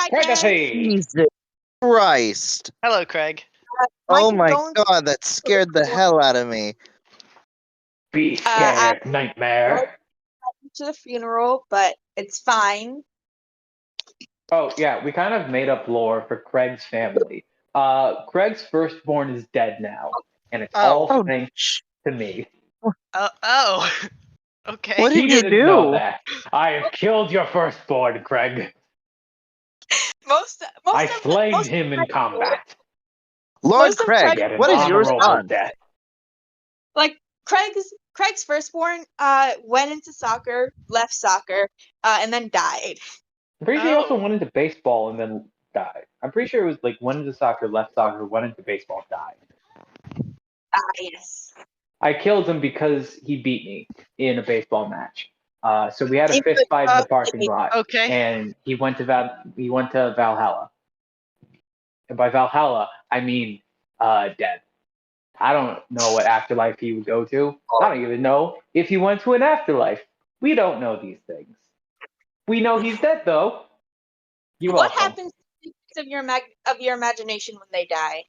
Hi, Craig. Legacy! Jesus Christ. Hello, Craig. Oh Mike my is going god, that scared the hell out of me. Be scared, nightmare. to the funeral, but it's fine. Oh, yeah, we kind of made up lore for Craig's family. Craig's firstborn is dead now, and it's all Oh, thanks to me. Oh. Okay. What did He you didn't know do? that. I have killed your firstborn, Craig. I slayed him in combat. Lord Most of Craig, He had an what is your honorable response? death. Like Craig's firstborn went into soccer, left soccer, and then died. I'm pretty sure he also Oh. went into baseball and then died. I'm pretty sure it was like went into soccer, left soccer, went into baseball, died. Yes. I killed him because he beat me in a baseball match. So we had a fist fight in the parking lot, Okay. and he went to Valhalla. And by Valhalla, I mean dead. I don't know what afterlife he would go to. I don't even know if he went to an afterlife. We don't know these things. We know he's dead, though. You're What welcome. happens to the of your imagination when they die?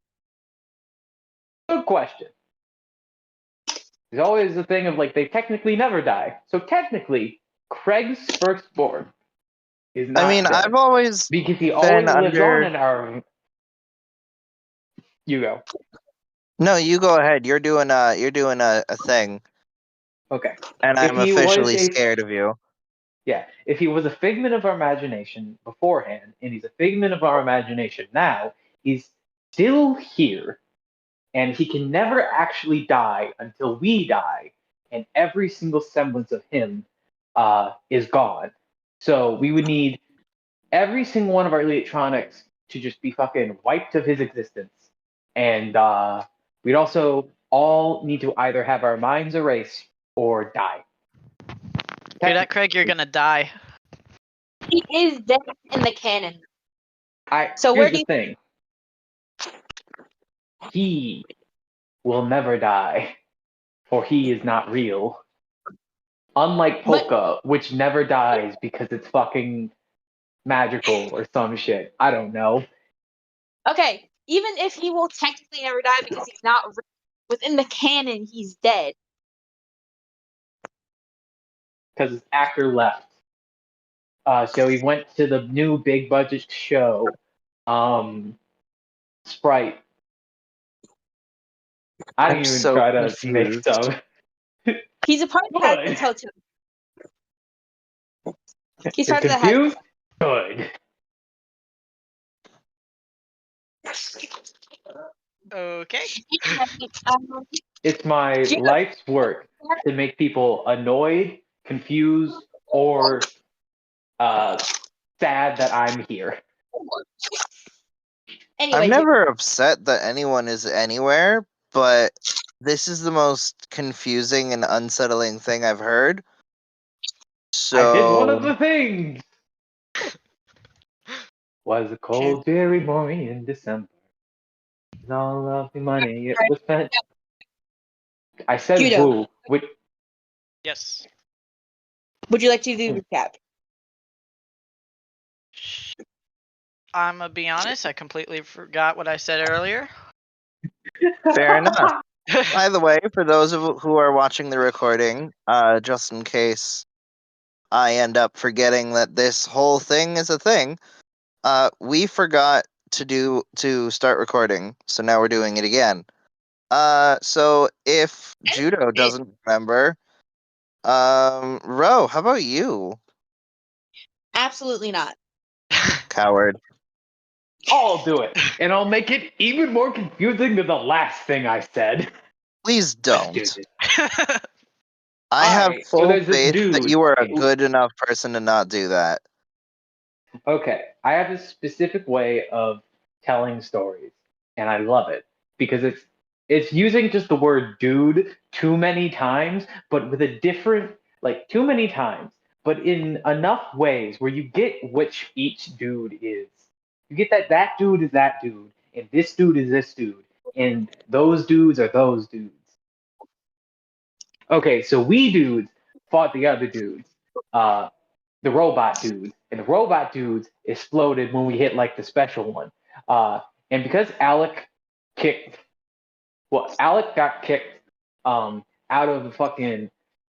Good question. There's always the thing of like they technically never die. So technically, Craig's firstborn is not I mean, dead I've always because he always been lives on under. in our. You go. No, you go ahead. You're doing a thing, Okay. and If I'm he was officially a- scared of you. Yeah, if he was a figment of our imagination beforehand, and he's a figment of our imagination now, he's still here, and he can never actually die until we die, and every single semblance of him is gone. So we would need every single one of our electronics to just be fucking wiped of his existence, and we'd also all need to either have our minds erased or die. Hear that, Craig? You're gonna die. He is dead in the canon. So Here's where do the you thing. He will never die, for he is not real. Unlike Polka, which never dies because it's fucking magical or some shit. I don't know. Okay, even if he will technically never die because he's not within the canon, he's dead. Because his actor left. So he went to the new big budget show, Sprite. I didn't I'm even so try to make confused. some. He's a part of the Good. Hotel. He's You're part of the confused? Good. Okay. It's my life's work to make people annoyed, confused, or sad that I'm here. Anyway, I'm never upset that anyone is anywhere, but this is the most confusing and unsettling thing I've heard. So I did one of the things. Was a cold, dreary morning in December. All of the money it was spent. I said Judo. woo. Which, Yes. Would you like to do recap? I'm gonna be honest. I completely forgot what I said earlier. fair enough. By the way, for those who are watching the recording, just in case I end up forgetting that this whole thing is a thing, we forgot to start recording, so now we're doing it again. So if Judo doesn't remember, Ro, how about you? Absolutely not. Coward. I'll do it, and I'll make it even more confusing than the last thing I said. Please don't. Dude. I have Alright, so full there's this faith that dude you are a who- good enough person to not do that. Okay, I have a specific way of telling stories, and I love it because it's using just the word dude too many times, but with a different too many times, but in enough ways where you get which each dude is. You get that dude is that dude, and this dude is this dude, and those dudes are those dudes. Okay, so we dudes fought the other dudes, the robot dudes, and the robot dudes exploded when we hit like the special one. And because Alec got kicked out of the fucking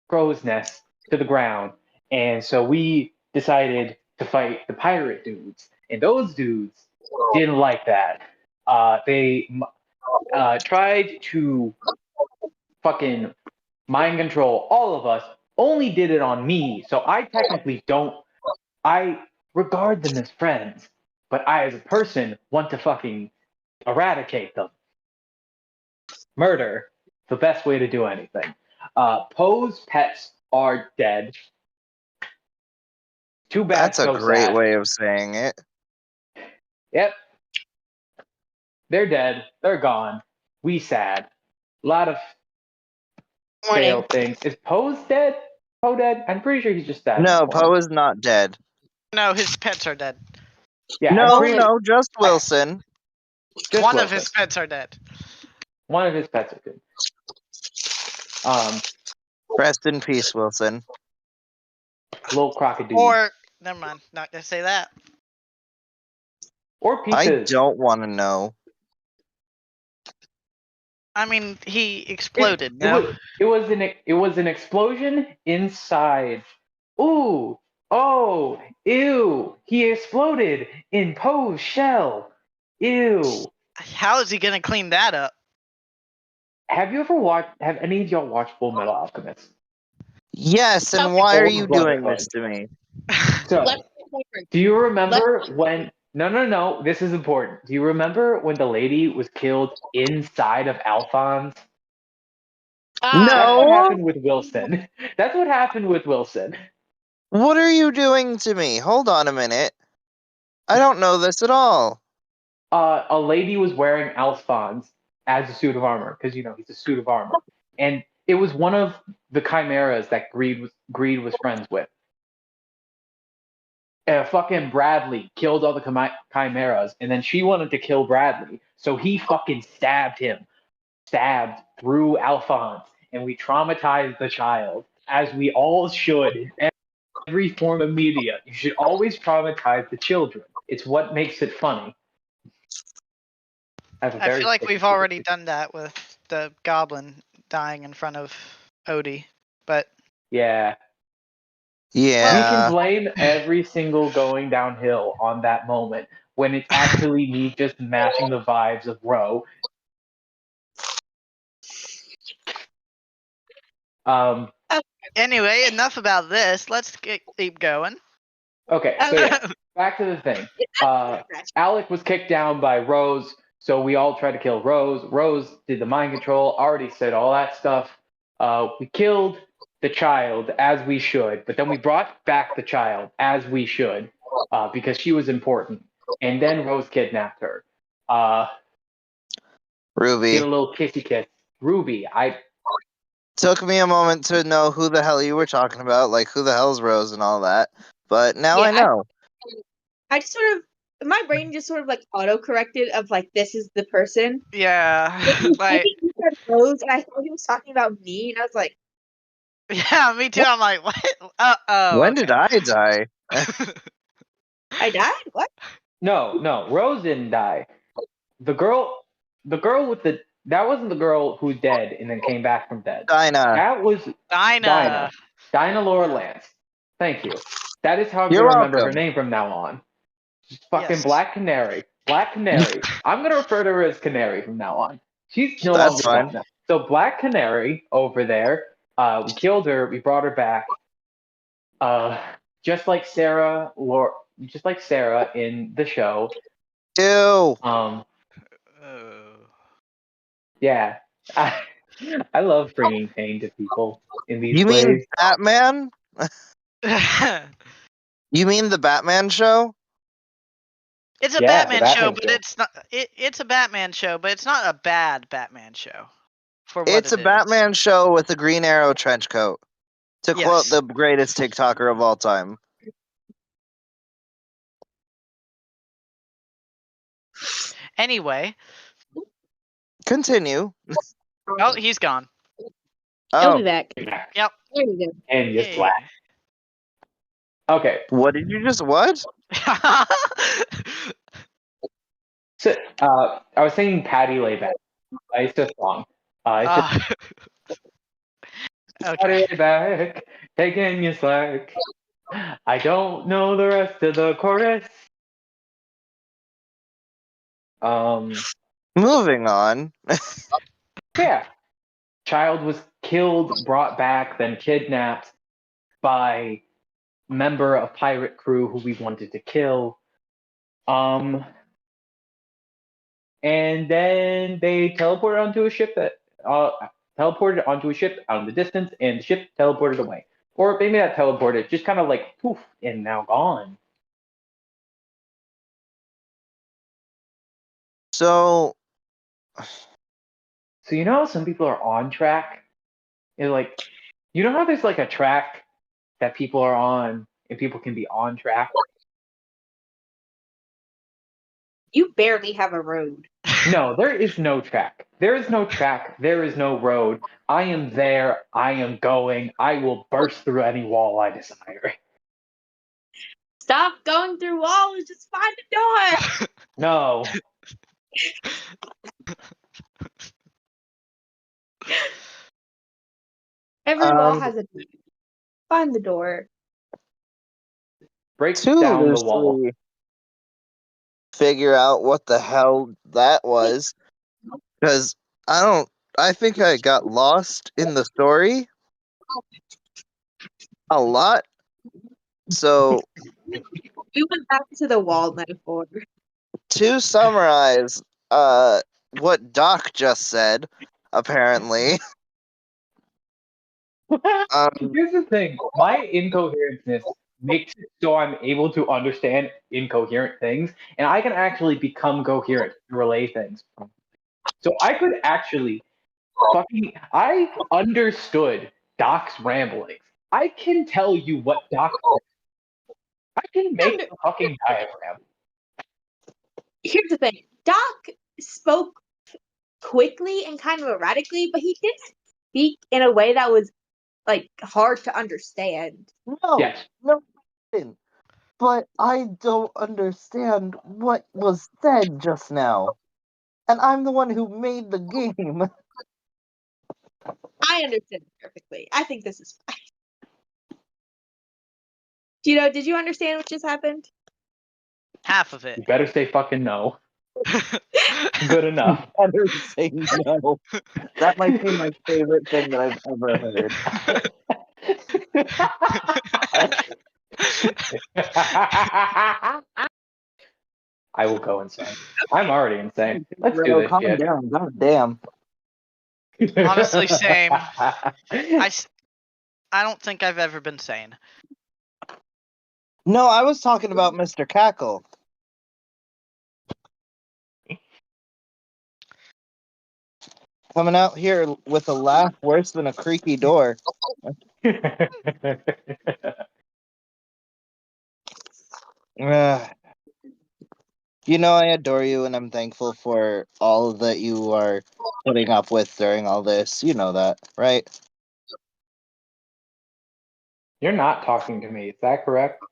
crow's nest to the ground, and so we decided to fight the pirate dudes, and those dudes didn't like that. They tried to fucking mind control all of us. Only did it on me, so I technically don't. I regard them as friends, but I, as a person, want to fucking eradicate them. Murder, the best way to do anything. Poe's pets are dead. Too bad. That's a so great sad. way of saying it. Yep. They're dead. They're gone. We sad. A lot of fail things. Is Poe's dead? Poe dead? I'm pretty sure he's just dead. No, Poe is not dead. No, his pets are dead. Yeah, No, just Wilson. Just One Wilson. of his pets are dead. One of his pets are good. Rest in peace, Wilson. Little crocodile. Or never mind, not gonna say that. Or I pieces. don't want to know. I mean, he exploded. No, It was an explosion inside. Ooh, oh, ew! He exploded in Poe's shell. Ew. how is he gonna clean that up? Have you ever watched? Have any of y'all watched Full Metal Alchemist? Yes, and why are you doing this to me? So, Let's do you remember when? No. This is important. Do you remember when the lady was killed inside of Alphonse? No. That's what happened with Wilson. That's what happened with Wilson. What are you doing to me? Hold on a minute. I don't know this at all. A lady was wearing Alphonse as a suit of armor because he's a suit of armor, and it was one of the chimeras that Greed was friends with. Fucking Bradley killed all the chimeras, and then she wanted to kill Bradley, so he fucking stabbed through Alphonse, and we traumatized the child, as we all should in every form of media. You should always traumatize the children. It's what makes it funny. I feel like we've already done that with the goblin dying in front of Odie, but Yeah. We Yeah. can blame every single going downhill on that moment when it's actually me just matching the vibes of Ro. anyway, enough about this. Let's keep going. Okay, so yeah, back to the thing. Alec was kicked down by Rose, so we all tried to kill Rose. Rose did the mind control, already said all that stuff. We killed the child, as we should, but then we brought back the child, as we should, because she was important. And then Rose kidnapped her. Ruby. Did a little kissy kiss. Ruby, Took me a moment to know who the hell you were talking about, like who the hell's Rose and all that. But now I know. I just sort of, my brain just sort of like auto-corrected of like, this is the person. Yeah, I like think he said Rose, and I thought he was talking about me, and I was like, yeah, me too. I'm like, what? When did I die? I died? What? No, Rose didn't die. The girl with that wasn't the girl who's dead and then came back from dead. Dinah. That was Dinah. Dinah Laura Lance. Thank you. That is how I'm You're gonna remember her welcome. name from now on. Just fucking Yes. Black Canary. Black Canary. I'm gonna refer to her as Canary from now on. She's no That's longer fine. Dinah. So Black Canary over there. We killed her. We brought her back. Just like Sarah in the show. Ew. Yeah. I love bringing pain to people in these You ways. mean Batman? You mean the Batman show? It's a Yeah, the Batman show, Batman but show. it's not. It's a Batman show, but it's not a bad Batman show. For what It's a it is. Batman show with a Green Arrow trench coat. To quote Yes. the greatest TikToker of all time. Anyway, Continue. oh, he's gone. I'll Oh, be back. Yep. There we go. And just Yay. black. Okay, What did you just what? so I was singing Patty Lay Back. It's a song. It's just Okay. Patty Lay Back, taking you slack. I don't know the rest of the chorus. Moving on. Yeah. Child was killed, brought back, then kidnapped by member of pirate crew who we wanted to kill. And then they teleported onto a ship that teleported onto a ship out in the distance, and the ship teleported away. Or maybe not teleported, just kind of like poof, and now gone. So So you know how some people are on track? Like, you know how there's like a track that people are on and people can be on track? You barely have a road. No, there is no track. There is no track. There is no road. I am there. I am going. I will burst through any wall I desire. Stop going through walls. Just find a door. No. Every wall um has a door. Find the door. Break to down the wall. loosely figure out what the hell that was. Because I think I got lost in the story a lot. So We went back to the wall metaphor. to summarize what Doc just said, apparently. Here's the thing. My incoherentness makes it so I'm able to understand incoherent things, and I can actually become coherent and relay things. So I could actually I understood Doc's ramblings. I can tell you what Doc. I can make a fucking diagram. Here's the thing. Doc spoke quickly and kind of erratically, but he didn't speak in a way that was like hard to understand. No, Yes. no, I didn't. But I don't understand what was said just now. And I'm the one who made the game. I understand it perfectly. I think this is fine. Gino, did you understand what just happened? Half of it. You better say fucking no. Good enough. Better say no. That might be my favorite thing that I've ever heard. I will go insane. I'm already insane. Let's do Bro, this calm shit. down. God damn. Honestly, same. I don't think I've ever been sane. No, I was talking about Mr. Cackle. Coming out here with a laugh worse than a creaky door. Ugh. You know, I adore you and I'm thankful for all that you are putting up with during all this. You know that, right? You're not talking to me. Is that correct?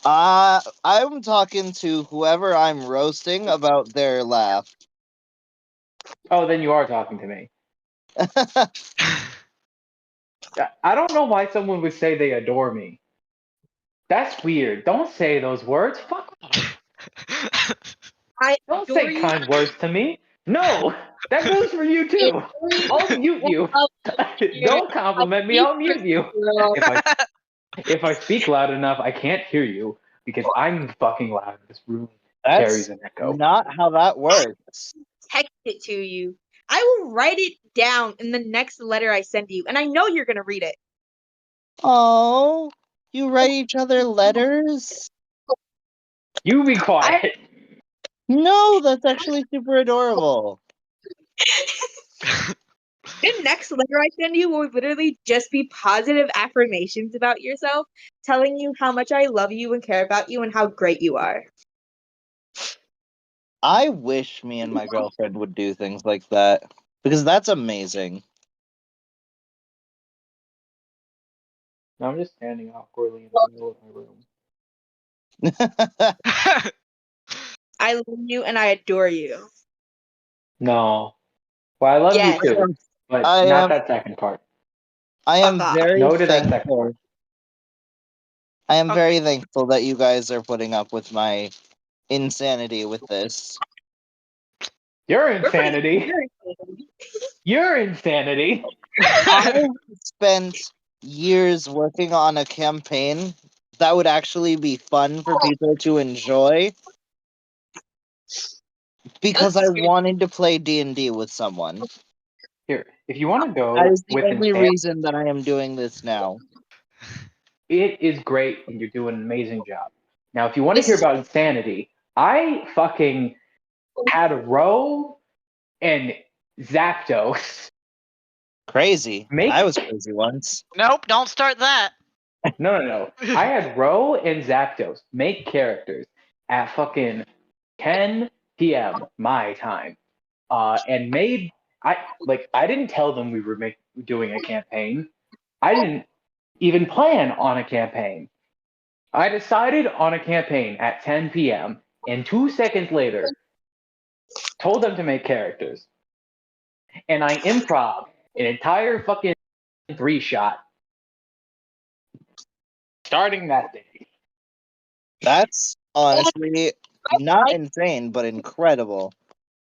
I'm talking to whoever I'm roasting about their laugh. Oh, then you are talking to me. I don't know why someone would say they adore me. That's weird. Don't say those words. Fuck off. I Don't adore say you. kind words to me. No, that goes for you too. I'll mute you. Don't compliment me. I'll mute you. If I speak loud enough, I can't hear you because I'm fucking loud. This room carries That's an echo. not how that works. Text it to you. I will write it down in the next letter I send you, and I know you're gonna read it. Oh, you write each other letters? You be quiet. No, that's actually super adorable. The next letter I send you will literally just be positive affirmations about yourself, telling you how much I love you and care about you and how great you are. I wish me and my girlfriend would do things like that because that's amazing. No, I'm just standing awkwardly in the middle of my room. I love you and I adore you. No. Well, I love Yes. you too, but I not am that second part. I am Fuck off. very No to that second thankful. part. I am Okay. very thankful that you guys are putting up with my insanity with this. Your We're pretty insanity. Your insanity. I spent years working on a campaign that would actually be fun for people to enjoy because I wanted to play D&D with someone. Here, if you want to That go is the with only insanity, reason that I am doing this now. it is great and you're doing an amazing job. Now, if you want to This hear is- about insanity, I fucking had Ro and Zapdos Crazy. make. I was crazy once. Nope, don't start that. No. I had Ro and Zapdos make characters at fucking 10 p.m. my time, and made. I didn't tell them we were doing a campaign. I didn't even plan on a campaign. I decided on a campaign at 10 p.m. and 2 seconds later told them to make characters. And I improv an entire fucking 3-shot starting that day. That's honestly not insane, but incredible.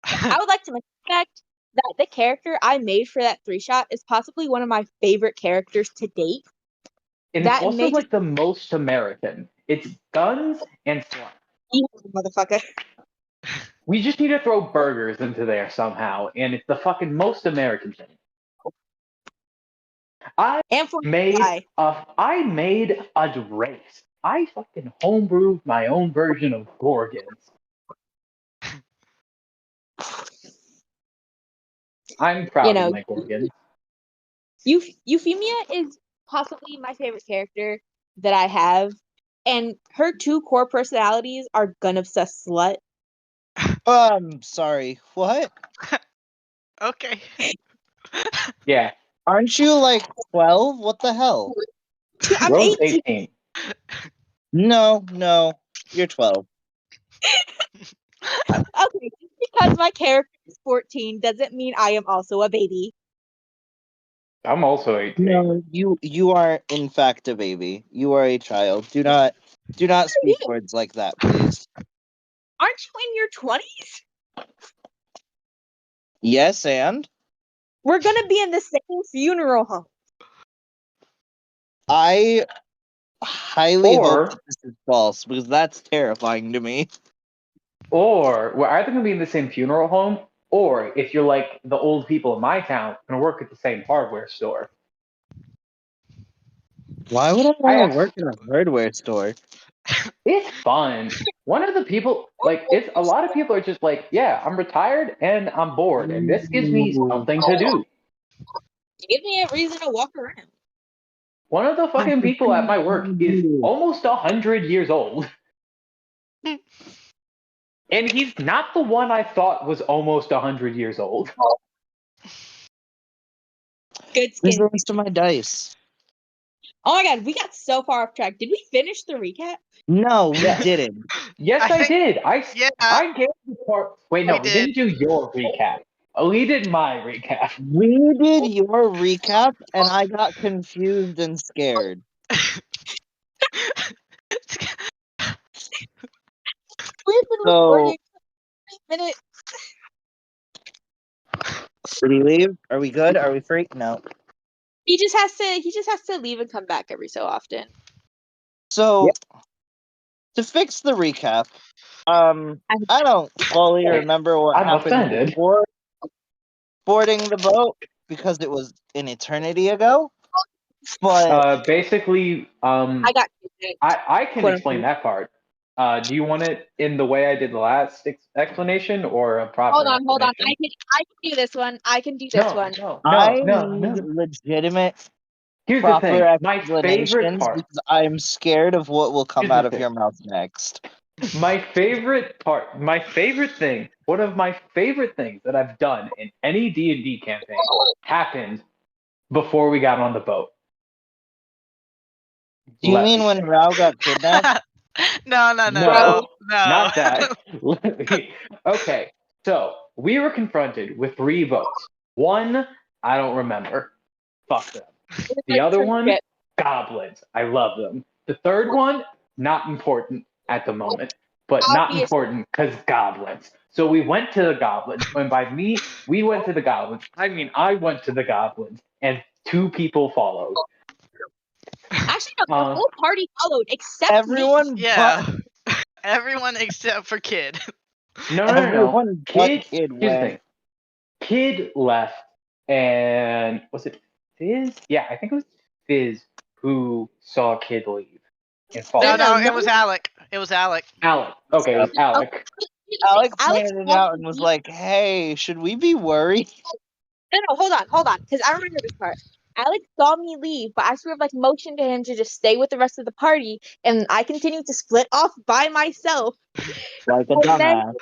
I would like to mention the fact that the character I made for that 3-shot is possibly one of my favorite characters to date. And That it's also makes- like the most American. It's guns and slime. You motherfucker. We just need to throw burgers into there somehow, and it's the fucking most American thing. And for made I I made a race. I fucking homebrewed my own version of Gorgons. I'm proud of my Gorgons. Euphemia is possibly my favorite character that I have, and her 2 core personalities are gun obsessed slut. Sorry. What? Okay. Yeah, Aren't you like 12? What the hell? I'm Rose 18. 18. No. You're 12. Okay, just because my character is 14 doesn't mean I am also a baby. I'm also 18. No, you are in fact a baby. You are a child. Do not speak words like that, please. Aren't you in your 20s? Yes, and We're gonna be in the same funeral home. I highly Or- hope that this is false because that's terrifying to me. Or we're either gonna be in the same funeral home, or if you're like the old people in my town, gonna work at the same hardware store. Why would I I want asked- to work in a hardware store? It's fun. One of the people, it's a lot of people are just like, yeah, I'm retired and I'm bored, and this gives me something to do. Give me a reason to walk around. One of the fucking people at my work is almost 100 years old. And he's not the one I thought was almost 100 years old. Good Where's skin. the rest of my dice? Oh my god, we got so far off track. Did we finish the recap? No, we Yeah. didn't. Yes, I I think- did. Yeah. I gave the part. Wait, no, We we didn't do your recap. We did my recap. We did your recap, and I got confused and scared. We've been So- recording 3 minutes. Did he leave? Are we good? Are we free? No. He just has to leave and come back every so often. So, to fix the recap, I don't fully remember what I'm happened offended. before boarding the boat because it was an eternity ago. But Basically, I got kidnapped. I can Quote, explain that part. Do you want it in the way I did the last explanation or a proper Hold on. explanation? I can do this one. I can do this one. I No. need legitimate, Here's the proper thing. My favorite explanations part. because I'm scared of what will come Here's the out of thing. your mouth next. My favorite part. My favorite thing. One of my favorite things that I've done in any D&D campaign happened before we got on the boat. Do you mean when Rao got kidnapped? No, No, no. not that. Okay, so we were confronted with 3 votes. One, I don't remember. Fuck them. The other one, goblins. I love them. The third one, not important at the moment, but not Obvious. important because goblins. So we went to the goblins. When by me, we went to the goblins. I mean, I went to the goblins, and 2 people followed. Actually, no, the whole party followed except Everyone me. Yeah. Everyone except for Kid. No. Everyone but Kid. Kid Here's the went. thing. Kid left, and was it Fizz? Yeah, I think it was Fizz who saw Kid leave and follow. No, No. it was Alec. It was Alec. Alec. Okay, it was Alec. Alex Alex pointed it told out and was me- like, "Hey, should we be worried?" No, hold on, because I remember this part. Alex saw me leave, but I sort of like motioned to him to just stay with the rest of the party, and I continued to split off by myself. Like a And then dumbass.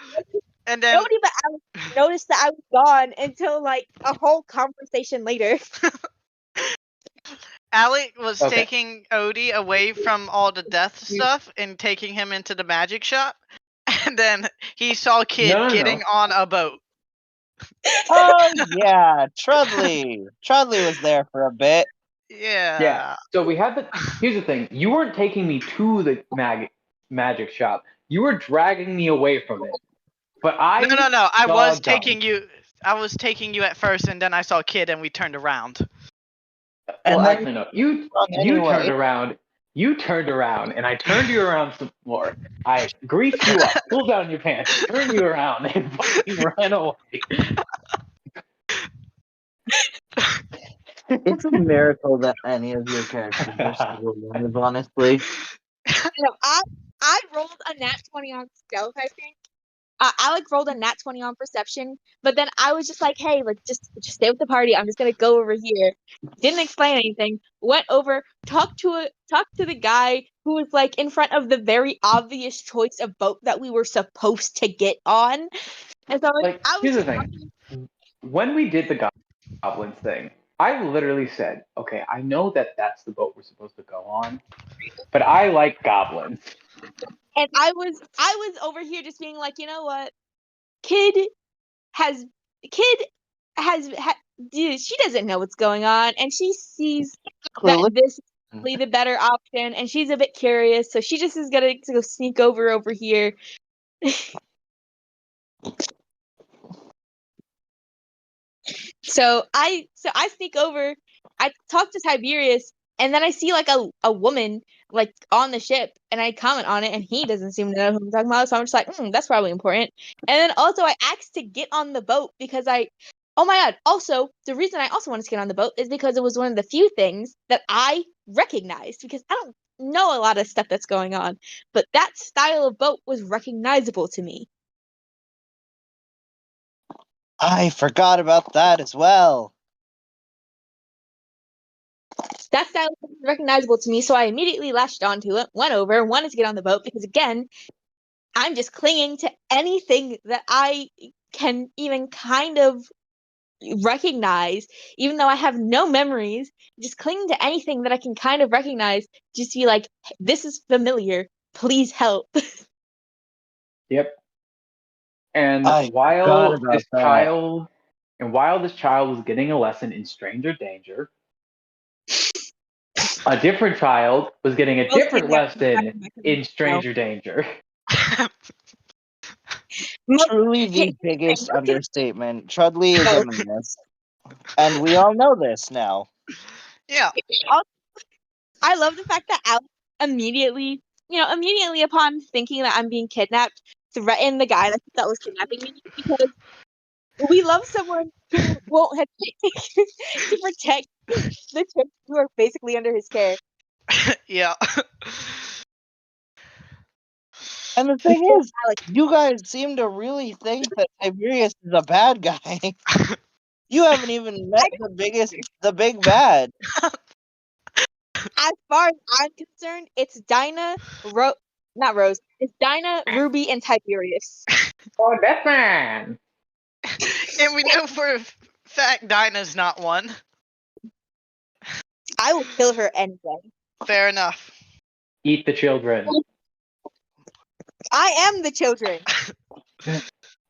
And then nobody but Alex noticed that I was gone until like a whole conversation later. Alec was Okay. taking Odie away from all the death stuff and taking him into the magic shop. And then he saw Kid No. getting on a boat. Oh yeah, Trudley. Trudley was there for a bit. Yeah. So we had the. Here's the thing. You weren't taking me to the magic shop. You were dragging me away from it. But I. No. I was doggone. taking you. I was taking you at first, and then I saw Kid, and we turned around. And Well, then actually, no. You anyway. turned around. You turned around, and I turned you around some more. I greased you up, pulled down your pants, turned you around, and fucking ran away. It's a miracle that any of your characters are still alive, honestly. I rolled a nat 20 on stealth, I think. Alec rolled a nat 20 on perception, but then I was just like, hey, like just stay with the party. I'm just gonna go over here. Didn't explain anything. Went over, talked to the guy who was like in front of the very obvious choice of boat that we were supposed to get on. And so Like, I was here's the just thing. When we did the goblins thing, I literally said, okay, I know that that's the boat we're supposed to go on, but I like goblins. and I was over here just being like, you know what? Kid has dude, she doesn't know what's going on, and she sees that this is the better option, and she's a bit curious, so she just is gonna go sneak over here. So I sneak over. I talk to Tiberius, and then I see like a woman like on the ship, and I comment on it, and he doesn't seem to know who I'm talking about. So I'm just like, that's probably important. And then also I asked to get on the boat because oh my god! Also, the reason I also wanted to get on the boat is because it was one of the few things that I recognized, because I don't know a lot of stuff that's going on, but that style of boat was recognizable to me. I forgot about that as well. That style was recognizable to me, so I immediately latched onto it, went over, wanted to get on the boat, because again, I'm just clinging to anything that I can even kind of recognize, even though I have no memories, just clinging to anything that I can kind of recognize, just be like, this is familiar, please help. Yep. And I forgot about that. while this child was getting a lesson in stranger danger, a different child was getting a different lesson in stranger danger. Truly the biggest understatement. Trudley is a menace. And we all know this now. Yeah. I love the fact that Alex immediately upon thinking that I'm being kidnapped, threatened the guy that was kidnapping me, because we love someone who won't hesitate to protect the children who are basically under his care. Yeah. And the thing is, you guys seem to really think that Tiberius is a bad guy. You haven't even met the big bad. As far as I'm concerned, it's Dinah, not Rose. It's Dinah, Ruby, and Tiberius. Oh, Deathman! And we know for a fact Dinah's not one. I will kill her anyway. Fair enough. Eat the children. I am the children.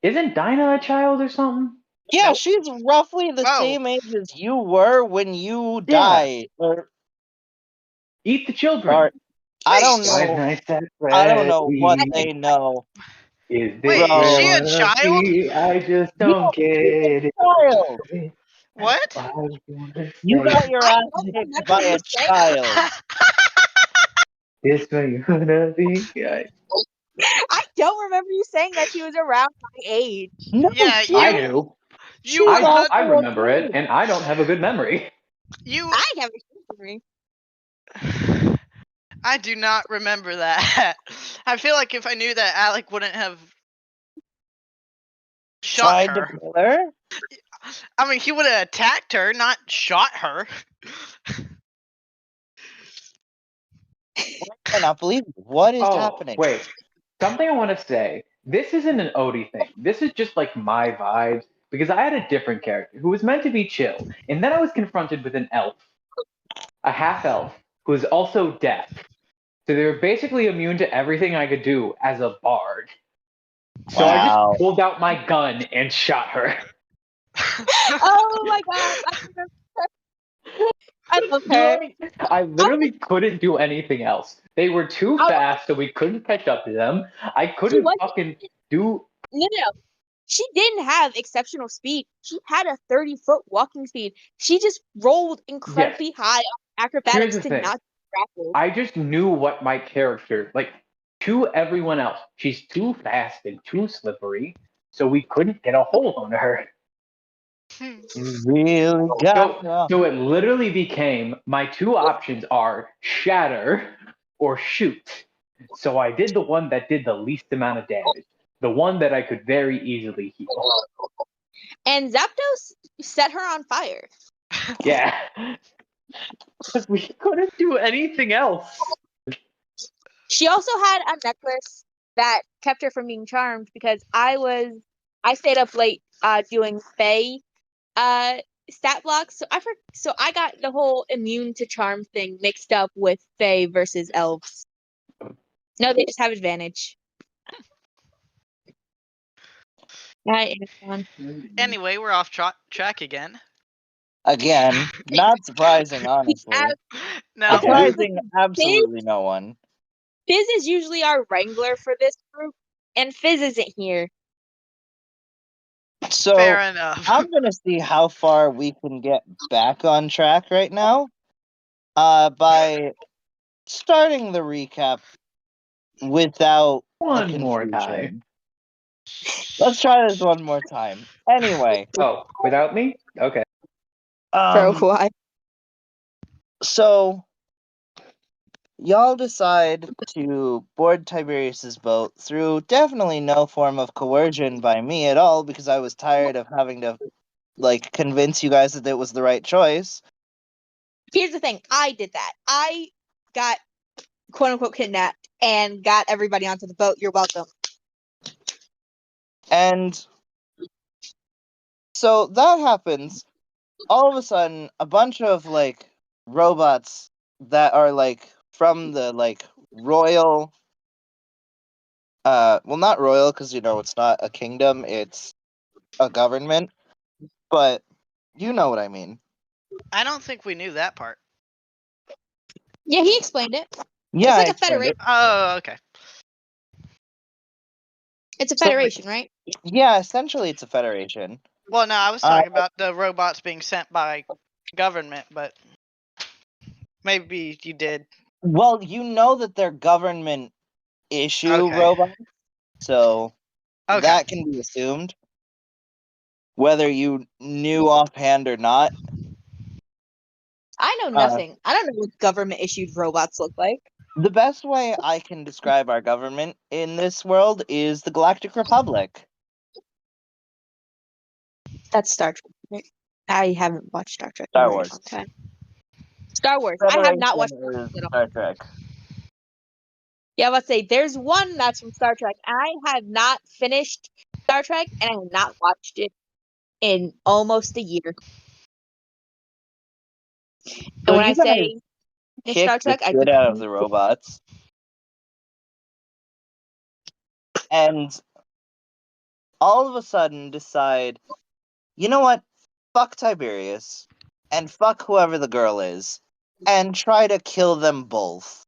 Isn't Dinah a child or something? Yeah, Nope. she's roughly the Oh. same age as you were when you died. Eat the children. Or I don't Wait, Five know. nights at I don't know what Freddy's. they know. Is this Wait, is where she I a wanna child? be? I just Yeah, don't get she's a it. child. what? I wanna You say, got your I ass don't kicked remember by you a saying child. this where you wanna be? I don't remember you saying that she was around my age. No, Yeah, she I you do. you she's had I also a remember it, kid. and I don't have a good memory. you. I have a memory. I do not remember that. I feel like if I knew that, Alec wouldn't have shot Tried to her. kill her. I mean, he would have attacked her, not shot her. I cannot believe it. What is Oh, happening? wait. Something I want to say. This isn't an Odie thing. This is just like my vibes because I had a different character who was meant to be chill, and then I was confronted with an elf, a half elf, who is also deaf. So they were basically immune to everything I could do as a bard. So I just Wow. pulled out my gun and shot her. Oh my god, I love her. I literally couldn't do anything else. They were too I- fast, so we couldn't catch up to them. I She couldn't wasn't. fucking do. No. She didn't have exceptional speed. She had a 30-foot walking speed. She just rolled incredibly high on acrobatics Here's the to thing. not grapple. I just knew what my character, like, to everyone else, she's too fast and too slippery, so we couldn't get a hold on her. You really got So it literally became my two options are shatter or shoot. So I did the one that did the least amount of damage, the one that I could very easily heal. And Zapdos set her on fire. Yeah. Because we couldn't do anything else. She also had a necklace that kept her from being charmed because I stayed up late doing Fae stat blocks. So I got the whole immune to charm thing mixed up with Fae versus elves. No, they just have advantage. Right, Antoine. Anyway, we're off track again. Again, not surprising, honestly. No. Surprising absolutely no one. Fizz is usually our wrangler for this group, and Fizz isn't here. So Fair enough. I'm gonna see how far we can get back on track right now. By starting the recap without a One more confusion. time. Let's try this one more time. Anyway, Oh, without me? Okay. For why? So y'all decide to board Tiberius's boat through definitely no form of coercion by me at all, because I was tired of having to convince you guys that it was the right choice. Here's the thing. I did that. I got quote unquote kidnapped and got everybody onto the boat. You're welcome. And so that happens. All of a sudden, a bunch of robots that are from the royal well, not royal, because it's not a kingdom, it's a government, but you know what I mean. I don't think we knew that part. Yeah, he explained it. Yeah, It's like a federation. Oh, okay. It's a So- federation, right? Yeah, essentially it's a federation. Well, no, I was talking about the robots being sent by government, but maybe you did. Well, you know that they're government issue Okay. robots, so Okay. that can be assumed, whether you knew offhand or not. I know nothing. I don't know what government issued robots look like. The best way I can describe our government in this world is the Galactic Republic. That's Star Trek. Right? I haven't watched Star Trek in Star a very Wars. long time. Star Wars. I have not watched Federation it is at all. Star Trek. Yeah, let's say there's one that's from Star Trek. I have not finished Star Trek, and I have not watched it in almost a year. So And when you I say guys in kick Star the Trek, I shit out of the robots. and all of a sudden decide, you know what? Fuck Tiberius, and fuck whoever the girl is, and try to kill them both.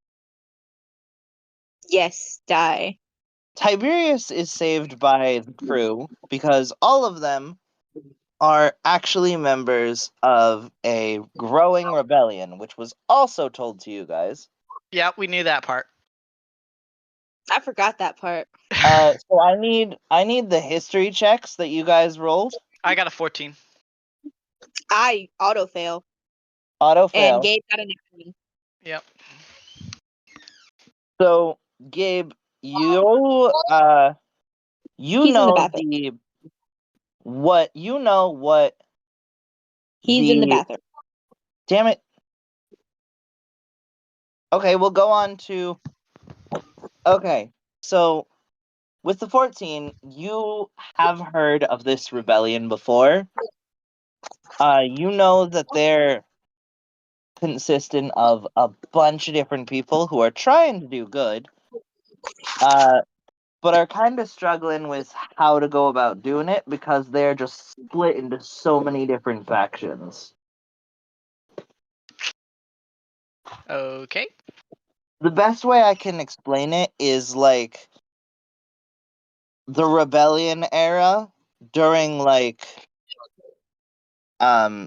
Yes, die. Tiberius is saved by the crew because all of them are actually members of a growing rebellion, which was also told to you guys. Yeah, we knew that part. I forgot that part. So I need the history checks that you guys rolled. I got a 14. I auto fail. Auto And fail. Gabe got a 19. Yep. So Gabe, you He's in the know bathroom. what He's in the bathroom. Damn it. Okay, we'll go on to. Okay, so with the 14, you have heard of this rebellion before. You know that they're consistent of a bunch of different people who are trying to do good, but are kind of struggling with how to go about doing it because they're just split into so many different factions. Okay. The best way I can explain it is like the rebellion era during like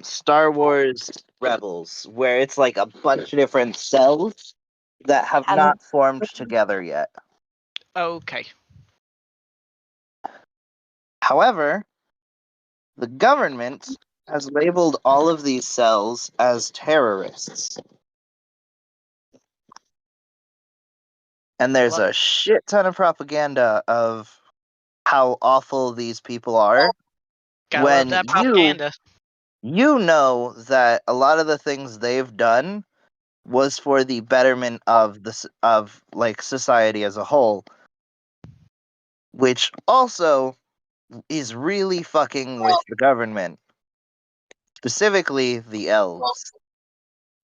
Star Wars Rebels, where it's like a bunch of different cells that have not formed together yet. Okay. However, the government has labeled all of these cells as terrorists. And there's a shit ton of propaganda of how awful these people are. Gotta love that propaganda. You know that a lot of the things they've done was for the betterment of like society as a whole, which also is really fucking with the government, specifically the elves.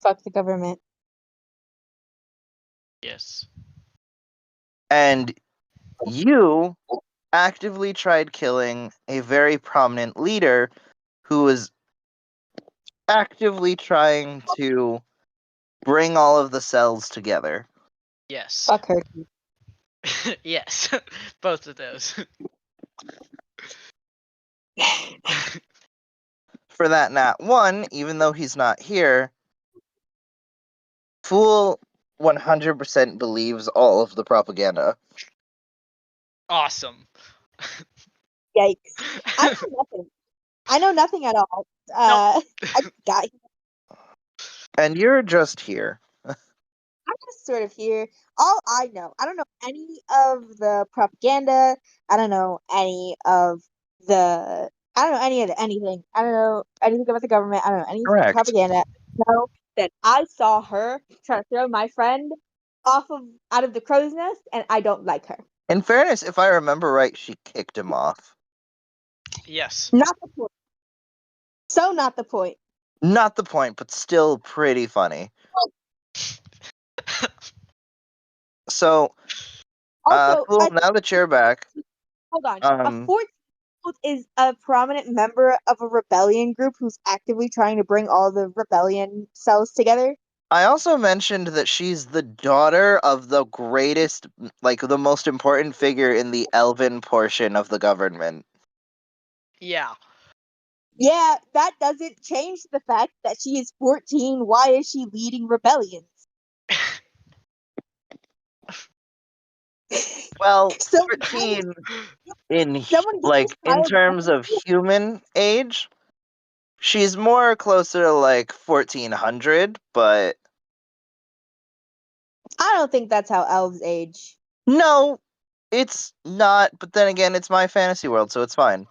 Fuck the government. Yes. And you actively tried killing a very prominent leader who was actively trying to bring all of the cells together. Yes. Fuck her. Yes. Both of those. For that nat 1, even though he's not here, Fool 100% believes all of the propaganda. Awesome. Yikes. I know nothing. I know nothing at all. I got here. And you're just here. I'm just sort of here. All I don't know any of the propaganda. I don't know any of the. I don't know any of the anything. I don't know anything about the government. I don't know any Correct. propaganda. I know that I saw her try to throw my friend out of the crow's nest, and I don't like her. In fairness, if I remember right, she kicked him off. Yes. Not the point. So not the point. Not the point, but still pretty funny. So, Also, Fool, now that you're back, hold on. A 14-year-old is a prominent member of a rebellion group who's actively trying to bring all the rebellion cells together. I also mentioned that she's the daughter of the greatest, like the most important figure in the elven portion of the government. Yeah. Yeah, that doesn't change the fact that she is 14. Why is she leading rebellions? Well, So 14 in someone get like this in child terms of human age, she's more closer to like 1400, but I don't think that's how elves age. no, it's not. But then again, it's my fantasy world, so it's fine.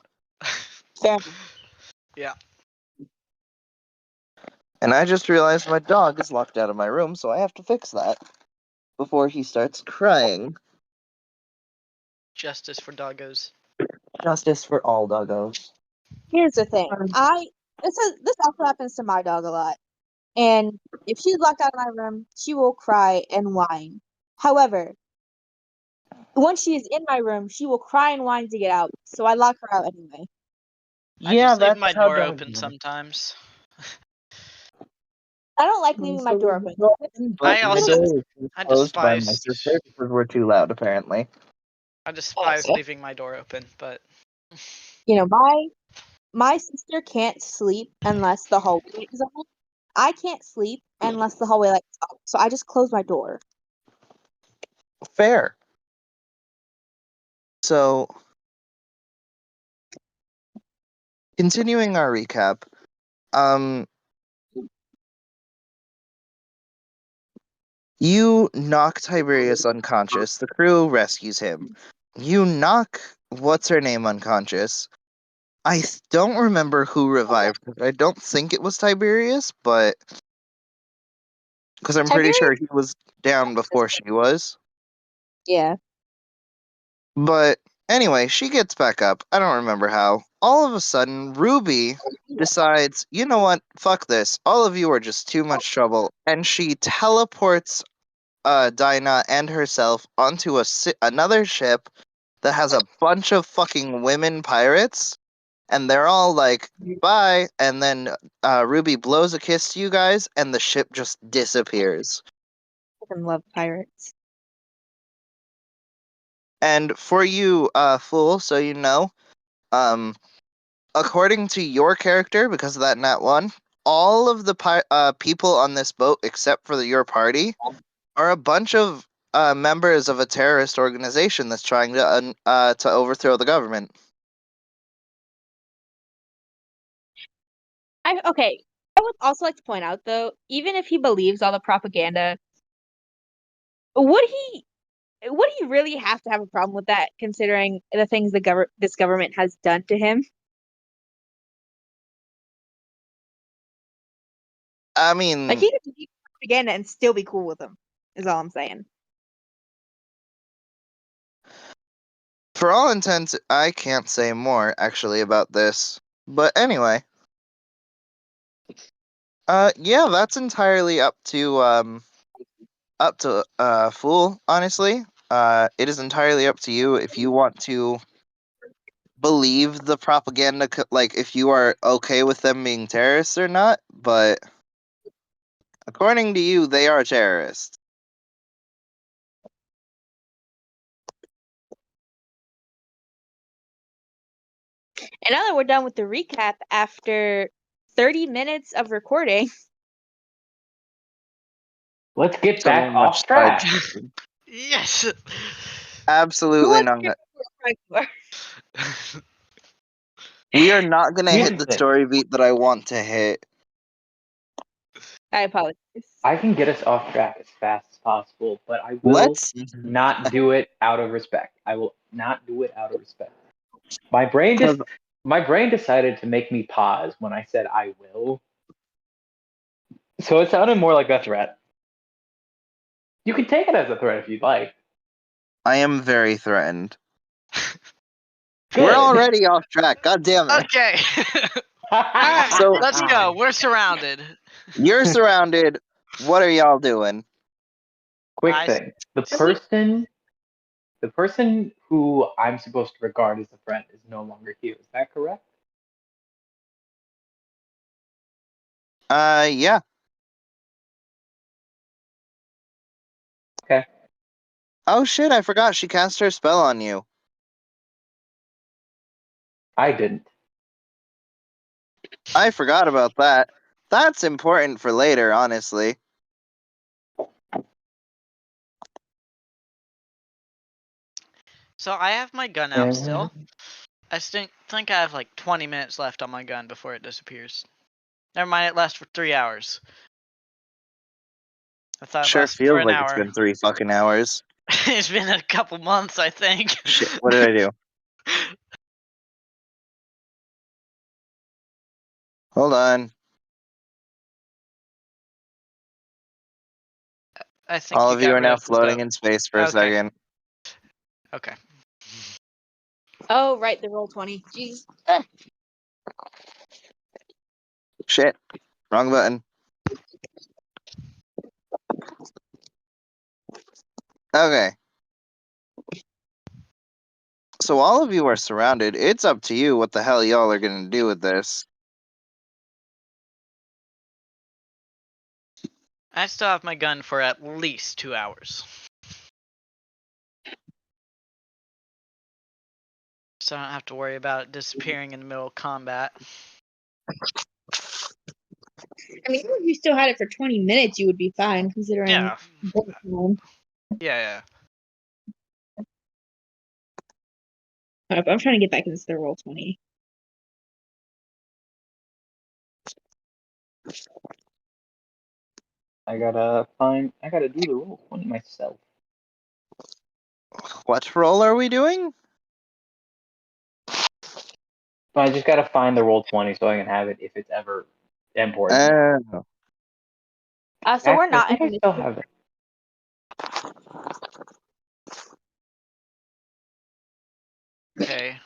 Fair. Yeah. And I just realized my dog is locked out of my room, so I have to fix that before he starts crying. Justice for doggos. Justice for all doggos. Here's the thing. This also happens to my dog a lot. And if she's locked out of my room, she will cry and whine. However, once she is in my room, she will cry and whine to get out. So I lock her out anyway. I Yeah, just leave that's my how door dogs open work. sometimes. I don't like leaving my door open. But I the also- door was I closed by my despise- sister because we're too loud, apparently. I despise leaving my door open, but You know, my sister can't sleep unless the hallway light is on. I can't sleep unless the hallway light is on. So I just close my door. Fair. So, continuing our recap, you knock Tiberius unconscious. The crew rescues him. You knock what's her name unconscious. I don't remember who revived her. I don't think it was Tiberius, but because I'm pretty sure he was down before she was. Yeah. But anyway, she gets back up. I don't remember how. All of a sudden, Ruby decides, you know what? Fuck this. All of you are just too much trouble. And she teleports Dinah and herself onto another ship that has a bunch of fucking women pirates. And they're all like, bye. And then Ruby blows a kiss to you guys, and the ship just disappears. I fucking love pirates. And for you, fool, so you know, according to your character, because of that nat 1, all of the people on this boat, except for your party, are a bunch of members of a terrorist organization that's trying to overthrow the government. Okay. I would also like to point out though, even if he believes all the propaganda, would he really have to have a problem with that considering the things this government has done to him? I mean, Like he could believe propaganda and still be cool with them, is all I'm saying. for all intents, I can't say more actually about this. But anyway, yeah, that's entirely up to Fool. Honestly, it is entirely up to you if you want to believe the propaganda, like if you are okay with them being terrorists or not. But according to you, they are terrorists. And now that we're done with the recap after 30 minutes of recording, Let's get So back much off track. sidetracked. yes. who Absolutely wants not. to hear what we're for? We are not going to Here's hit the the thing. story beat that I want to hit. I apologize. I can get us off track as fast as possible, but I will Let's not do it out of respect. I will not do it out of respect. My brain decided to make me pause when I said I will. So it sounded more like a threat. You can take it as a threat if you'd like. I am very threatened. Good. We're already off track. God damn it. Okay. Alright, So- let's go. We're surrounded. You're surrounded. What are y'all doing? Quick I- thing. The person who I'm supposed to regard as a friend is no longer here. Is that correct? Yeah. Okay. Oh shit, I forgot she cast her spell on you. I didn't. I forgot about that. That's important for later, honestly. So I have my gun out still. I think I have like 20 minutes left on my gun before it disappears. Never mind, it lasts for 3 hours. I thought it Sure lasted for feels an like hour. it's been 3 fucking hours. It's been a couple months, I think. Shit, what did I do? Hold on. I think All of you got are rid now of the floating boat. in space for a Okay. second. Okay. Oh, right, the roll 20. Jeez. Shit. Wrong button. Okay. So all of you are surrounded. It's up to you what the hell y'all are gonna do with this. I still have my gun for at least 2 hours. So I don't have to worry about it disappearing in the middle of combat. I mean, if you still had it for 20 minutes, you would be fine, considering. Yeah. bullet time. Yeah. I'm trying to get back into the roll 20. I gotta do the roll 20 myself. What roll are we doing? I just gotta find the roll 20 so I can have it if it's ever important. So Actually, we're not I think I in still have it. Okay.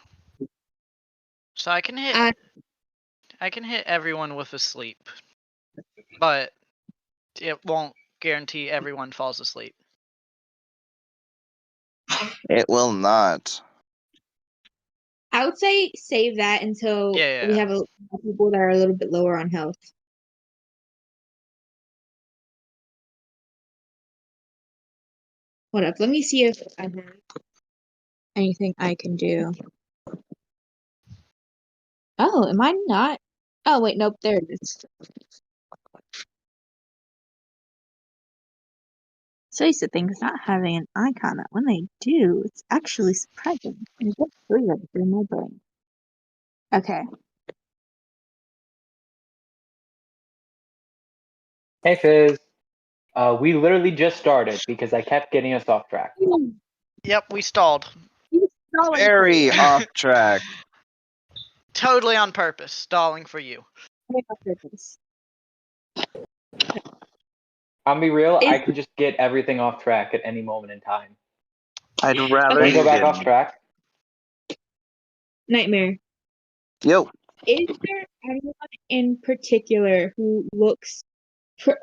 So I can hit Uh, everyone with a sleep. But it won't guarantee everyone falls asleep. It will not. I would say save that until Yeah. we have people that are a little bit lower on health. Hold up, let me see if I have anything I can do. Oh, am I not? Oh, wait, nope, there it is. So used to things not having an icon that when they do, it's actually surprising. And it gets weird through my brain. Okay. Hey Fizz, we literally just started because I kept getting us off track. Yep, we stalled. Very off track. Totally on purpose, stalling for you. I'll be real, I Is- can just get everything off track at any moment in time. I'd rather Can we you go back didn't. off track? Nightmare. Yo, Is there anyone in particular who looks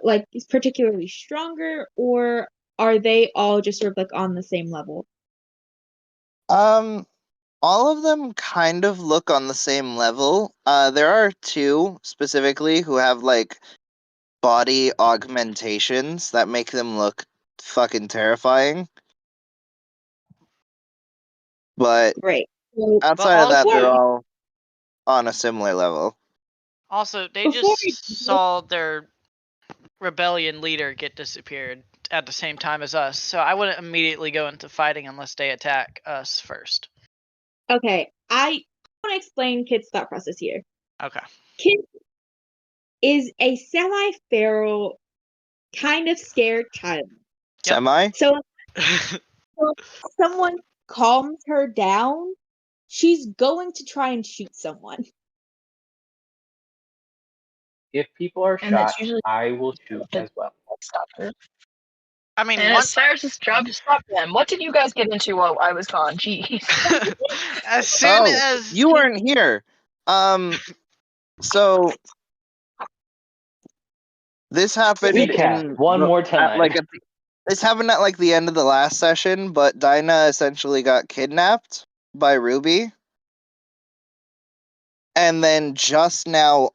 like is particularly stronger, or are they all just sort of like on the same level? all of them kind of look on the same level. There are two specifically who have like body augmentations that make them look fucking terrifying. But Right. So outside of that, they're also- all on a similar level. Also, they Before we just saw their rebellion leader get disappeared at the same time as us, so I wouldn't immediately go into fighting unless they attack us first. Okay, I want to explain Kit's thought process here. Okay. Kit is a semi-feral, kind of scared child. Yep. Semi? So if someone calms her down, she's going to try and shoot someone. If people are And that's shot, usually I will shoot as well. stop her. I mean, And once it's Cyrus's job to stop them. What did you guys get into while I was gone? Jeez. as soon Oh, as you weren't here. So this happened Recap, one more time. This happened at like the end of the last session, but Dinah essentially got kidnapped by Ruby. And then just now,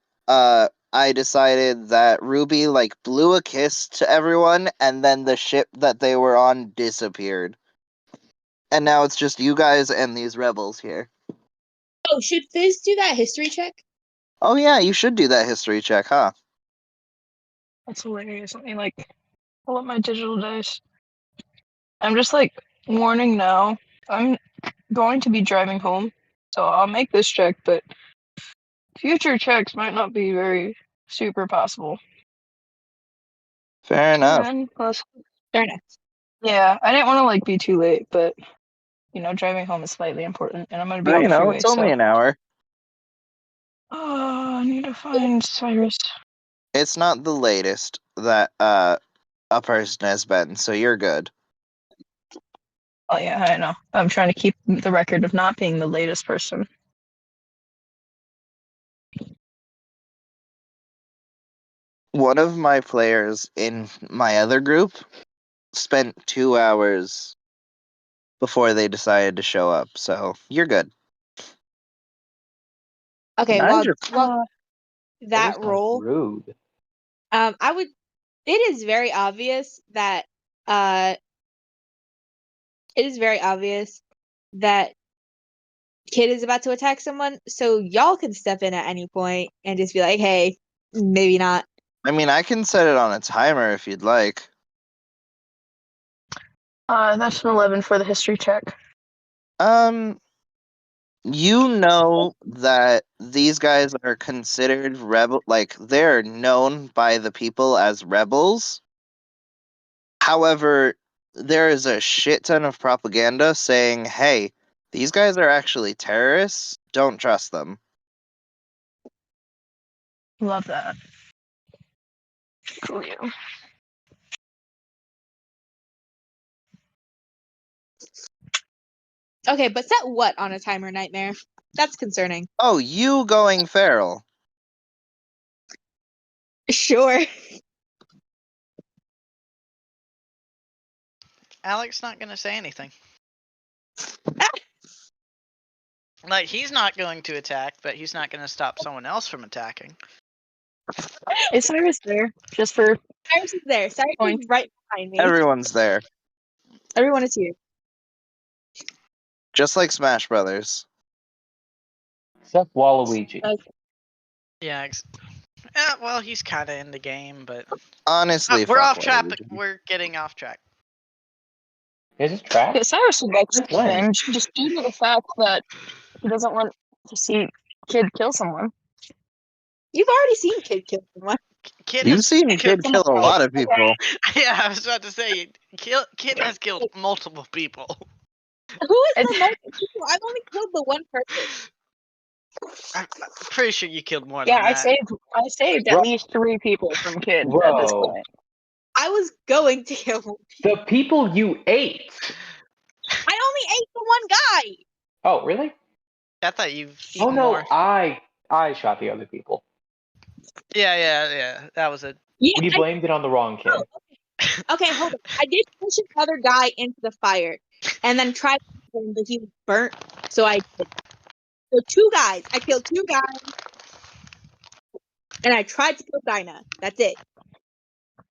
I decided that Ruby like blew a kiss to everyone, and then the ship that they were on disappeared. And now it's just you guys and these rebels here. Oh, should Fizz do that history check? Oh yeah, you should do that history check, huh? That's hilarious. Let me like pull up my digital dice. I'm just like warning now. I'm going to be driving home, so I'll make this check, but future checks might not be very super possible. Fair enough. 10 plus. Fair enough. Yeah, I didn't want to like be too late, but you know, driving home is slightly important, and I'm gonna be on the freeway. It's only an hour. Oh, I need to find Cyrus. It's not the latest that a person has been, so you're good. Oh yeah, I know. I'm trying to keep the record of not being the latest person. One of my players in my other group spent 2 hours before they decided to show up. So you're good. Okay, I'm well, just- that That sounds role, rude. I would. It is very obvious that Kid is about to attack someone, so y'all can step in at any point and just be like, "Hey, maybe not." I mean, I can set it on a timer if you'd like. That's an 11 for the history check. You know that these guys are considered rebel, like they're known by the people as rebels. However, there is a shit ton of propaganda saying, hey, these guys are actually terrorists. Don't trust them. Love that. Cool. Okay, but set what on a timer, Nightmare? That's concerning. Oh, you going feral. Sure. Alex not gonna say anything. Like, he's not going to attack, but he's not gonna stop someone else from attacking. Is Cyrus there? Just for Cyrus is there. Cyrus Point. is right behind me. Everyone's there. Everyone is here. Just like Smash Brothers. Except Waluigi. Yeah. Well, he's kind of in the game, but Honestly, we're fuck off track. Waluigi. We're getting off track. Is this track? yeah, Cyrus would like to When? revenge just due to the fact that he doesn't want to see Kid kill someone. You've already seen Kid kill someone. Kid You've has seen Kid kill a lot of people. Yeah, I was about to say, Kid has killed multiple people. Who is the most people? I've only killed the one person. I'm pretty sure you killed more Yeah, than I that. saved Bro. at least 3 people from Kid at this Bro. point. I was going to kill him. The people you ate. I only ate the one guy. Oh, really? I thought you've Oh eaten no, more. I shot the other people. Yeah. That was it. Yeah. We blamed it on the wrong kid. Okay, hold on. I did push another guy into the fire, and then tried to kill him, but he was burnt. So I did. So 2 guys. I killed 2 guys, and I tried to kill Dinah. That's it.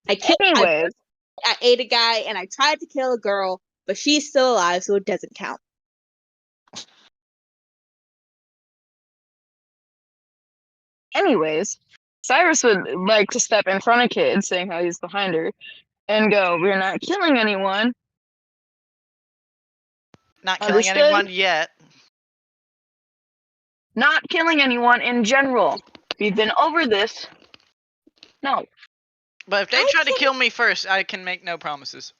Anyways, I ate a guy, and I tried to kill a girl, but she's still alive, so it doesn't count. Cyrus would like to step in front of Kid, saying how he's behind her, and go, "We're not killing anyone." Not killing Understood? anyone yet. Not killing anyone in general. We've been over this. No. But if they try to kill me first, I can make no promises.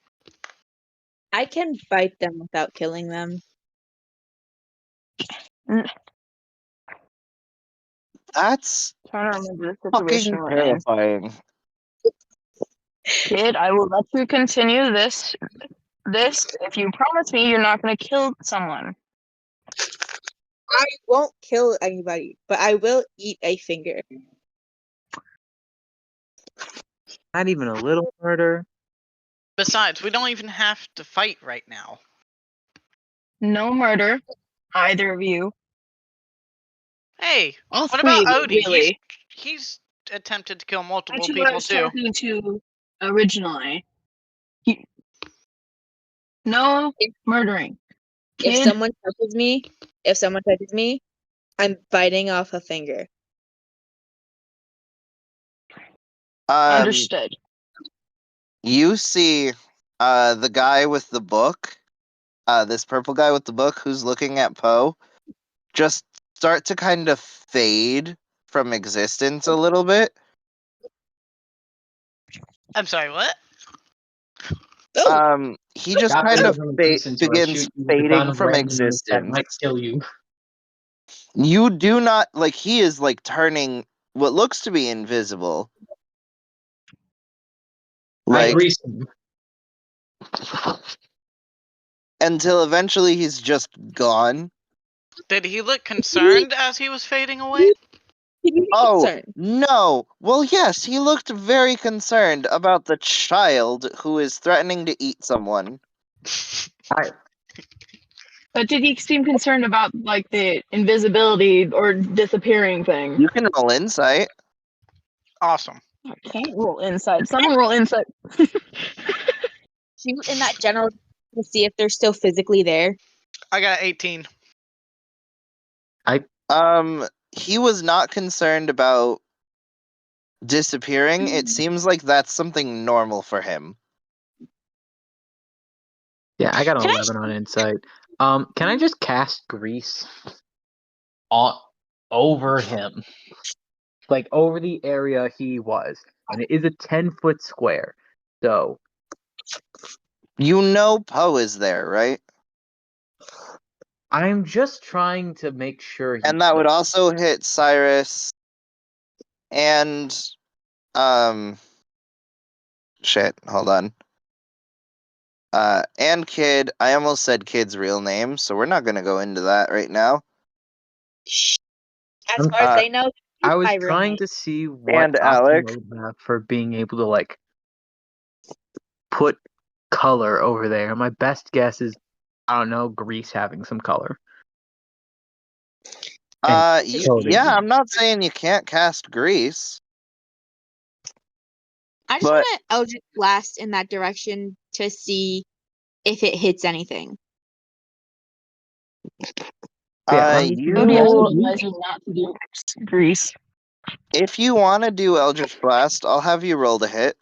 I can bite them without killing them. That's Trying to remember the fucking situation we're in. terrifying. Kid, I will let you continue this if you promise me you're not going to kill someone. I won't kill anybody, but I will eat a finger. Not even a little murder. Besides, we don't even have to fight right now. No murder, either of you. Hey, All what three, about Odie? really. He's attempted to kill multiple That's who I people was too. talking to originally. No murdering. If Kid, someone touches me, I'm biting off a finger. understood. You see the guy with the book, this purple guy with the book who's looking at Poe, just start to kind of fade from existence a little bit. I'm sorry, what? He just Stop kind it of from existence or I begins shoot you with a gun fading of from randomness that existence. might kill you. You do not, like, he is, like, turning what looks to be invisible. I Like, grease him. until eventually he's just gone. Did he look concerned as he was fading away? Oh, Concerned. no. Well, yes, he looked very concerned about the child who is threatening to eat someone. But did he seem concerned about like the invisibility or disappearing thing? You can roll insight. Awesome. I can't roll insight. Someone roll insight. Shoot in that general to see if they're still physically there. I got 18. He was not concerned about disappearing. It seems like that's something normal for him. Yeah, I got an Can I 11 on insight. Can I just cast grease on over him, like over the area he was, and it is a 10-foot square. So You know Poe is there, right? I'm just trying to make sure. And that would also hit Cyrus and shit, hold on. And Kid. I almost said Kid's real name, so we're not gonna go into that right now. As far as they know, I was my real trying name. to see what And option Alec. I would have for being able to like put color over there. My best guess is, I don't know, grease having some color. Yeah, I'm not saying you can't cast grease. I just But- want to Eldritch Blast in that direction to see if it hits anything. Yeah, Nobody else would You, advise you not to do grease. if you want to do Eldritch Blast, I'll have you roll to hit.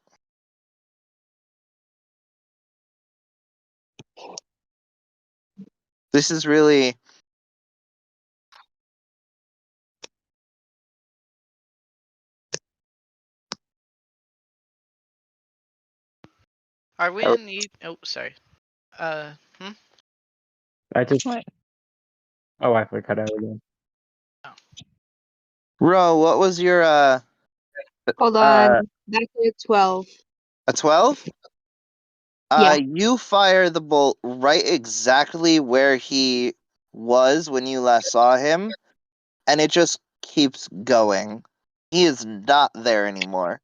This is really Are we in need? Oh, sorry. I just. What? Oh, I forgot out again. Ro. What was your Hold on. That's a 12. a 12? Yeah. You fire the bolt right exactly where he was when you last saw him, and it just keeps going. He is not there anymore.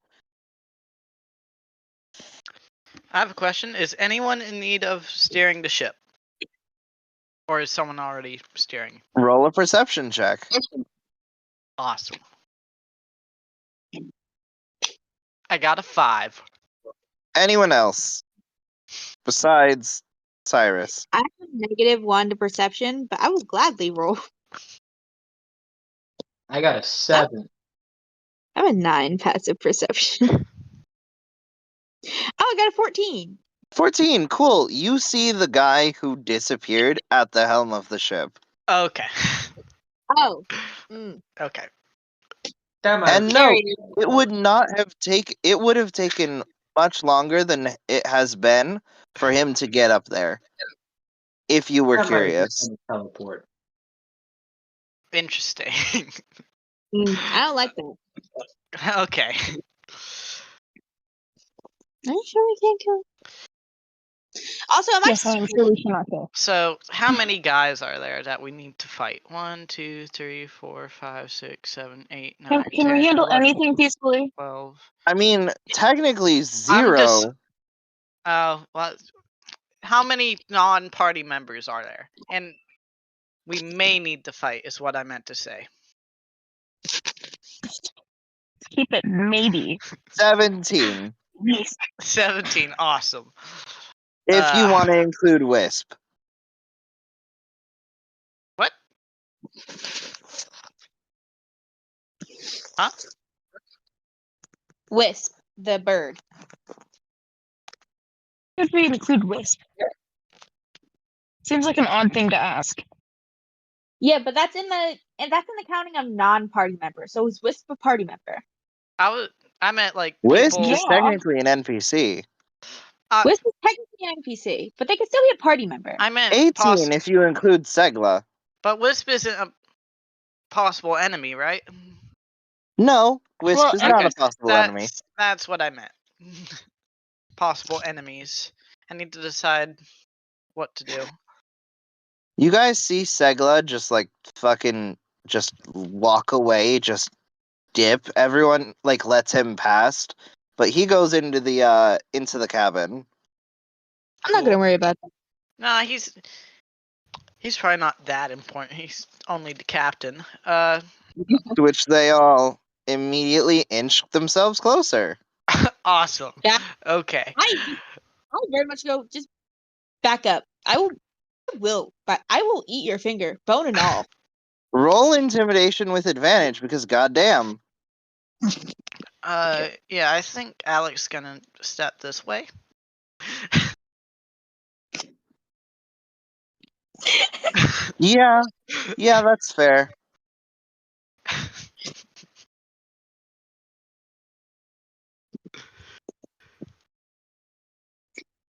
I have a question. Is anyone in need of steering the ship? Or is someone already steering? Roll a perception check. Awesome. I got a 5. Anyone else besides Cyrus? I have a -1 to perception, but I will gladly roll. I got a 7. I have a 9 passive perception. Oh, I got a 14. 14, cool. You see the guy who disappeared at the helm of the ship. Okay. Oh. Okay. And no, Carry. it would have taken much longer than it has been for him to get up there. If you were curious. Teleport. Interesting. I don't like that. Okay. Are you sure we can't kill him? Also, am Yes, I am sure we cannot go. So, how many guys are there that we need to fight? 1, 2, 3, 4, 5, 6, 7, 8, 9, Can 10, we handle 11, anything peacefully? 12. I mean, technically zero. Oh, well, how many non-party members are there? And we may need to fight, is what I meant to say. Keep it maybe. 17. Yes. 17, awesome. If you want to include Wisp. What? Huh? Wisp, the bird. Should we include Wisp? Seems like an odd thing to ask. Yeah, but that's in the counting of non-party members. So is Wisp a party member? I meant like Wisp people. is technically an NPC. Wisp is technically an NPC, but they can still be a party member. I meant 18 if you include Segla. But Wisp isn't a possible enemy, right? No, Wisp is not a possible enemy. That's what I meant. Possible enemies. I need to decide what to do. You guys see Segla just like fucking just walk away, just dip. Everyone like lets him past, but he goes into the cabin. I'm not gonna worry about that. No, He's probably not that important. He's only the captain. To which they all immediately inched themselves closer. Awesome. Yeah. Okay. I very much go just back up. I will, but I will eat your finger, bone and all. Roll intimidation with advantage because goddamn. Yeah, I think Alec's gonna step this way. Yeah, that's fair.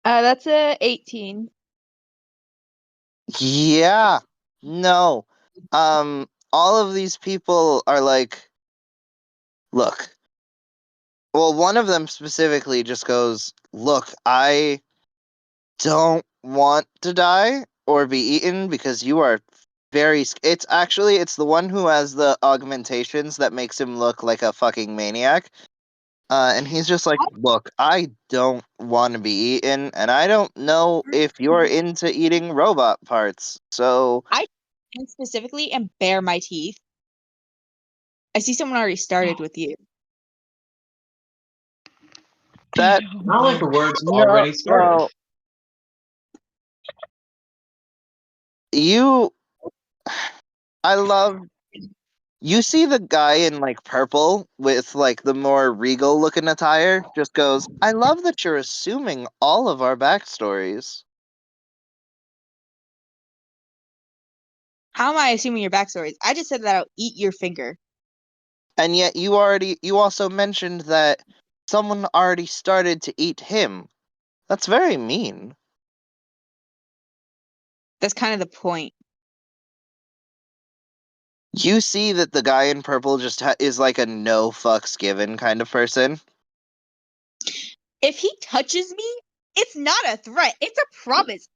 That's a 18. Yeah. No. All of these people are like, look. Well, one of them specifically just goes, look, I don't want to die or be eaten because you are it's the one who has the augmentations that makes him look like a fucking maniac. And he's just like, look, I don't want to be eaten, and I don't know if you're into eating robot parts. So And specifically, and bare my teeth. I see someone already started with you. that Not like the words No, already started. well, I love. You see the guy in like purple with like the more regal looking attire just goes, I love that you're assuming all of our backstories. How am I assuming your backstories? I just said that I'll eat your finger. And yet you also mentioned that someone already started to eat him. That's very mean. That's kind of the point. You see that the guy in purple just is like a no fucks given kind of person. If he touches me, it's not a threat. It's a promise.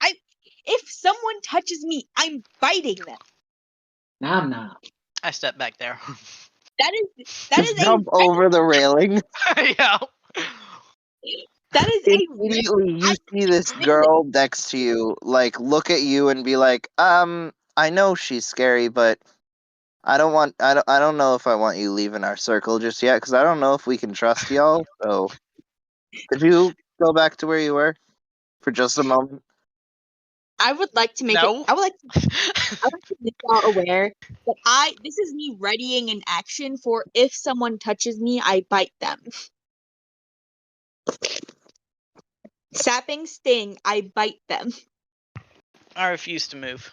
If someone touches me, I'm biting them. Nom. I step back there. That Just is jump over the railing. Yeah. That is a Immediately you see this girl next to you like look at you and be like, I know she's scary, but I don't know if I want you leaving our circle just yet because I don't know if we can trust y'all. So, could you go back to where you were for just a moment? I would like to make No. it. I would like to make y'all aware that this is me readying an action for if someone touches me, I bite them. Sapping sting, I bite them. I refuse to move.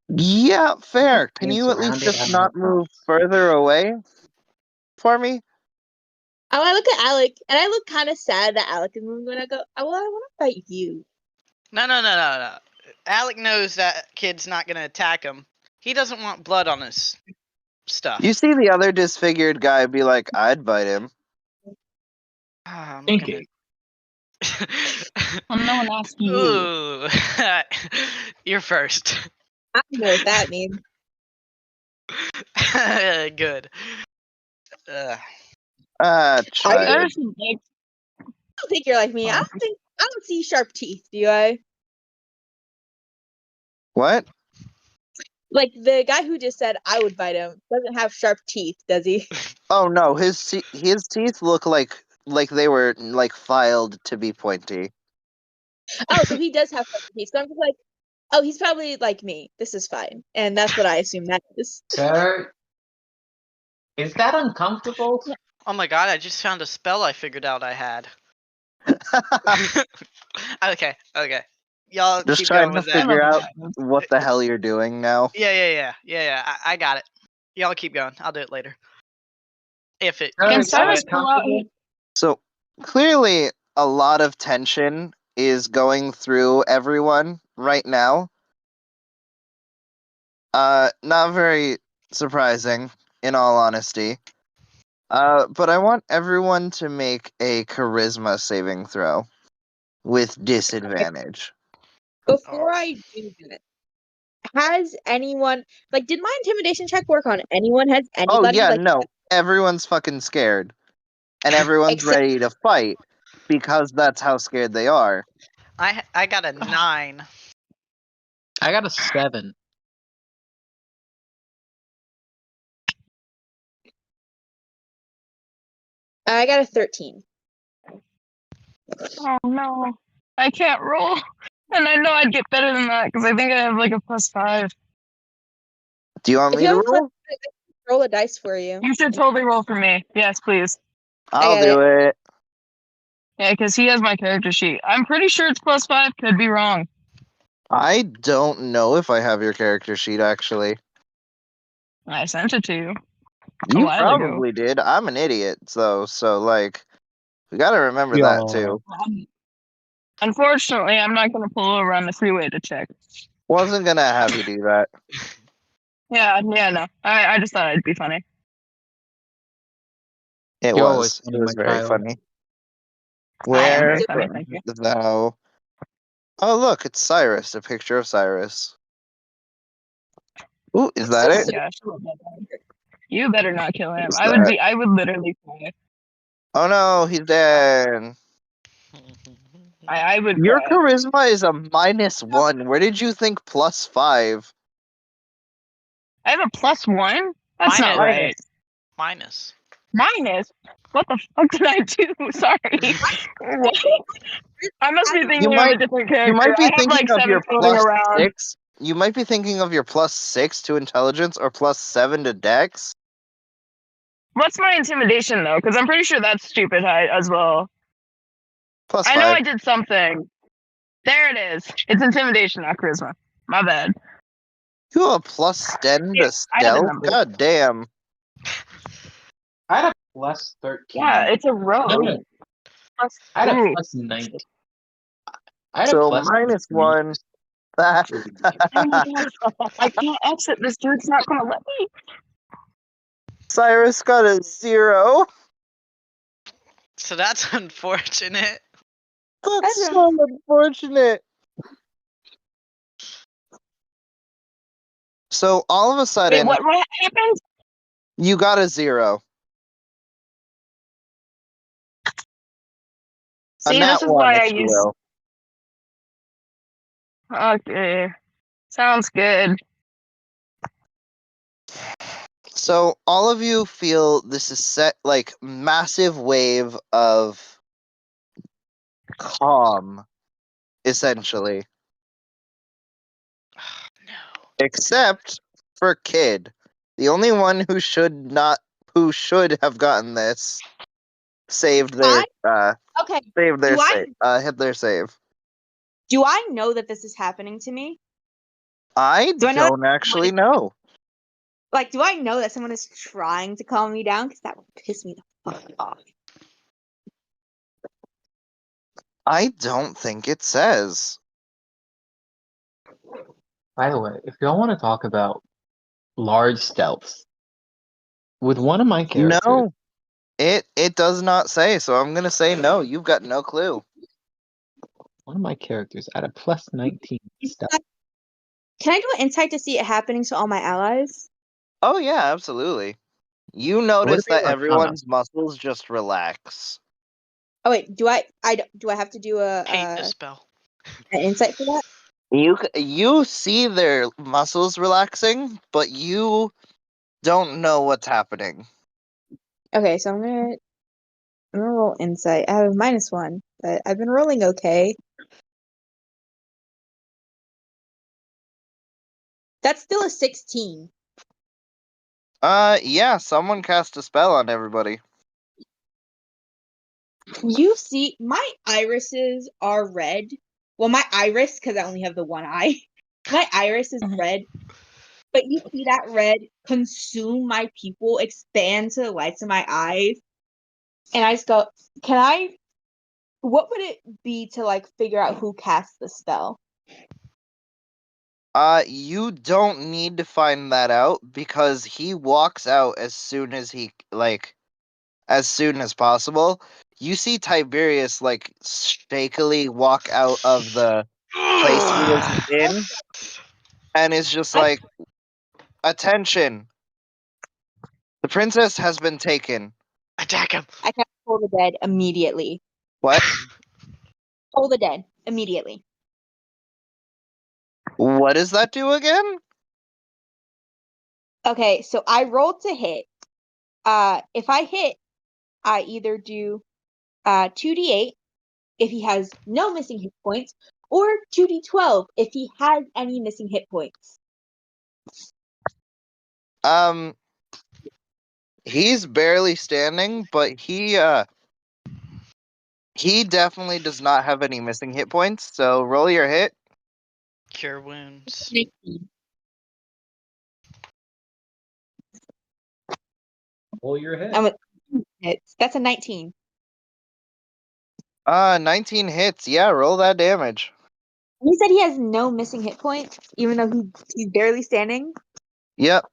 Yeah, fair. Can Being you at least surrounded just by not move further away for me? I look at Alec, and I look kind of sad that Alec is moving. And I go, I want to bite you. No. Alec knows that kid's not gonna attack him. He doesn't want blood on his stuff. You see the other disfigured guy be like, I'd bite him. I'm Thank gonna... you. I'm no one asking you. Ooh. You're first. I don't know what that means. Good. Child. I don't think you're like me. I don't see sharp teeth, do I? What? Like the guy who just said I would bite him doesn't have sharp teeth, does he? Oh no, his teeth look like they were like filed to be pointy. Oh, so he does have sharp teeth. So I'm just like, oh, he's probably like me. This is fine, and that's what I assume that is. Sir, is that uncomfortable? Oh my god, I just found a spell I figured out I had. Okay. Y'all Just keep trying going to with that. figure out what the hell you're doing now. Yeah. I got it. Y'all keep going. I'll do it later. If it. Sir, Can is that Cyrus pull out uncomfortable? So clearly, a lot of tension is going through everyone right now. Not very surprising, in all honesty. But I want everyone to make a charisma saving throw with disadvantage. Before I do that, has anyone did my intimidation check work on anyone? Has Oh anybody yeah, no, everyone's fucking scared, and everyone's Except- ready to fight because that's how scared they are. I got a 9. I got a 7. I got a 13. Oh no, I can't roll, and I know I'd get better than that because I think I have like a +5. Do you want If me you to have a roll? I can roll a dice for you. You should totally roll for me. Yes, please. I'll got do it. Yeah, because he has my character sheet. I'm pretty sure it's +5. Could be wrong. I don't know if I have your character sheet actually. I sent it to you. You while ago. probably did. I'm an idiot, so like we gotta remember that too. Unfortunately, I'm not gonna pull over on the freeway to check. Wasn't gonna have you do that. Yeah, no. I just thought it'd be funny. It You're always was. It funny, was my very child. funny. I am Where very funny, thank you. thou? Oh look, it's Cyrus. A picture of Cyrus. Ooh, is that it? Yeah, sure. You better not kill him. What's I would that? be. I would literally cry. Oh no, he's dead. I would. Your Cry. charisma is a -1. Where did you think +5? I have a +1. That's not right. Minus. Minus. What the fuck did I do? Sorry. What? I must be thinking of a different character. You might be I have like thinking of 7 your floating around. +6. You might be thinking of your +6 to intelligence or +7 to dex. What's my intimidation though? Because I'm pretty sure that's stupid high as well. +5. I know I did something. There it is. It's intimidation, not charisma. My bad. You have a +10 Yeah, to I had the stealth? numbers. God damn. I had a +13. Yeah, it's a rogue. I had a Ooh. +9. I had a So +1. -1. Oh my god. I can't exit. This dude's not gonna let me. Cyrus got a 0. So that's unfortunate. That's so unfortunate. So all of a Wait, sudden, what happened? you got a 0. See, nat this is 1, why I if you use. will. Okay. Sounds good. So all of you feel this is set like massive wave of calm, essentially. No. Except for Kid. The only one who should have gotten this saved their Okay. saved their Do I- hit their save. Do I know that this is happening to me? I Do I know don't actually know. Like, do I know that someone is trying to calm me down? Because that would piss me the fuck off. I don't think it says. By the way, if y'all want to talk about large stealths, with one of my characters, No. It does not say, so I'm gonna say no. You've got no clue. one of my characters at a +19 stealth. Can I do an insight to see it happening to all my allies? Oh yeah, absolutely. You notice be that Arcana? everyone's muscles just relax. Oh wait, do I have to do Hate this spell. an insight for that? You see their muscles relaxing, but you don't know what's happening. Okay, so I'm gonna roll insight. I have a -1, but I've been rolling okay. That's still a 16. Yeah, someone cast a spell on everybody. You see, my irises are red. Well, my iris, because I only have the one eye. My iris is red. But you see that red consume my pupil, expand to the whites of my eyes. And I just go, what would it be to like figure out who cast the spell? You don't need to find that out because he walks out as soon as as soon as possible. You see Tiberius shakily walk out of the place he was in and is just like, attention. The princess has been taken. Attack him. I cast Toll the Dead immediately. What? Toll the Dead immediately. What does that do again? Okay, so I rolled to hit. If I hit, I either do 2d8 if he has no missing hit points, or 2d12 if he has any missing hit points. He's barely standing, but he definitely does not have any missing hit points. So roll your hit. Cure wounds. 19. Roll your hit. I'm with hits. That's a 19. 19 hits. Yeah, roll that damage. He said he has no missing hit points, even though he's barely standing. Yep.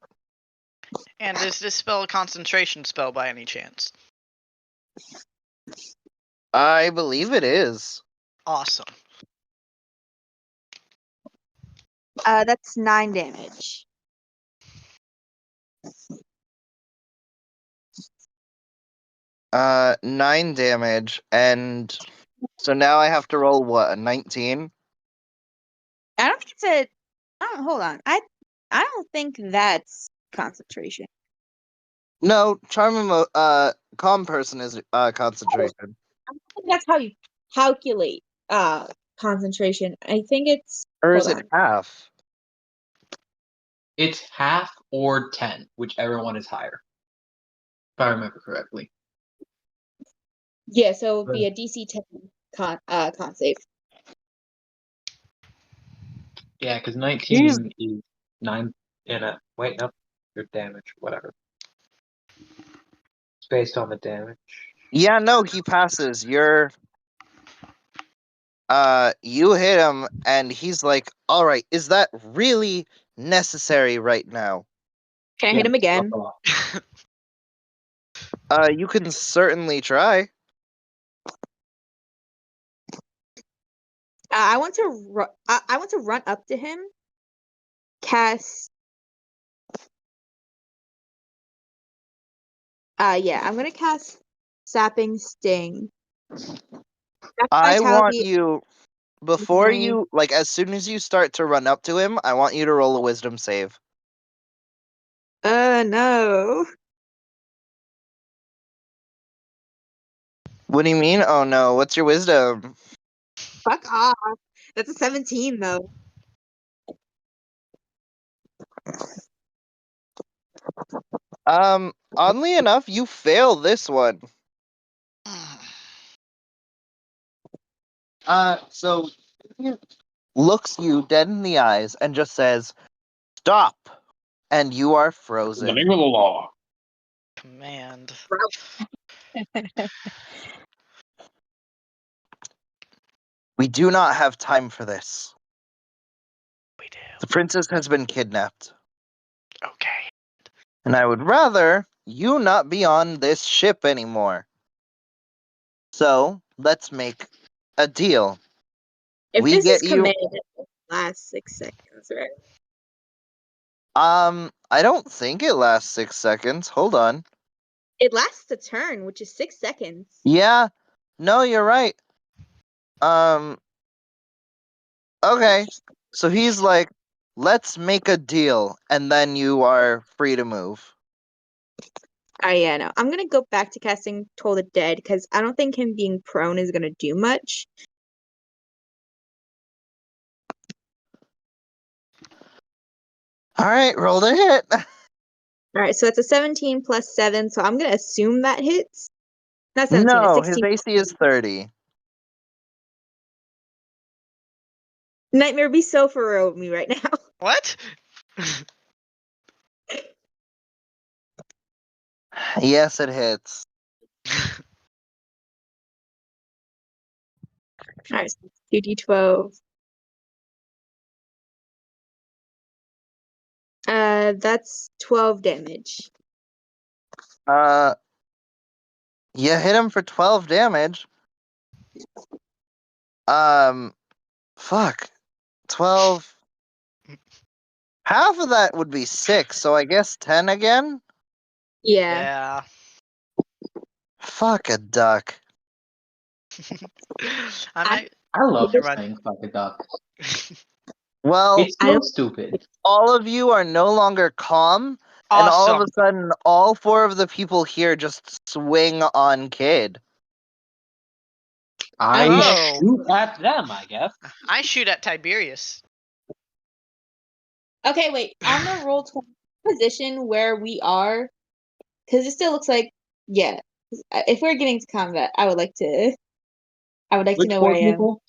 And is this spell a concentration spell by any chance? I believe it is. Awesome. That's 9 damage. Uh, 9 damage, and so now I have to roll what, a 19? I don't think it's a. Hold on. I don't think that's concentration. No, calm person is concentration. I don't think that's how you calculate concentration. I think it's. Or is Hold it on. half? It's half or 10, whichever one is higher. If I remember correctly. Yeah, so it would be a DC 10 con save. Yeah, because 19 is 9 and a wait, no, your damage, whatever. It's based on the damage. Yeah, no, he passes. You hit him, and he's like, all right, is that really necessary right now? Can I hit him again? You can certainly try. I want to I want to run up to him, cast. Yeah, I'm gonna cast Sapping Sting. I want Vitality. you, before Nine. you, like, as soon as you start to run up to him, I want you to roll a wisdom save. No. What do you mean? Oh no, what's your wisdom? Fuck off. That's a 17 though. Oddly enough, you fail this one. So he looks you dead in the eyes and just says, "Stop!" And you are In the frozen. name of the law. Command. We do not have time for this. We do. The princess has been kidnapped, Okay. and I would rather you not be on this ship anymore. So let's make a deal. If We this get is you. command, it will last 6 seconds, right? I don't think it lasts 6 seconds. Hold on. It lasts a turn, which is 6 seconds. Yeah. No, you're right. Okay. So he's like, let's make a deal, and then you are free to move. Yeah, no. I'm gonna go back to casting Toll the Dead because I don't think him being prone is gonna do much. All right, roll the hit. Alright, so it's a 17 plus 7, so I'm gonna assume that hits. Not 17, it's No, his 16. AC is 30. Nightmare, be so for real with me right now. What? Yes, it hits. Alright, so 2d12. That's 12 damage. You hit him for 12 damage. Fuck. 12. Half of that would be 6, so I guess 10 again? Yeah. Yeah. Fuck a duck. I might. I love Never mind. saying fuck a duck. Well, It's so stupid. all of you are no longer calm, and all of Awesome. a sudden, all 4 of the people here just swing on Kid. I Oh. shoot at them, I guess. I shoot at Tiberius. Okay, wait. On the roll 20 position where we are, because it still looks like, yeah. If we're getting to combat, I would like to Which know 4 where I am. people?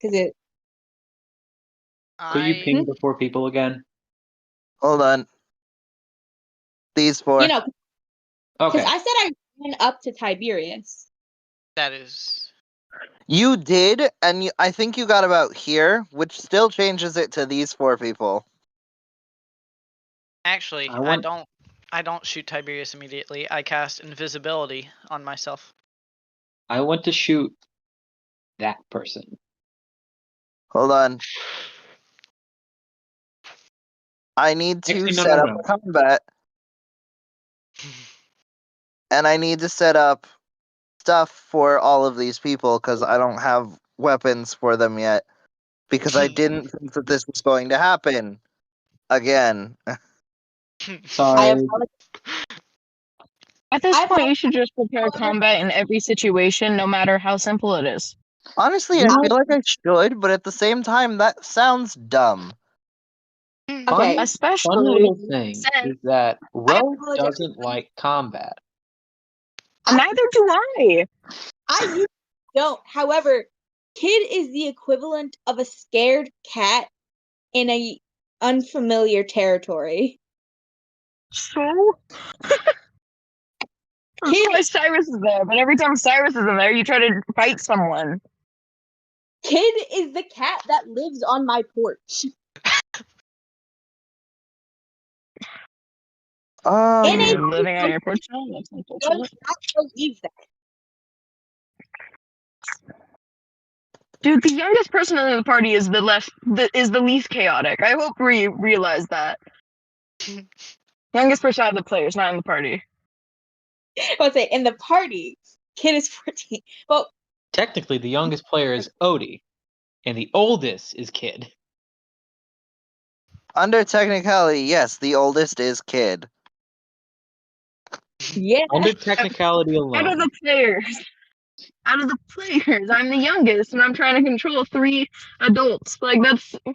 Because it. Could you I ping the 4 people again? Hold on. These 4. You know, because Okay. I said I ran up to Tiberius. that is You did, and I think you got about here, which still changes it to these 4 people. actually I don't shoot Tiberius immediately. I cast invisibility on myself. I want to shoot that person. Hold on. I need to Actually, no, set no, up no. combat, and I need to set up stuff for all of these people because I don't have weapons for them yet. Because I didn't think that this was going to happen again. I Sorry. apologize. At this I point, you should just prepare combat in every situation, no matter how simple it is. Honestly, I feel like I should, but at the same time, that sounds dumb. Okay. Fun Especially little thing since is that Rogue apologize. doesn't like combat. neither do I. I usually don't. However, Kid is the equivalent of a scared cat in a unfamiliar territory. So that's Kid, why Cyrus is there. But every time Cyrus is in there, you try to fight someone. Kid is the cat that lives on my porch. In a You're living on your porch now? That's does unfortunate. not believe that. Dude, the youngest person in the party is the least chaotic. I hope we realize that. Youngest person out of the players, not in the party. I would say in the party, Kid is 14. Well, Technically, the youngest player is Odie, and the oldest is Kid. Under technicality, yes, the oldest is Kid. yeah. Under technicality Out of alone. the players, I'm the youngest, and I'm trying to control 3 adults. Like that's, you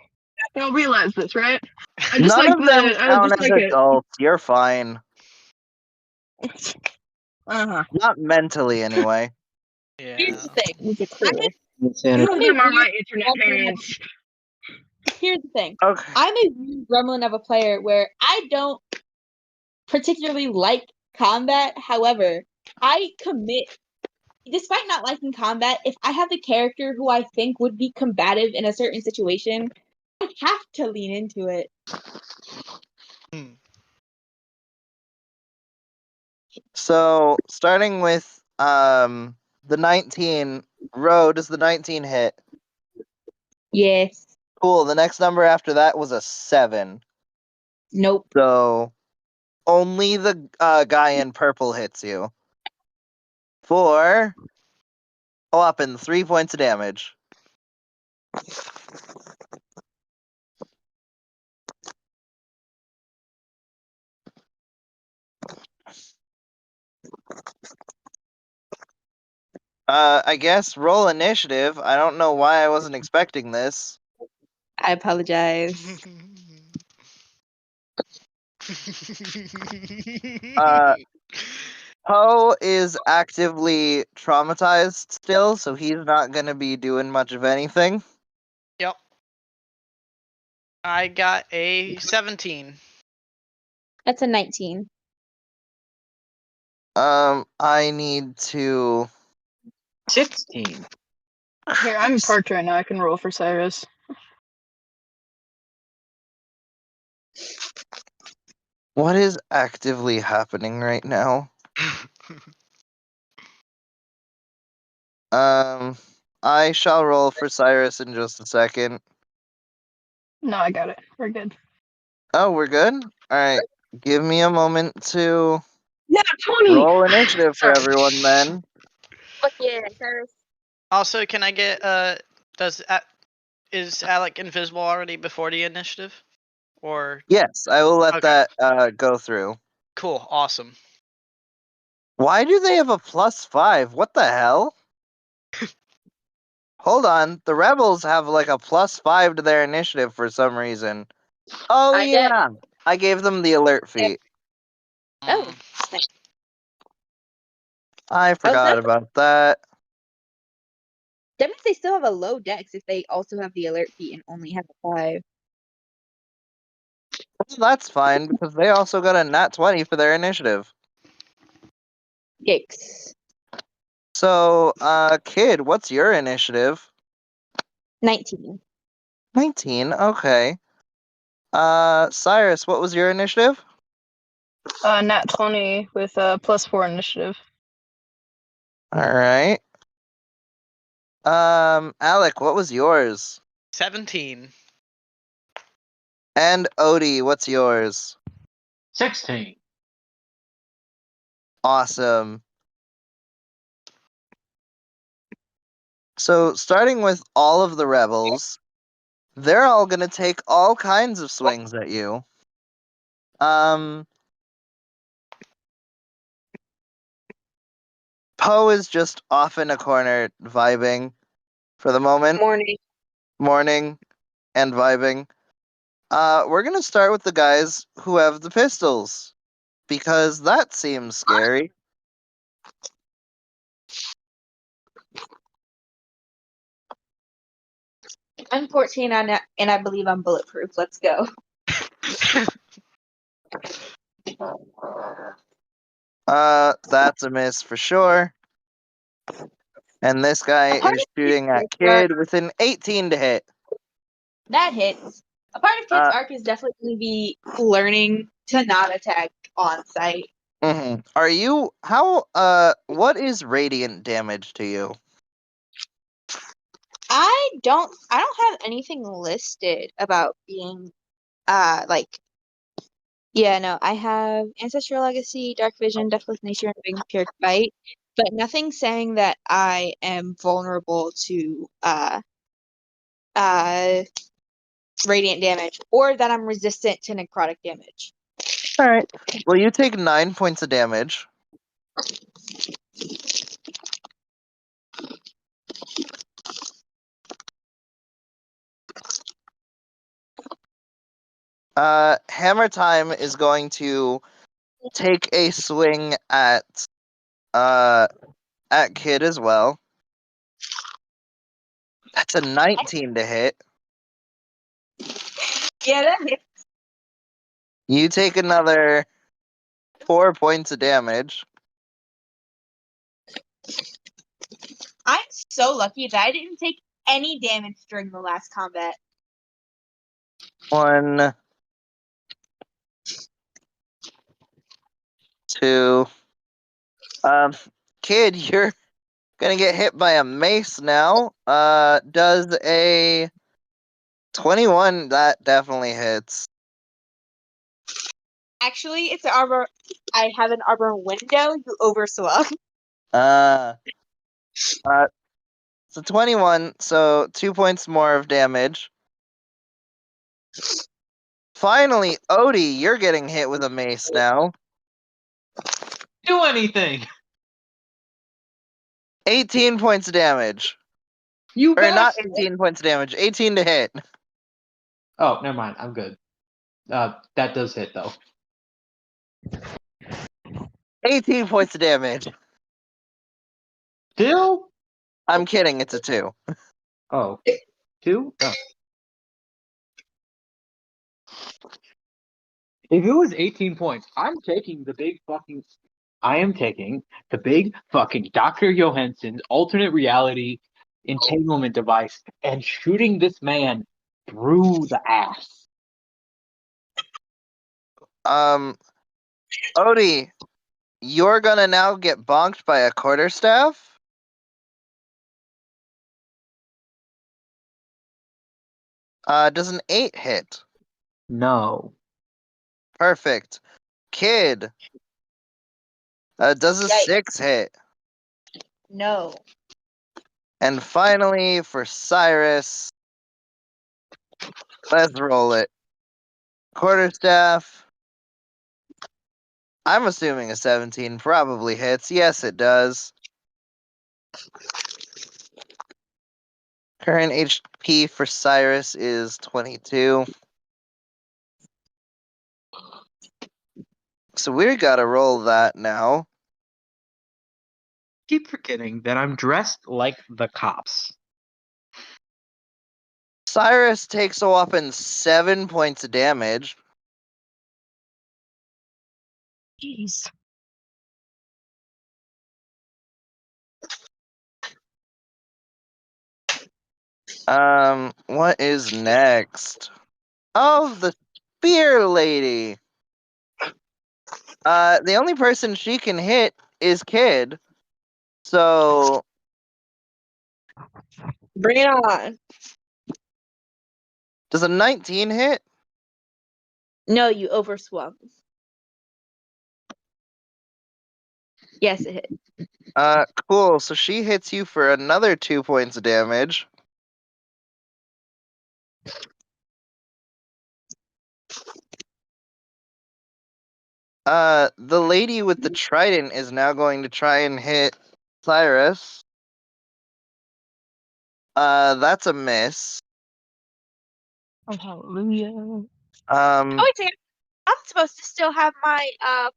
don't realize this, right? I just None like of them I count just as like adults. You're fine. it. Uh-huh. Not mentally, anyway. Here's the Yeah. thing. It's a clue. I'm Two of them are a my weird internet gremlin of- parents. Here's the thing. Okay. I'm a weird gremlin of a player where I don't particularly like combat. However, I commit. Despite not liking combat, if I have a character who I think would be combative in a certain situation, I have to lean into it. So, starting with the 19, Row, does the 19 hit? Yes. Cool. The next number after that was a 7. Nope. So, only the guy in purple hits you. For a whopping 3 points of damage. I guess roll initiative. I don't know why I wasn't expecting this. I apologize. Poe is actively traumatized still, so he's not going to be doing much of anything. Yep. I got a 17. That's a 19. I need to. 16. Here, I'm parked right now. I can roll for Cyrus. What is actively happening right now? I shall roll for Cyrus in just a second. No, I got it. We're good. Oh, we're good? Alright. Give me a moment to Yeah, 20! roll initiative for Sorry. everyone then. Fuck yeah, Cyrus. Also, can I get does Is Alec invisible already before the initiative? Or Yes, I will let Okay. that go through. cool, awesome. Why do they have a +5? What the hell? Hold on, the rebels have like a +5 to their initiative for some reason. Oh I get- yeah, I gave them the alert feat. Oh, Mm. nice. I forgot that- about that. That means they still have a low dex if they also have the alert feat and only have a 5. Well, that's fine because they also got a nat 20 for their initiative. Yikes. So, kid, what's your initiative? 19. 19. Okay. Cyrus, what was your initiative? Nat 20 with +4 initiative. All right. Alec, what was yours? 17. And Odie, what's yours? 16. Awesome. So, starting with all of the rebels, they're all gonna take all kinds of swings at you. Poe is just off in a corner vibing for the moment. Morning and vibing. We're gonna start with the guys who have the pistols because that seems scary. I'm 14 and I believe I'm bulletproof. Let's go. That's a miss for sure. And this guy A part is of shooting at Kid's arc- Kid with an 18 to hit. That hits. A part of Kid's Uh, arc is definitely going to be learning to not attack on site. Are you what is radiant damage to you? I don't have anything listed about being like yeah, no, I have Ancestral Legacy, Dark Vision, Deathless Nature, and Being Pure Fight, but nothing saying that I am vulnerable to uh radiant damage or that I'm resistant to necrotic damage. Alright. Well, you take 9 points of damage. Hammer Time is going to take a swing at Kid as well. That's a 19 to hit. Yeah, that hits. You take another 4 points of damage. I'm so lucky that I didn't take any damage during the last combat. 1, 2. Kid, you're gonna get hit by a mace now. Does a 21, that definitely hits. Actually, it's arbor. I have an arbor window. You overswung. So 21, so 2 points more of damage. Finally, Odie, you're getting hit with a mace now. Do anything! 18 points of damage. You Or not bastard! 18 points of damage, 18 to hit. Oh, never mind. I'm good. That does hit though. 18 points of damage. Still? I'm kidding, it's a 2. Oh. 2? Oh. If it was 18 points, I am taking the big fucking Dr. Johansson's alternate reality entanglement device and shooting this man through the ass. Odie, you're gonna now get bonked by a quarterstaff. Does an 8 hit? No. Perfect. Kid, does a Yikes. 6 hit? No. And finally, for Cyrus, Let's roll it. Quarterstaff. I'm assuming a 17 probably hits. Yes, it does. Current HP for Cyrus is 22. So we gotta roll that now. Keep forgetting that I'm dressed like the cops. Cyrus takes a whopping 7 points of damage. Jeez. What is next? Oh, the spear lady. The only person she can hit is Kid. So Bring it on. does a 19 hit? No, you overswung. Yes, it hit. Cool. So she hits you for another 2 points of damage. The lady with the trident is now going to try and hit Cyrus. That's a miss. Oh, hallelujah. Oh, wait a second. I'm supposed to still have my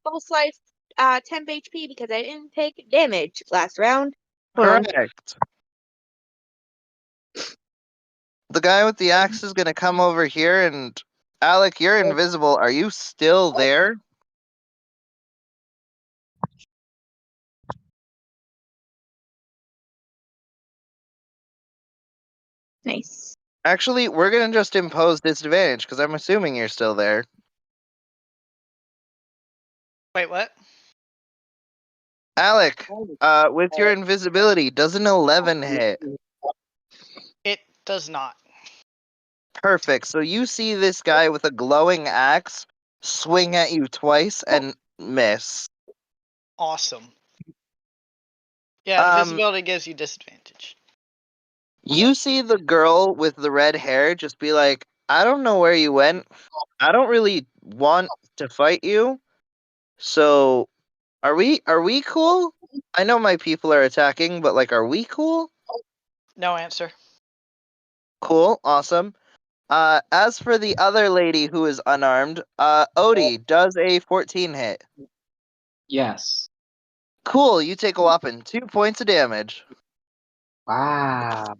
full slice temp HP because I didn't take damage last round. Hold on. Correct. The guy with the axe is gonna come over here and Alec, you're invisible. Are you still there? Nice. Actually, we're gonna just impose disadvantage because I'm assuming you're still there. Wait, what? Alec, with your invisibility, does an 11 hit? It does not. Perfect. So you see this guy with a glowing axe swing at you twice and miss. Awesome. Yeah, invisibility gives you disadvantage. You see the girl with the red hair just be like, I don't know where you went. I don't really want to fight you. So are we cool? I know my people are attacking, but like, are we cool? No answer. Cool, awesome. As for the other lady who is unarmed, Odie, does a 14 hit? Yes. Cool, you take a whopping 2 points of damage. Wow.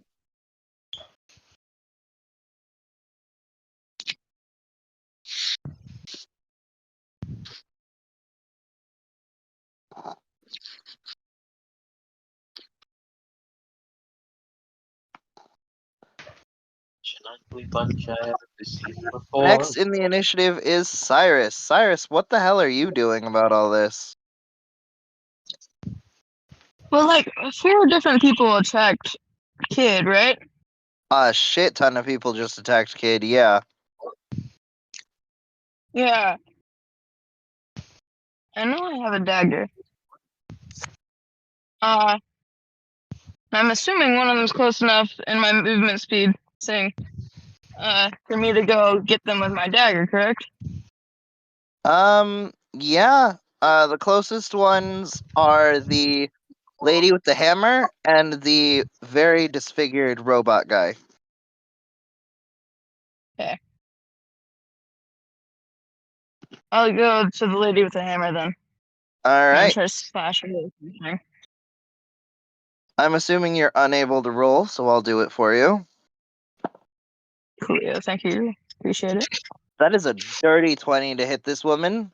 Next in the initiative is Cyrus. Cyrus, what the hell are you doing about all this? Well, like, 4 different people attacked Kid, right? A shit ton of people just attacked Kid, yeah. Yeah. I know I have a dagger. I'm assuming one of them's close enough in my movement speed thing, for me to go get them with my dagger, correct? Yeah. The closest ones are the lady with the hammer and the very disfigured robot guy. Okay. I'll go to the lady with the hammer then. And Alright. try to splash her with something. I'm assuming you're unable to roll, so I'll do it for you. Cool, yeah, thank you. Appreciate it. That is a dirty 20 to hit this woman.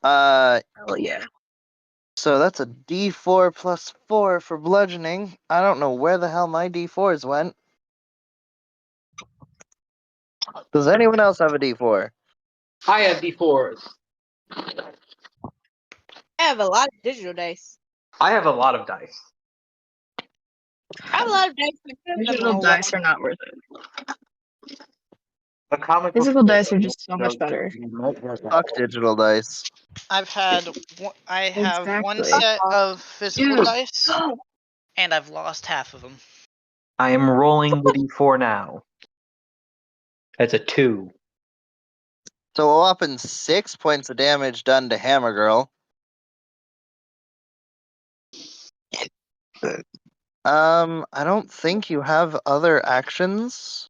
Oh yeah. So that's a D4 plus 4 for bludgeoning. I don't know where the hell my D4s went. Does anyone else have a D4? I have D4s. I have a lot of digital dice. I have a lot of dice. I have a lot of dice. but I don't Digital know dice what- are not worth it. The comic Physical book dice are just so much better. Fuck digital dice. I have one Exactly. set of physical Dude. dice, and I've lost half of them. I am rolling the D4 now. That's a 2. So a whopping 6 points of damage done to Hammer Girl. I don't think you have other actions.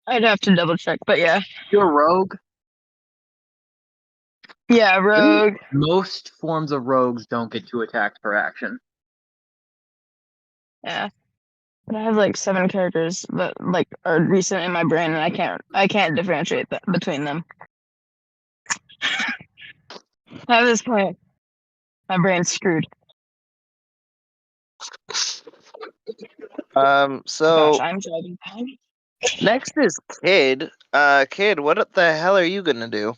I'd have to double check, but yeah. You're a rogue. Yeah, rogue. Most forms of rogues don't get 2 attacks per action. Yeah. But I have like 7 characters that like are recent in my brain, and I can't differentiate between them. At this point, my brain's screwed. So Gosh, I'm driving time. next is Kid. Kid, what the hell are you gonna do?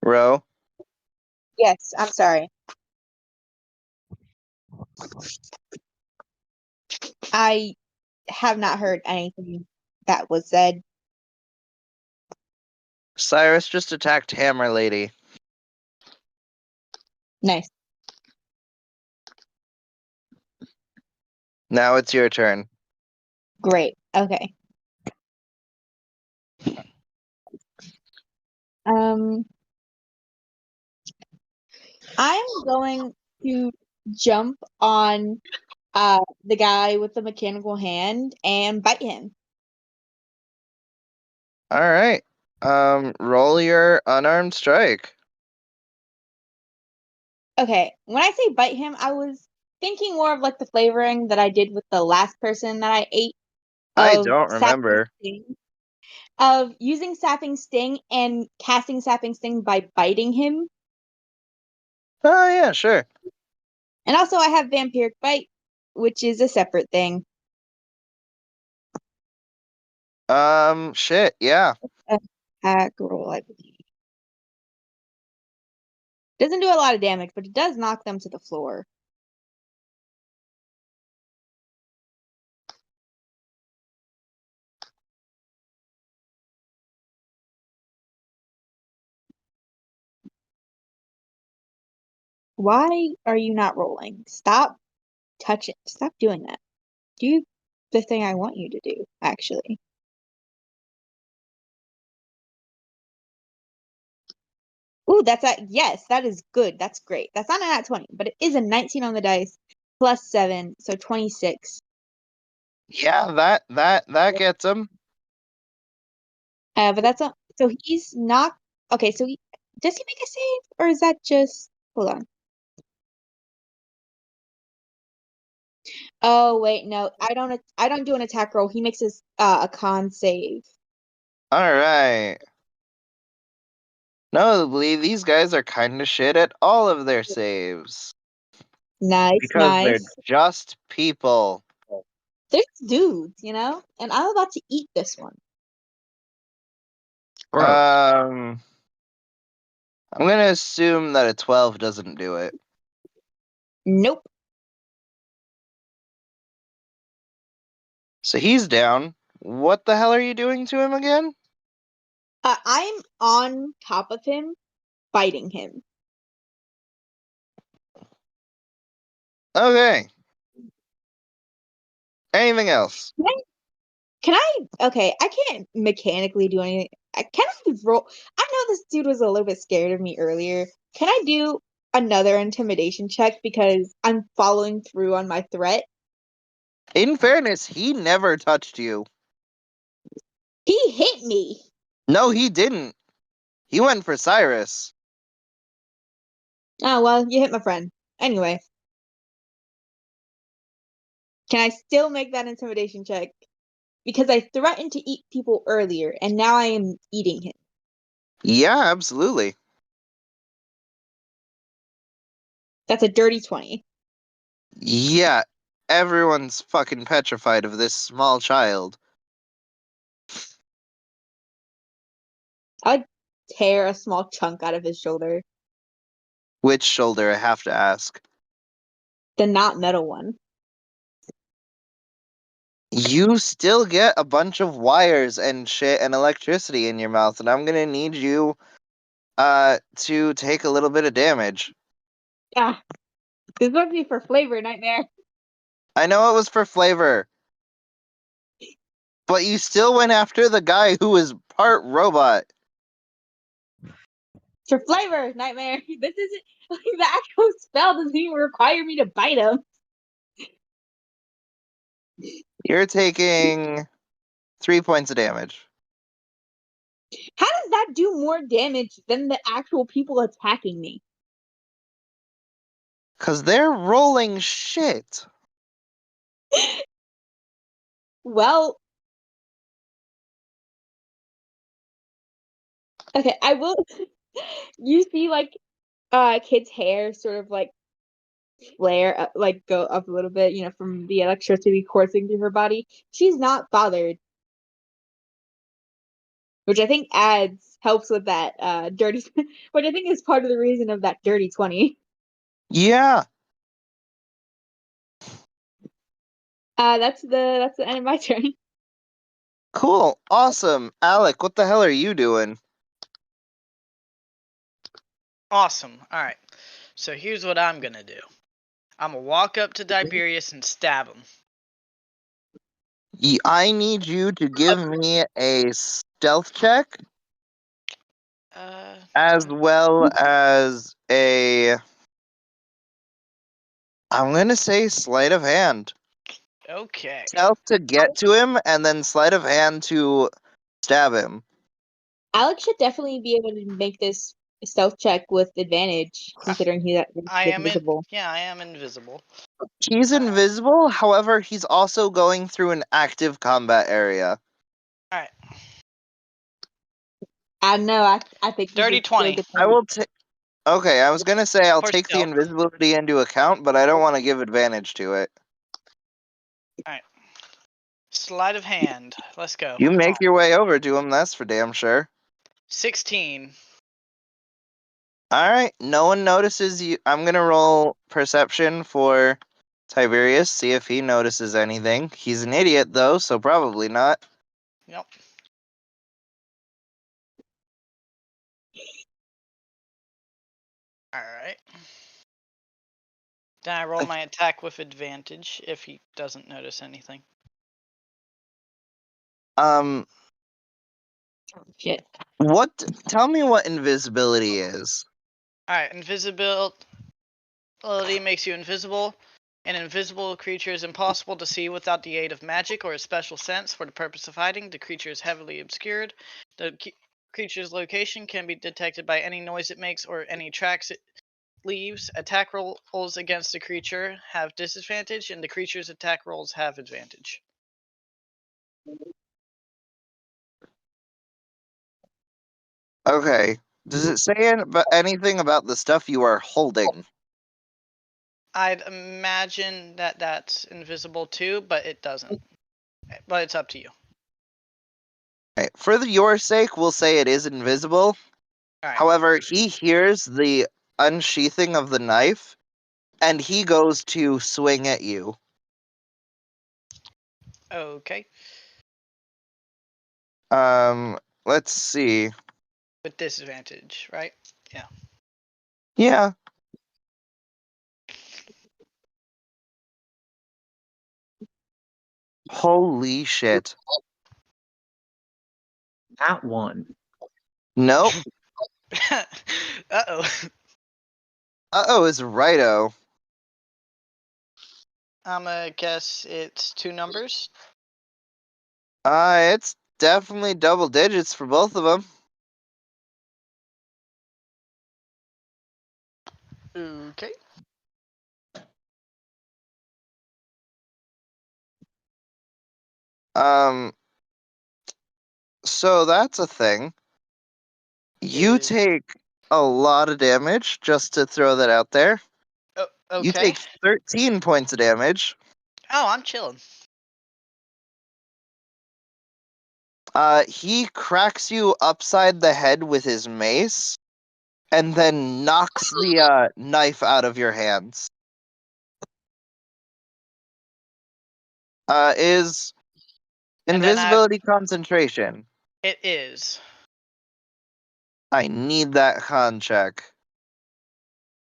Ro? Yes, I'm sorry. I have not heard anything that was said. Cyrus just attacked Hammer Lady. Nice. Now it's your turn. Great. Okay. I'm going to jump on the guy with the mechanical hand and bite him. Alright. Roll your unarmed strike. Okay, when I say bite him, I was thinking more of like the flavoring that I did with the last person that I ate I of don't sapping remember. sting, of using sapping sting and casting sapping sting by biting him. Oh yeah, sure. And also I have vampiric bite, which is a separate thing. Shit, yeah. Attack roll, I believe. Doesn't do a lot of damage, but it does knock them to the floor. Why are you not rolling? Stop touching. Stop doing that. Do the thing I want you to do, actually. Ooh, yes, that is good. That's great. That's not a nat 20, but it is a 19 on the dice plus 7, so 26. Yeah, that gets him. But that's so he's not okay, so does he make a save or is that just hold on. Oh wait, no. I don't do an attack roll. He makes a con save. Alright. Notably, these guys are kinda shit at all of their saves. Nice, Because they're nice. just people. They're just dudes, you know? And I'm about to eat this one. I'm gonna assume that a 12 doesn't do it. Nope. So he's down. What the hell are you doing to him again? I'm on top of him, biting him. Okay. Anything else? Okay, I can't mechanically do anything. Can I roll? I know this dude was a little bit scared of me earlier. Can I do another intimidation check because I'm following through on my threat? In fairness, he never touched you. He hit me. No, he didn't. He went for Cyrus. Oh, well, you hit my friend. Anyway. Can I still make that intimidation check? Because I threatened to eat people earlier, and now I am eating him. Yeah, absolutely. That's a dirty 20. Yeah, everyone's fucking petrified of this small child. I'd tear a small chunk out of his shoulder. Which shoulder, I have to ask? The not metal one. You still get a bunch of wires and shit and electricity in your mouth, and I'm gonna need you to take a little bit of damage. Ah, this must be for flavor, Nightmare. I know it was for flavor, but you still went after the guy who is part robot. For flavor, Nightmare. This isn't like the actual spell doesn't even require me to bite him. You're taking 3 points of damage. How does that do more damage than the actual people attacking me? Because they're rolling shit. Well, okay, I will. You see, like, kid's hair sort of like flare up, like go up a little bit, from the electricity coursing through her body. She's not bothered, which I think helps with that dirty, which I think is part of the reason of that dirty 20. Yeah. That's the end of my turn. Cool. Awesome. Alec, what the hell are you doing? Awesome. All right. So here's what I'm gonna do. I'm gonna walk up to Tiberius and stab him. I need you to give me a stealth check as well as I'm gonna say sleight of hand. Okay. Stealth to get to him, and then sleight of hand to stab him. Alex should definitely be able to make this stealth check with advantage, considering he's invisible. I am invisible. He's invisible, however, he's also going through an active combat area. All right. I know. I think this Dirty is still 20. good. I will take. Okay, I was gonna say I'll For take the stealth. invisibility into account, but I don't want to give advantage to it. Sleight of hand. Let's go. You make your way over to him, that's for damn sure. 16. Alright, no one notices you. I'm gonna roll perception for Tiberius, see if he notices anything. He's an idiot, though, so probably not. Yep. Alright. Then I roll my attack with advantage if he doesn't notice anything. Shit. Tell me what invisibility is. Alright, invisibility makes you invisible. An invisible creature is impossible to see without the aid of magic or a special sense. For the purpose of hiding, the creature is heavily obscured. The creature's location can be detected by any noise it makes or any tracks it leaves. Attack rolls against the creature have disadvantage, and the creature's attack rolls have advantage. Okay. Does it say anything about the stuff you are holding? I'd imagine that that's invisible too, but it doesn't. But it's up to you. Okay. For your sake, we'll say it is invisible. All right. However, he hears the unsheathing of the knife, and he goes to swing at you. Okay. Let's see. With disadvantage, right? Yeah. Yeah. Holy shit. That one. Nope. Uh-oh. Uh-oh is righto. I'm gonna guess it's 2 numbers. It's definitely double digits for both of them. Okay. So that's a thing. You take a lot of damage, just to throw that out there. Oh, okay. You take 13 points of damage. Oh, I'm chilling. He cracks you upside the head with his mace, and then knocks the knife out of your hands. Is invisibility concentration. It is. I need that con check.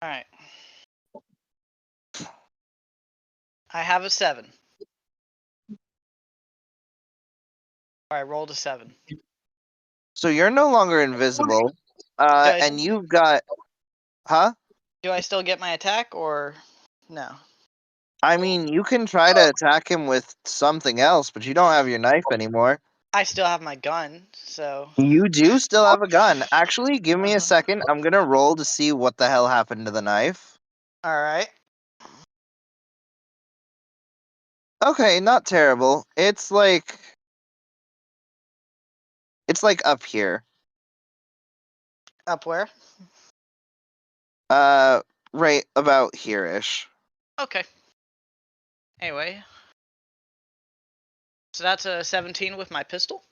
All right. I have a 7. All right, rolled a 7. So you're no longer invisible. I And you've got, huh? Do I still get my attack or no? I mean, you can try to attack him with something else, but you don't have your knife anymore. I still have my gun, so. You do still have a gun. Actually, give me a second. I'm gonna roll to see what the hell happened to the knife. All right. Okay, not terrible. It's like up here. Up where? Right about here-ish. Okay. Anyway. So that's a 17 with my pistol.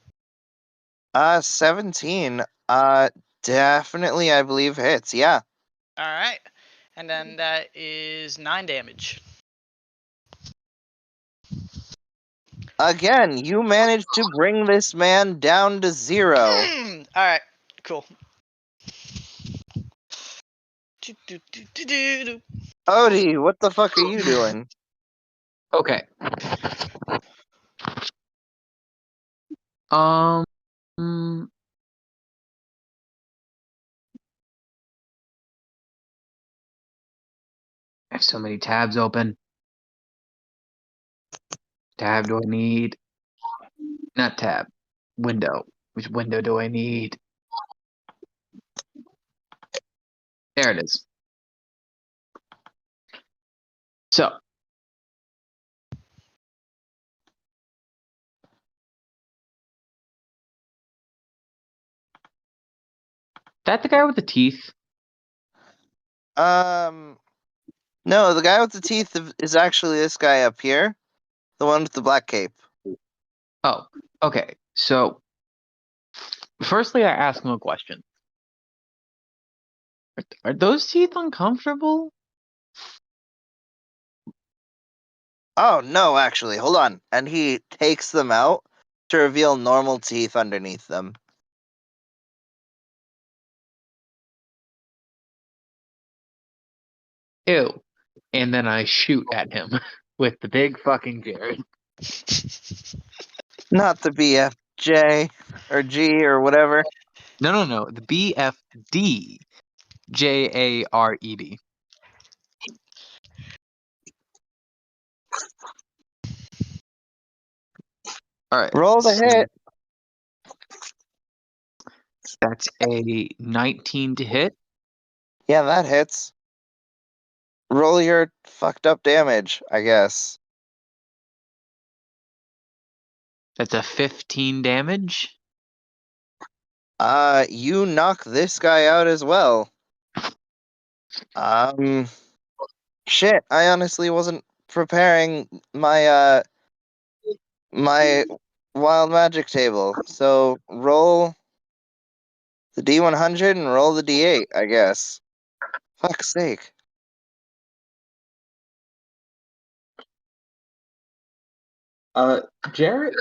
17. Definitely, I believe hits. Yeah. All right. And then that is 9 damage. Again, you managed to bring this man down to 0. All right. Cool. Odie, what the fuck are you doing? Okay. Mm, I have so many tabs open. Tab do I need? Not tab. Window. Which window do I need? There it is. So. That the guy with the teeth? No, the guy with the teeth is actually this guy up here. The one with the black cape. Oh, okay. So, firstly, I ask him a question. Are those teeth uncomfortable? Oh, no, actually. Hold on. And he takes them out to reveal normal teeth underneath them. Ew. And then I shoot at him with the big fucking Jared. Not the BFJ or G or whatever. No. The BFD JARED. All right. Roll the hit. That's a 19 to hit. Yeah, that hits. Roll your fucked up damage, I guess. That's a 15 damage. You knock this guy out as well. Shit, I honestly wasn't preparing my my wild magic table. So roll the D100 and roll the D8, I guess. Fuck's sake. Not Jared.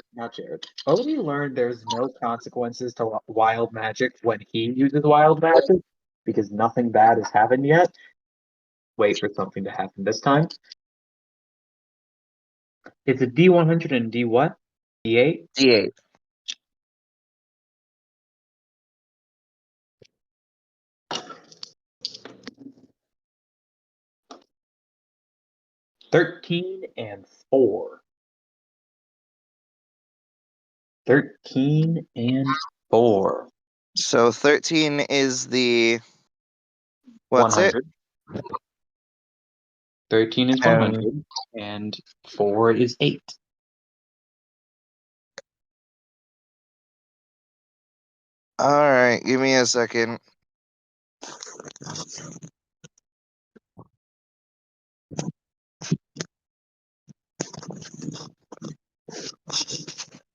Odie learned there's no consequences to wild magic when he uses wild magic because nothing bad has happened yet. Wait for something to happen this time. It's a D100 and D what? D8? D8. $13 and 4. 13 and 4. So 13 is the... What's 100. it? 13 is 100, and 4 is 8. Alright, give me a second.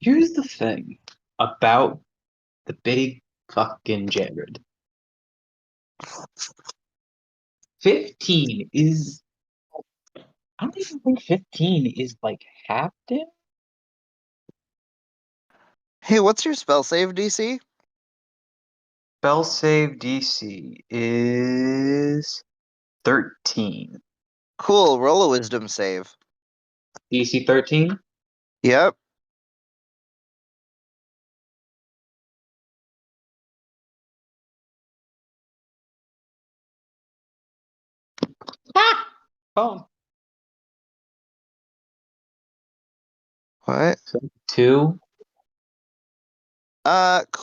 Here's the thing about the big fucking Jared. 15 is... I don't even think 15 is like half damage. Hey, what's your spell save DC? Spell save DC is 13. Cool. Roll a wisdom save. DC 13? Yep. Ah! Phone. What? So 2.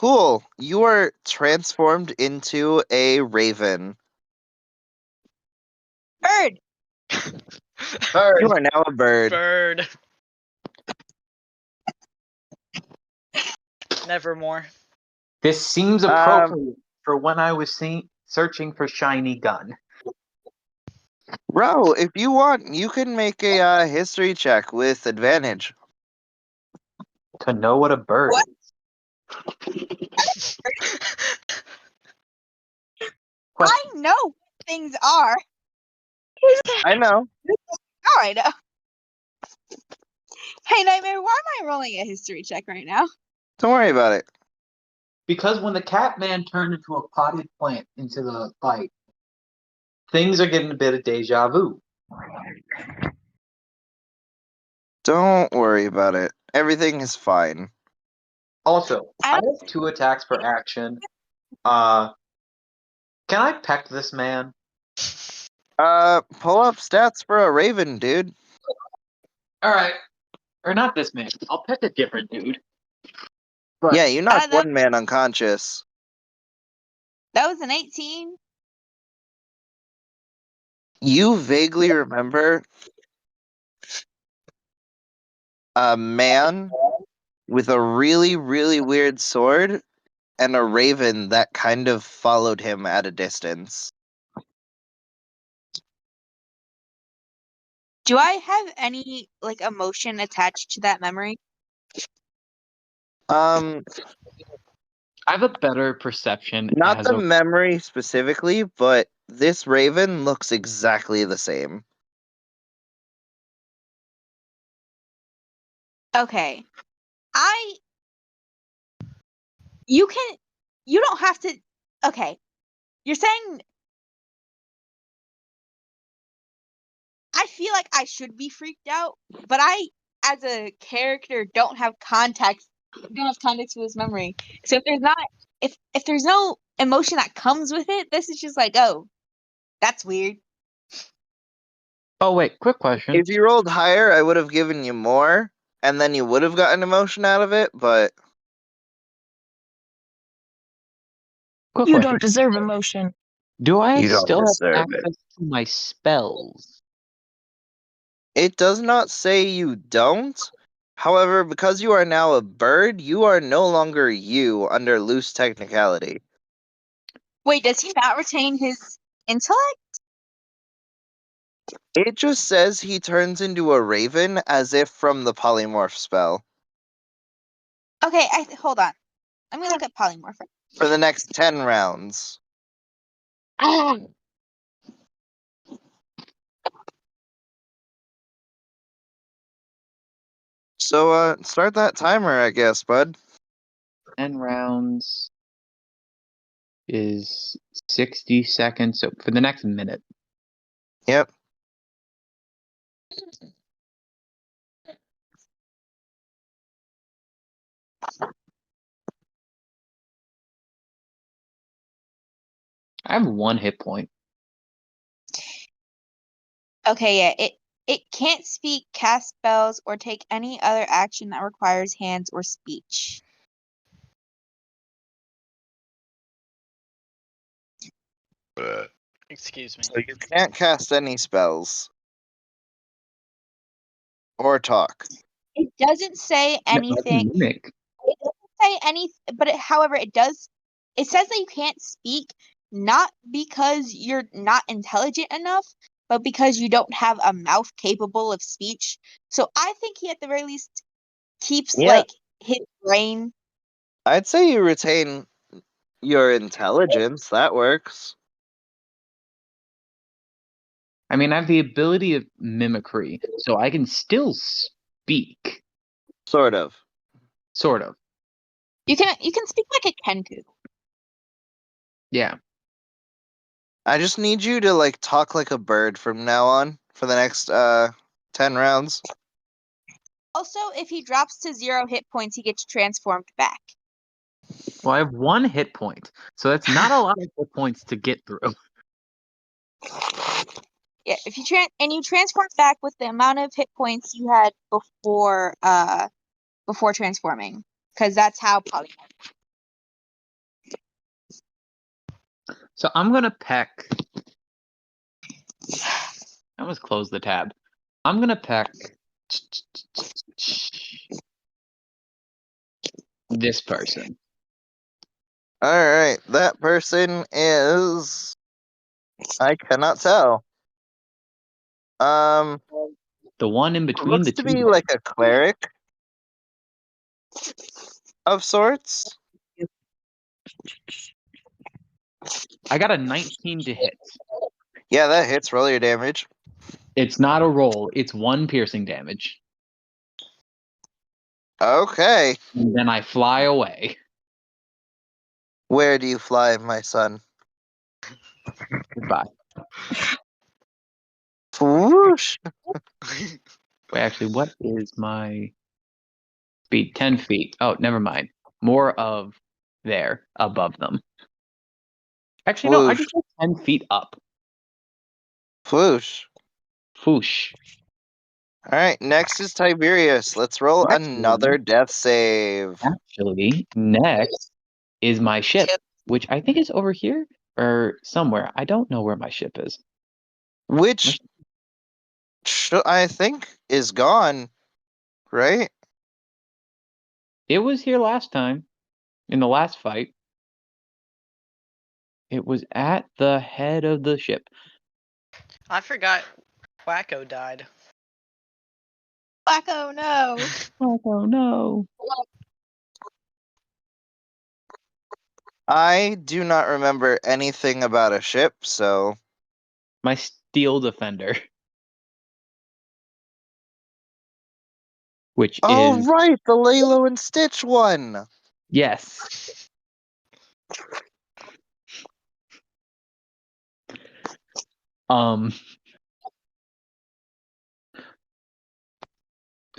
Cool. You are transformed into a raven. Bird. You are now a bird. Bird. Nevermore. This seems appropriate for when I was searching for shiny gun. Bro, if you want, you can make a history check with advantage. To know what a bird What? is. I know what things are. I know. All right. Hey, Nightmare, why am I rolling a history check right now? Don't worry about it. Because when the cat man turned into a potted plant into the fight, things are getting a bit of deja vu. Don't worry about it. Everything is fine. Also, I I have 2 attacks per action. Can I peck this man? Pull up stats for a raven, dude. Alright. Or not this man. I'll peck a different dude. But Yeah, you knocked that- one man unconscious. That was an 18. You vaguely remember a man with a really, really weird sword and a raven that kind of followed him at a distance. Do I have any like emotion attached to that memory? Um, I have a better perception not as the a memory specifically, but this raven looks exactly the same. Okay. You don't have to. Okay. You're saying I feel like I should be freaked out, but I, as a character, don't have context to his memory. So if there's no emotion that comes with it, this is just like, oh, that's weird. Oh wait, quick question. If you rolled higher, I would have given you more, and then you would have gotten emotion out of it, but Quick You question. don't deserve emotion. Do I You don't still have deserve it. access to my spells? it does not say you don't. However, because you are now a bird, you are no longer you under loose technicality. Wait, does he not retain his intellect? It just says he turns into a raven as if from the polymorph spell Okay, hold on. I'm gonna look at polymorph. for the next 10 rounds. Ah! So, start that timer, I guess, bud. 10 rounds is 60 seconds, so for the next minute. Yep. I have 1 hit point. Okay, yeah, it can't speak, cast spells, or take any other action that requires hands or speech. Excuse me. So you can't cast any spells. Or talk. It doesn't say That's anything. mimic. It doesn't say any, but however, it does. It says that you can't speak, not because you're not intelligent enough, but because you don't have a mouth capable of speech. So I think he, at the very least, keeps Yeah. like his brain. I'd say you retain your intelligence. That works. I mean, I have the ability of mimicry, so I can still speak. Sort of. Sort of. You can speak like a Kenku. Yeah. I just need you to like talk like a bird from now on for the next 10 rounds. Also, if he drops to 0 hit points, he gets transformed back. Well, I have 1 hit point, so that's not a lot of hit points to get through. Yeah, if you you transform back with the amount of hit points you had before transforming, because that's how polymorph. So I'm gonna peck. I almost closed the tab. I'm gonna peck this person. Alright, that person is... I cannot tell. The one in between Looks the to two. be like a cleric of sorts. I got a 19 to hit. Yeah, that hits. Roll your damage. It's not a roll. It's 1 piercing damage. Okay. And then I fly away. Where do you fly, my son? Goodbye. Whoosh. Wait, actually, what is my speed? 10 feet. Oh, never mind. More of there above them. Actually, no, I Whoosh. just go 10 feet up. Whoosh. Foosh. Alright, next is Tiberius. Let's roll Actually- another death save. Actually, next is my ship, which I think is over here or somewhere. I don't know where my ship is. Which I think is gone, right? It was here last time in the last fight. It was at the head of the ship. I forgot Wacko died. Wacko, no. Oh no. I do not remember anything about a ship, so... My steel defender. Which Oh, is right! The Lilo and Stitch one! yes.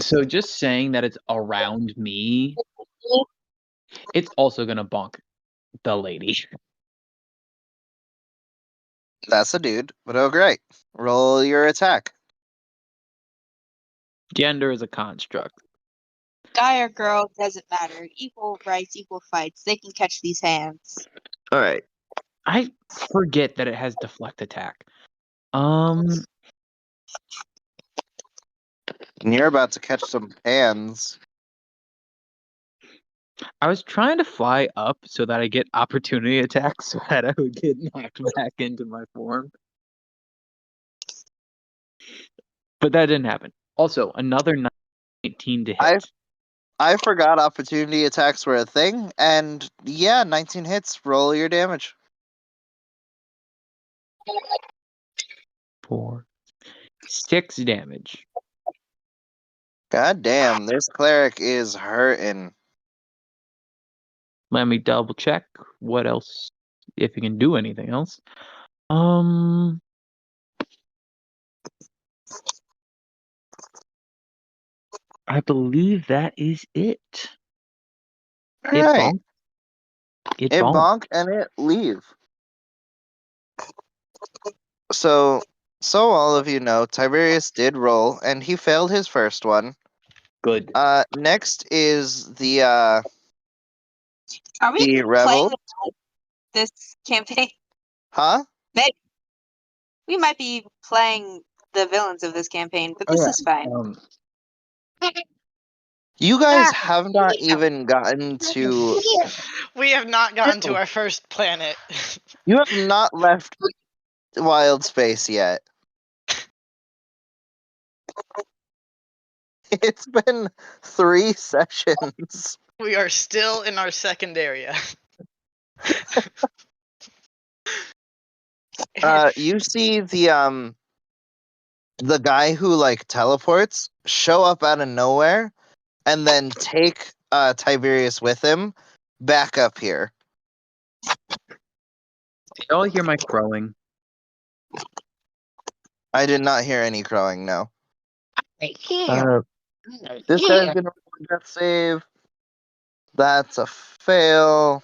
So just saying that it's around me, it's also gonna bonk the lady. That's a dude, but oh great. Roll your attack. Gender is a construct. Guy or girl, doesn't matter. Equal rights, equal fights. They can catch these hands. Alright. I forget that it has deflect attack. And you're about to catch some hands. I was trying to fly up so that I get opportunity attacks so that I would get knocked back into my form. But that didn't happen. Also, another 19 to hit. I forgot opportunity attacks were a thing, and yeah, 19 hits. Roll your damage. 4, 6 damage. God damn, this cleric is hurting. Let me double check what else, if you can do anything else. I believe that is it. Alright. It It bonked. bonk and it leave. So all of you know, Tiberius did roll, and he failed his first one. Good. Next is the Are we The playing rebel. this campaign? Huh? We might be playing the villains of this campaign, but this is fine. You guys have not even gotten to. We have not gotten to our first planet. You have not left Wildspace yet. It's been 3 sessions. We are still in our second area. You see the guy who like teleports show up out of nowhere and then take Tiberius with him back up here. Did y'all hear my crowing? I did not hear any crowing, no. Here. This guy's gonna roll a death save. That's a fail.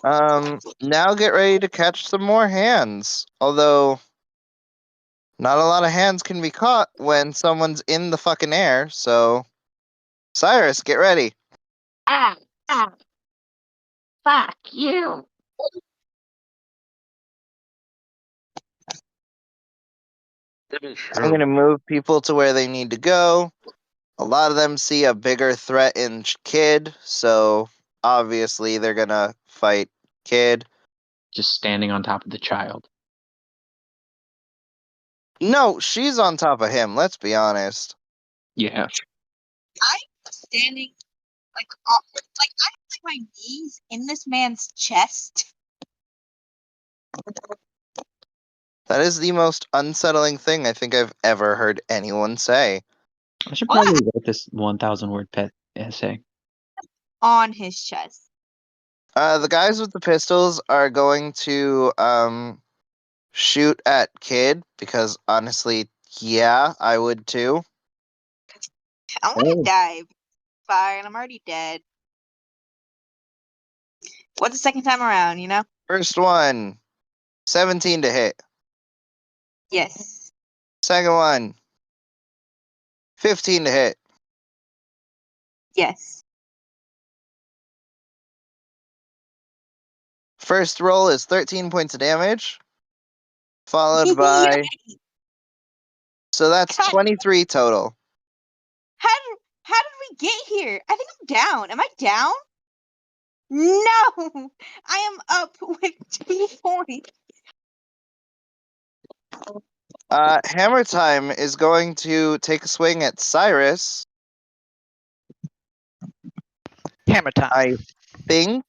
Now get ready to catch some more hands. Although, not a lot of hands can be caught when someone's in the fucking air, so... Cyrus, get ready. Ah, fuck you. I'm gonna move people to where they need to go. A lot of them see a bigger threat in Kid, so obviously they're gonna fight Kid. Just standing on top of the child. No, she's on top of him, let's be honest. Yeah. I'm standing like I have my knees in this man's chest. That is the most unsettling thing I think I've ever heard anyone say. I should What? probably write this 1,000-word pet essay. On his chest. The guys with the pistols are going to shoot at Kid because honestly, yeah, I would too. I'm gonna die. Fire, and I'm already dead. What's the second time around, you know? First one, 17 to hit. Yes. Second one, 15 to hit. Yes. First roll is 13 points of damage, followed by... So that's God. 23 total. How did we get here? I think I'm down. Am I down? No! I am up with 2 points. Hammer Time is going to take a swing at Cyrus. Hammer time. I think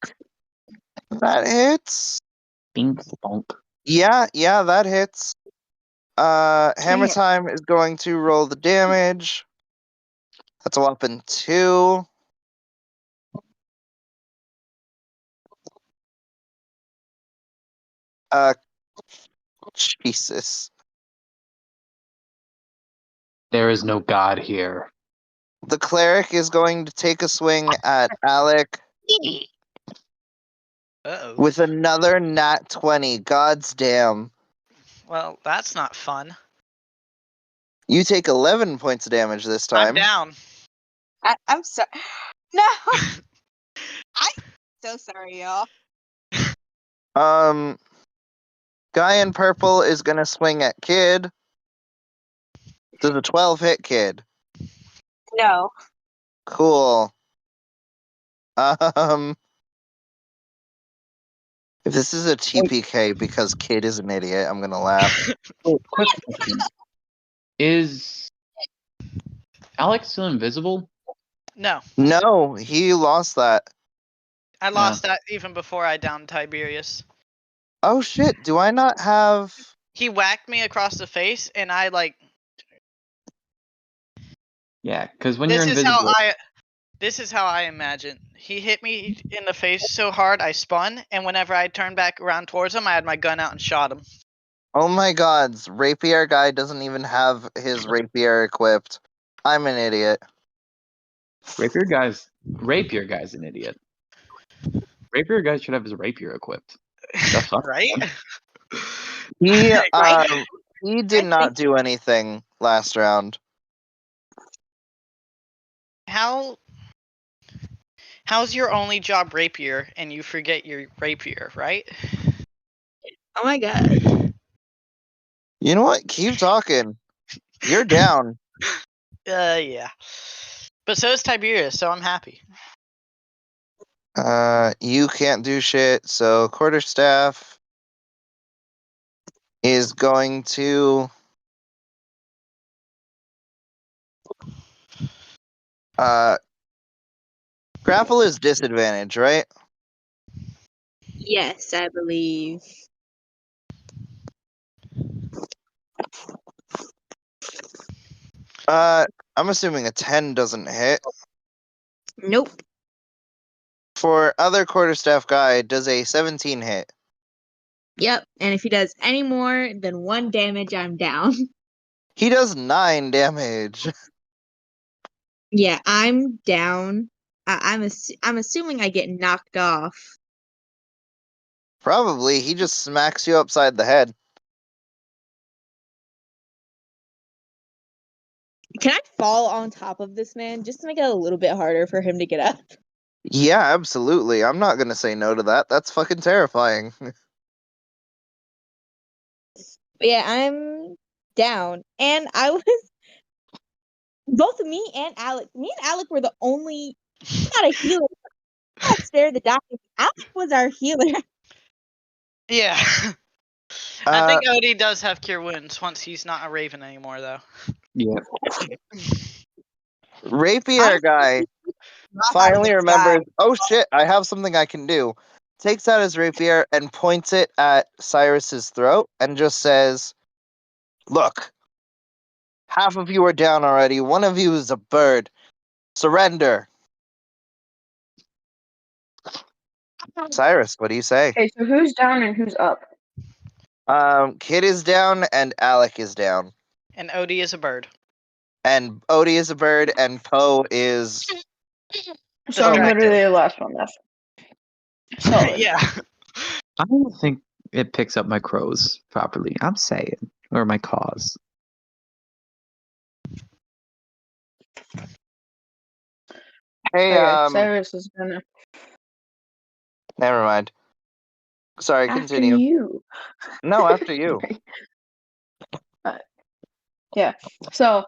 that hits. Bing bonk. Yeah, that hits. Hammer Yeah. Time is going to roll the damage. That's a whopping 2. Jesus. There is no God here. The cleric is going to take a swing at Alec Uh-oh. with another nat 20. God's damn. Well, that's not fun. You take 11 points of damage this I'm time. down. I'm sorry. No! I'm so sorry, y'all. Guy in purple is gonna swing at Kid. Does a 12 hit Kid? No. Cool. If this is a TPK because Kid is an idiot, I'm gonna laugh. Oh, quick question. Is Alex still invisible? No, No, he lost that. I lost that even before I downed Tiberius. Oh shit, do I not have... He whacked me across the face, and I like. Yeah, because when This you're is invisible, This is how I imagine. He hit me in the face so hard I spun, and whenever I turned back around towards him, I had my gun out and shot him. Oh my god, Rapier guy doesn't even have his rapier equipped. I'm an idiot. Rapier guy's an idiot. Rapier guy should have his rapier equipped. That's fun. Right? He Right? he did not do anything last round. How's your only job rapier, and you forget your rapier, right? Oh my god. You know what? Keep talking. You're down. Yeah. But so is Tiberius, so I'm happy. You can't do shit, so Quarterstaff is going to grapple is disadvantage, right? Yes, I believe. I'm assuming a 10 doesn't hit. Nope. For other quarterstaff guy, does a 17 hit? Yep. And if he does any more than 1 damage, I'm down. He does 9 damage. Yeah, I'm down. I'm assuming I get knocked off. Probably. He just smacks you upside the head. Can I fall on top of this man just to make it a little bit harder for him to get up? Yeah, absolutely. I'm not gonna say no to that. That's fucking terrifying. But yeah, I'm down. And I was both me and Alec. Me and Alec were the only not a healer. I spare the doctor. Alec was our healer. Yeah. I think Odie does have cure wounds once he's not a raven anymore, though. Yeah. Rapier guy finally remembers, oh shit, I have something I can do. Takes out his rapier and points it at Cyrus's throat and just says, look, half of you are down already. One of you is a bird. Surrender. Cyrus, what do you say? Okay, so who's down and who's up? Kid is down and Alec is down. And Odie is a bird. And Odie is a bird and Poe is... So I'm Distracted. literally the last one left. Solid. Yeah. I don't think it picks up my crows properly. I'm saying. Or my caws. Hey, Okay, Cyrus is gonna. Never mind. Sorry, After continue. you. No, after you. Yeah. So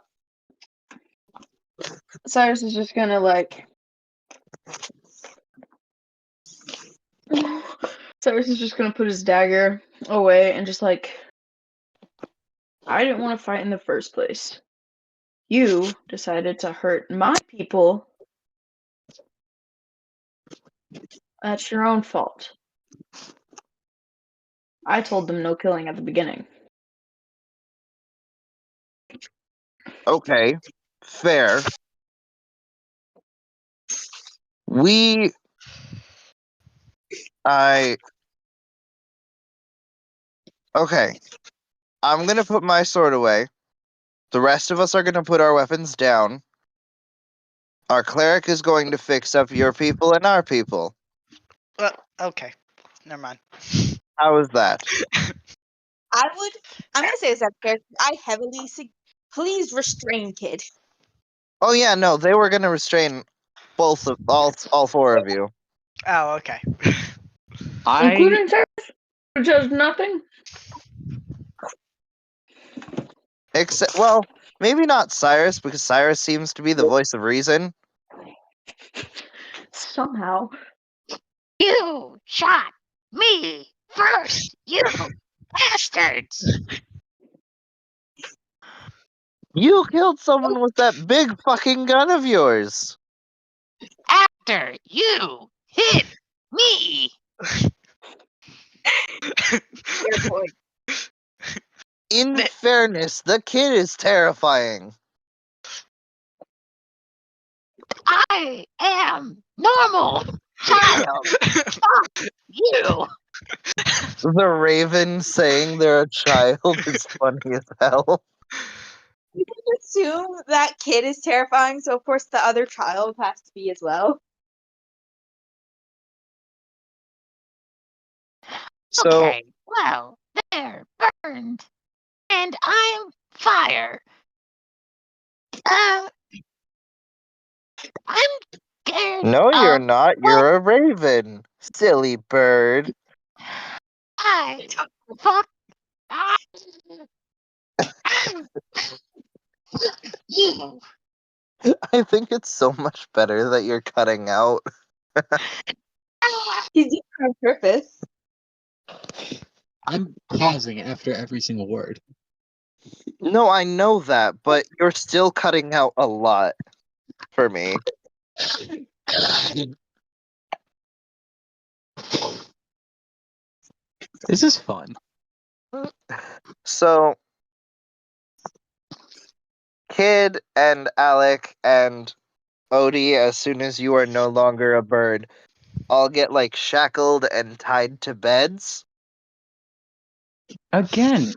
Cyrus is just gonna like. Cyrus is just gonna put his dagger away and just like. I didn't want to fight in the first place. You decided to hurt my people. That's your own fault. I told them no killing at the beginning. Okay, fair. Okay. I'm gonna put my sword away. The rest of us are gonna put our weapons down. Our cleric is going to fix up your people and our people. Well, okay. Never mind. How is that? I'm gonna say this after. I heavily please restrain kid. Oh yeah, no, they were gonna restrain all 4 of you. Oh, okay. Including Cyrus, who does nothing. Except, well, maybe not Cyrus, because Cyrus seems to be the voice of reason. Somehow. You shot me first, you bastards! You killed someone with that big fucking gun of yours. After you hit me! Fair point. In fairness, the kid is terrifying. I am normal child! Fuck you! The raven saying they're a child is funny as hell. You can assume that kid is terrifying, so of course the other child has to be as well. So, Okay, well, they're burned. And I'm fire. I'm scared. no, you're of not. You're a raven. Silly bird. I fuck. You. I think it's so much better that you're cutting out. He's doing it on purpose. I'm pausing after every single word. No, I know that, but you're still cutting out a lot for me. This is fun. So, Kid and Alec and Odie, as soon as you are no longer a bird, all get like shackled and tied to beds. Again,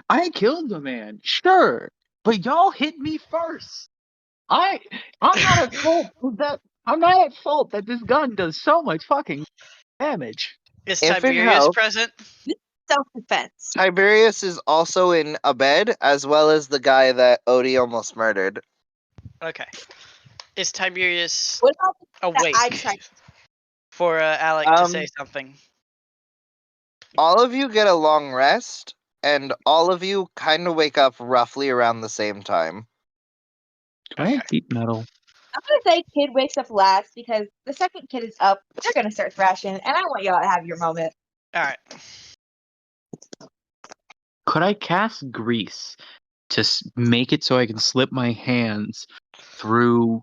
I killed the man, sure, but y'all hit me first. I'm not at fault that this gun does so much fucking damage. Is If it Tiberius helps- present? Self-defense. Tiberius is also in a bed, as well as the guy that Odie almost murdered. Okay. Is Tiberius What about awake I tried? for Alec to say something? All of you get a long rest, and all of you kind of wake up roughly around the same time. Do I have deep metal? I'm gonna say kid wakes up last because the second kid is up. They're gonna start thrashing, and I want y'all to have your moment. All right. Could I cast grease to make it so I can slip my hands through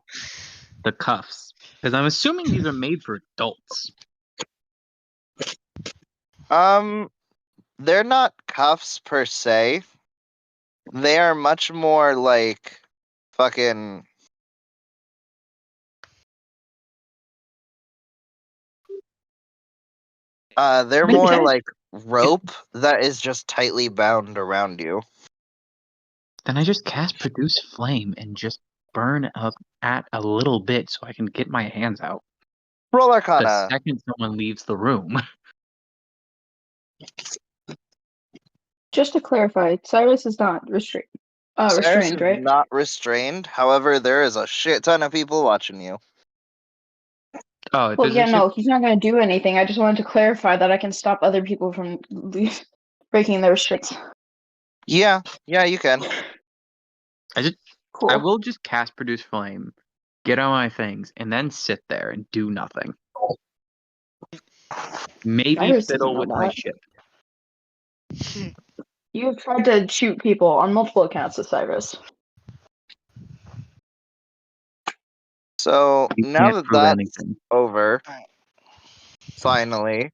the cuffs? Because I'm assuming these are made for adults. They're not cuffs per se. They are much more like fucking. They're more like rope that is just tightly bound around you. Then I just cast produce flame and just burn up at a little bit so I can get my hands out. Roll The Arcana. second someone leaves the room. Just to clarify, Cyrus is not Cyrus restrained, is right? not restrained. However, there is a shit ton of people watching you. Oh, if Well, there's yeah, a ship- no, he's not going to do anything. I just wanted to clarify that I can stop other people from breaking their restrictions. Yeah, you can. Cool. I will just cast produce flame, get on my things, and then sit there and do nothing. Maybe Cyrus doesn't fiddle know with my that. ship. You have tried to shoot people on multiple accounts with Cyrus. So You now can't that prove that's anything. over, Alright. finally,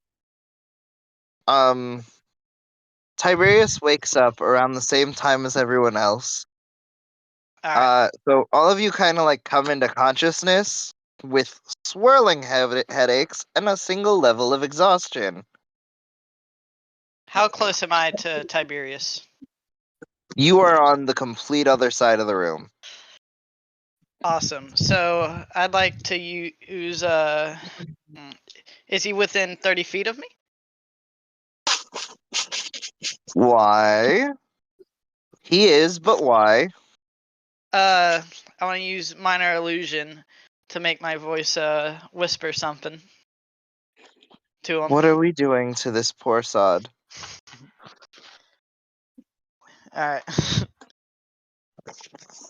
Tiberius wakes up around the same time as everyone else. All right. So all of you kind of like come into consciousness with swirling headaches and a single level of exhaustion. How close am I to Tiberius? You are on the complete other side of the room. Awesome. So I'd like to use Is he within 30 feet of me? Why? He is, but why? I want to use minor illusion to make my voice whisper something to him. What are we doing to this poor sod? All right.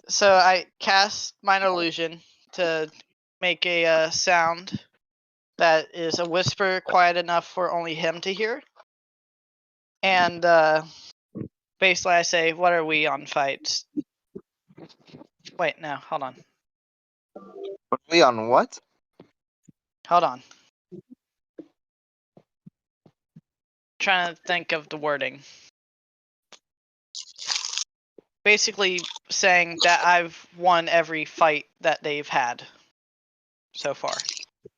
So I cast minor illusion to make a sound that is a whisper quiet enough for only him to hear. And basically I say, what are we on fights? Wait, no, hold on. Are we on what? Hold on. Trying to think of the wording. Basically saying that I've won every fight that they've had so far.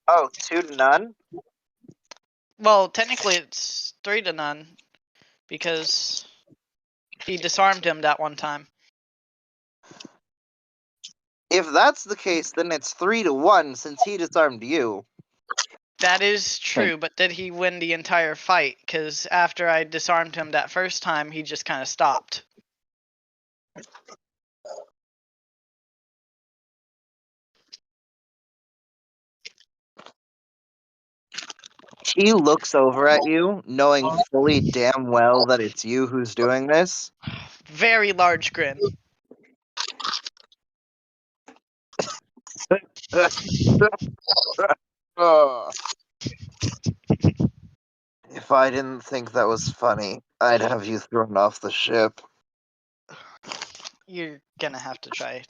Oh, 2-0? Well, technically it's 3-0 because he disarmed him that one time. If that's the case, then it's 3-1 since he disarmed you. That is true, but did he win the entire fight? Because after I disarmed him that first time, he just kind of stopped. He looks over at you, knowing fully damn well that it's you who's doing this. Very large grin. Ugh. If I didn't think that was funny, I'd have you thrown off the ship. You're gonna have to try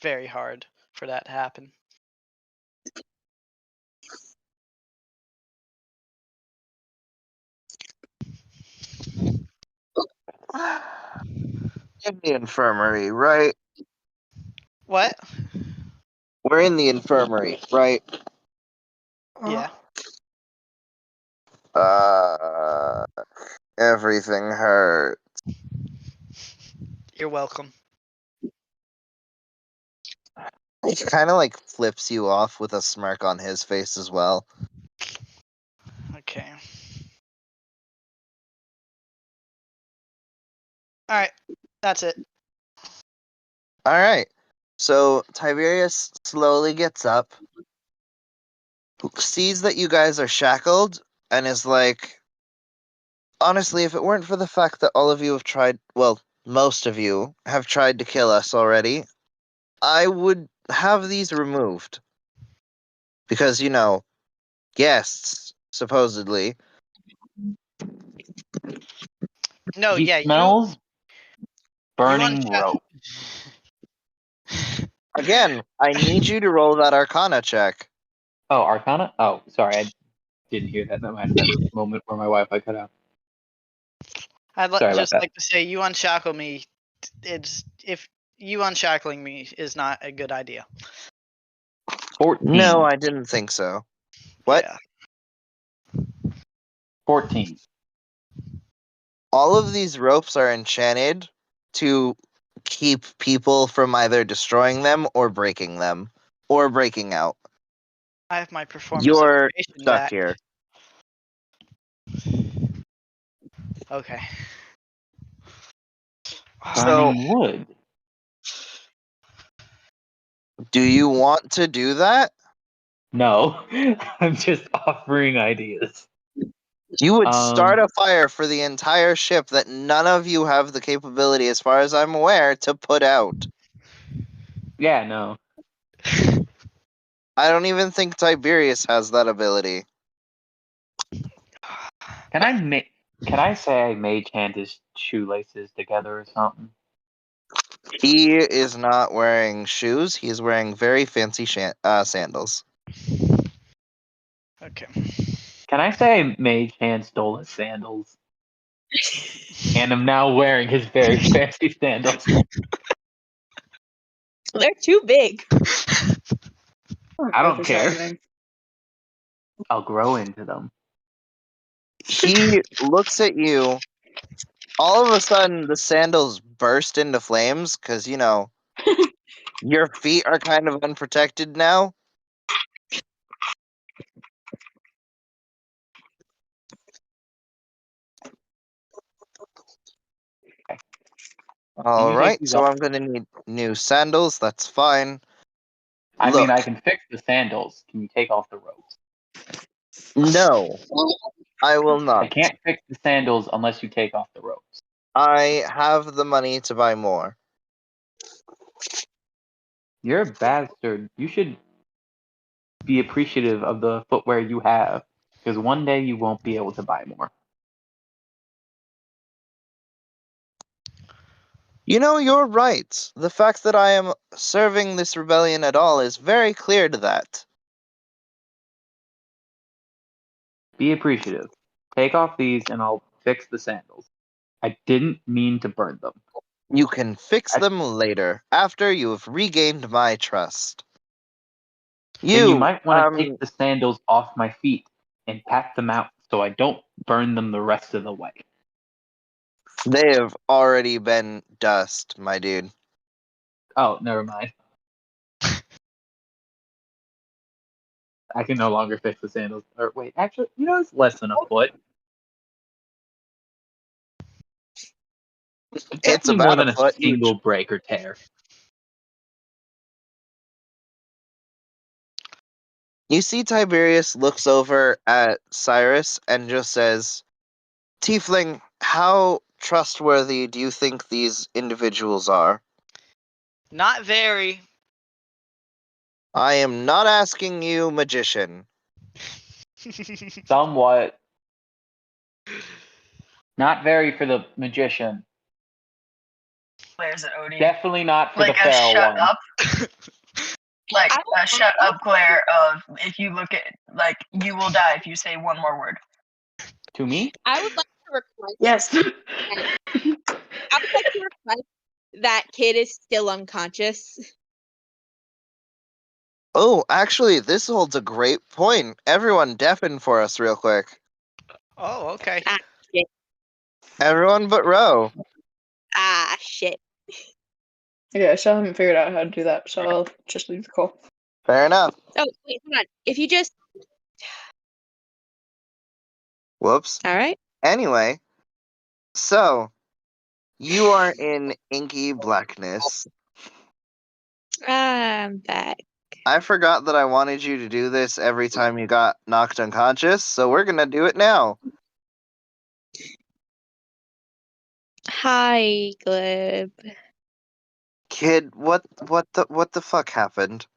very hard for that to happen. In the infirmary, right? What? We're in the infirmary, right? Yeah. Everything hurt. You're welcome. He kind of like flips you off with a smirk on his face as well. Okay. Alright. That's it. All right. So Tiberius slowly gets up, sees that you guys are shackled, and is like, honestly, if it weren't for the fact that all of you have tried, well, most of you have tried to kill us already, I would have these removed. Because, you know, guests, supposedly. No, he yeah, smells you burning unshack- rope. Again, I need you to roll that Arcana check. Oh, Arcana? Oh, sorry, I didn't hear that. That might have been a moment where my Wi-Fi cut out. I'd Sorry about just that. like to say you unshackle me. It's if you unshackling me is not a good idea. 14. No, I didn't think so. What? Yeah. 14. All of these ropes are enchanted to keep people from either destroying them or breaking them. Or breaking out. I have my performance You're evaluation stuck back. here. Okay. So, Burning wood. do you want to do that? No, I'm just offering ideas. You would start a fire for the entire ship that none of you have the capability, as far as I'm aware, to put out. Yeah, no. I don't even think Tiberius has that ability. Can I say I mage hand his shoelaces together or something? He is not wearing shoes. He is wearing very fancy sandals. Okay. Can I say I mage hand stole his sandals? And I'm now wearing his very fancy sandals. They're too big. I don't care. I'll grow into them. He looks at you. All of a sudden, the sandals burst into flames because, you know, your feet are kind of unprotected now. All You take right, these so off. I'm going to need new sandals. That's fine. I Look, mean, I can fix the sandals. Can you take off the ropes? no, I will I not. can't fix the sandals unless you take off the ropes. I have the money to buy more. You're a bastard. You should be appreciative of the footwear you have, because one day you won't be able to buy more. You know, you're right. The fact that I am serving this rebellion at all is very clear to that. Be appreciative. Take off these and I'll fix the sandals. I didn't mean to burn them. You can fix them later, after you have regained my trust. Then you might want to take the sandals off my feet and pat them out so I don't burn them the rest of the way. They have already been dust, my dude. Oh, never mind. I can no longer fix the sandals. Or wait, actually, you know, it's less than a foot. It's definitely more about a than a foot single each. break or tear. You see Tiberius looks over at Cyrus and just says, Tiefling, how trustworthy do you think these individuals are? Not very. I am not asking you, magician. Somewhat. Not very for the magician. Glares at Odie. Definitely not for Like the a feral shut one. up. Like I a shut up glare of if you look at like you will die if you say one more word. To me? I would like to request. Yes. I would like to request that kid is still unconscious. Oh, actually, this holds a great point. Everyone deafen for us real quick. Oh, okay. Ah, shit. Everyone but Ro. Ah, shit. Yeah, I still haven't figured out how to do that, so I'll just leave the call. Fair enough. Oh, wait, hold on. If you just. Whoops. Alright. Anyway, so you are in inky blackness. I'm back. I forgot that I wanted you to do this every time you got knocked unconscious, so we're gonna do it now. Hi, Glib. Kid, what the fuck happened?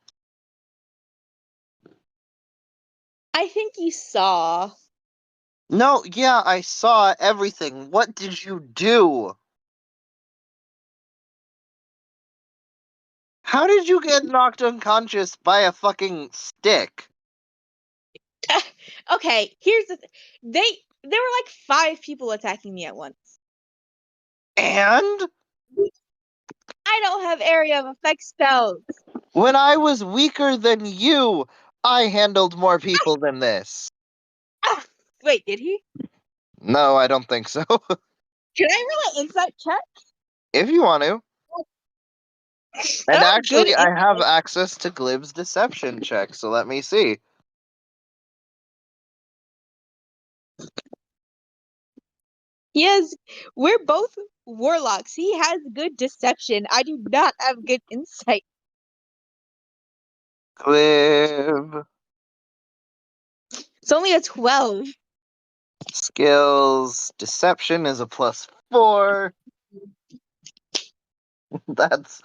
I think you saw. No, yeah, I saw everything. What did you do? How did you get knocked unconscious by a fucking stick? Okay, here's the there were like 5 people attacking me at once. And I don't have area of effect spells. when I was weaker than you, I handled more people than this. Ah, wait, did he? No, I don't think so. Can I roll an insight check? If you want to. And I'm good actually, at I have insight. access to Glib's deception check, so let me see. Yes, we're both warlocks. He has good deception. I do not have good insight. Glib. It's only a 12. Skills. Deception is a +4. That's.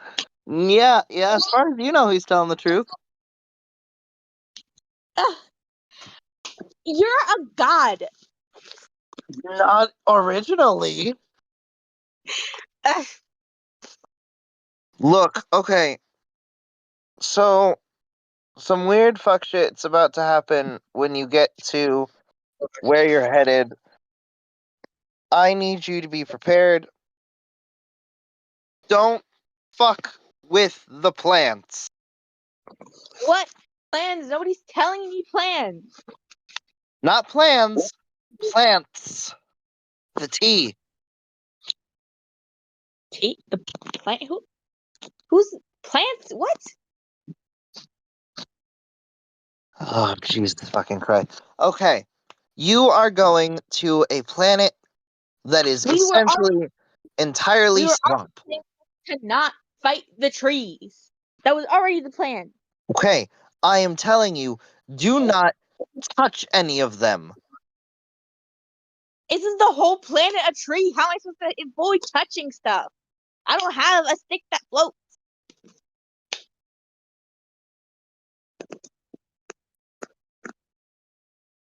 Yeah, as far as you know, he's telling the truth. Ugh. You're a god. Not originally. Ugh. Look, okay. So, some weird fuck shit's about to happen when you get to where you're headed. I need you to be prepared. Don't fuck with the plants. What plans? Nobody's telling me plans. Not plans, plants. The T. The plant? Who's plants? What? Oh, Jesus fucking Christ. Okay. You are going to a planet that is We were essentially entirely already swamp. saying to not fight the trees. That was already the plan. Okay, I am telling you, do not touch any of them. Isn't the whole planet a tree? How am I supposed to avoid touching stuff? I don't have a stick that floats.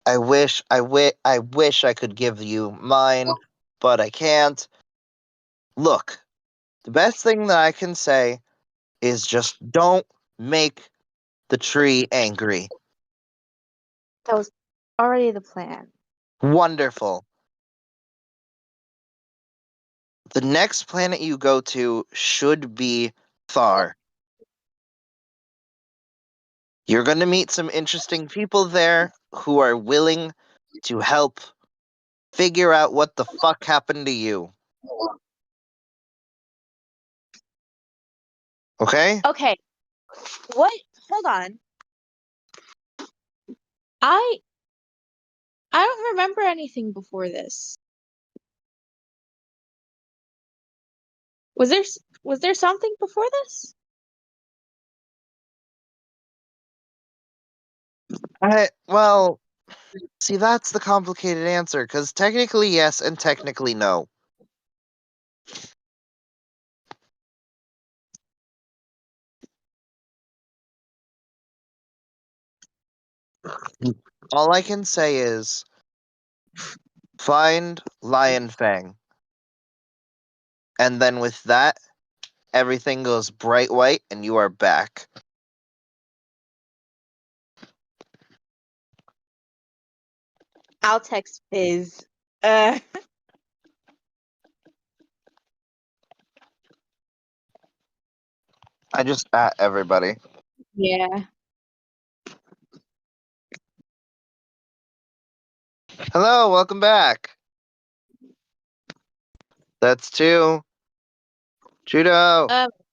I wish I could give you mine, but I can't. Look, the best thing that I can say is just don't make the tree angry. That was already the plan. Wonderful. The next planet you go to should be Thar. You're going to meet some interesting people there who are willing to help figure out what the fuck happened to you. Okay? Okay. What? Hold on. I don't remember anything before this. Was there something before this? Well, see, that's the complicated answer, because technically yes and technically no. All I can say is find Lion Fang. And then with that, everything goes bright white and you are back. I'll text Fizz. Uh, I just at everybody. yeah. Hello, welcome back. That's 2. Judo.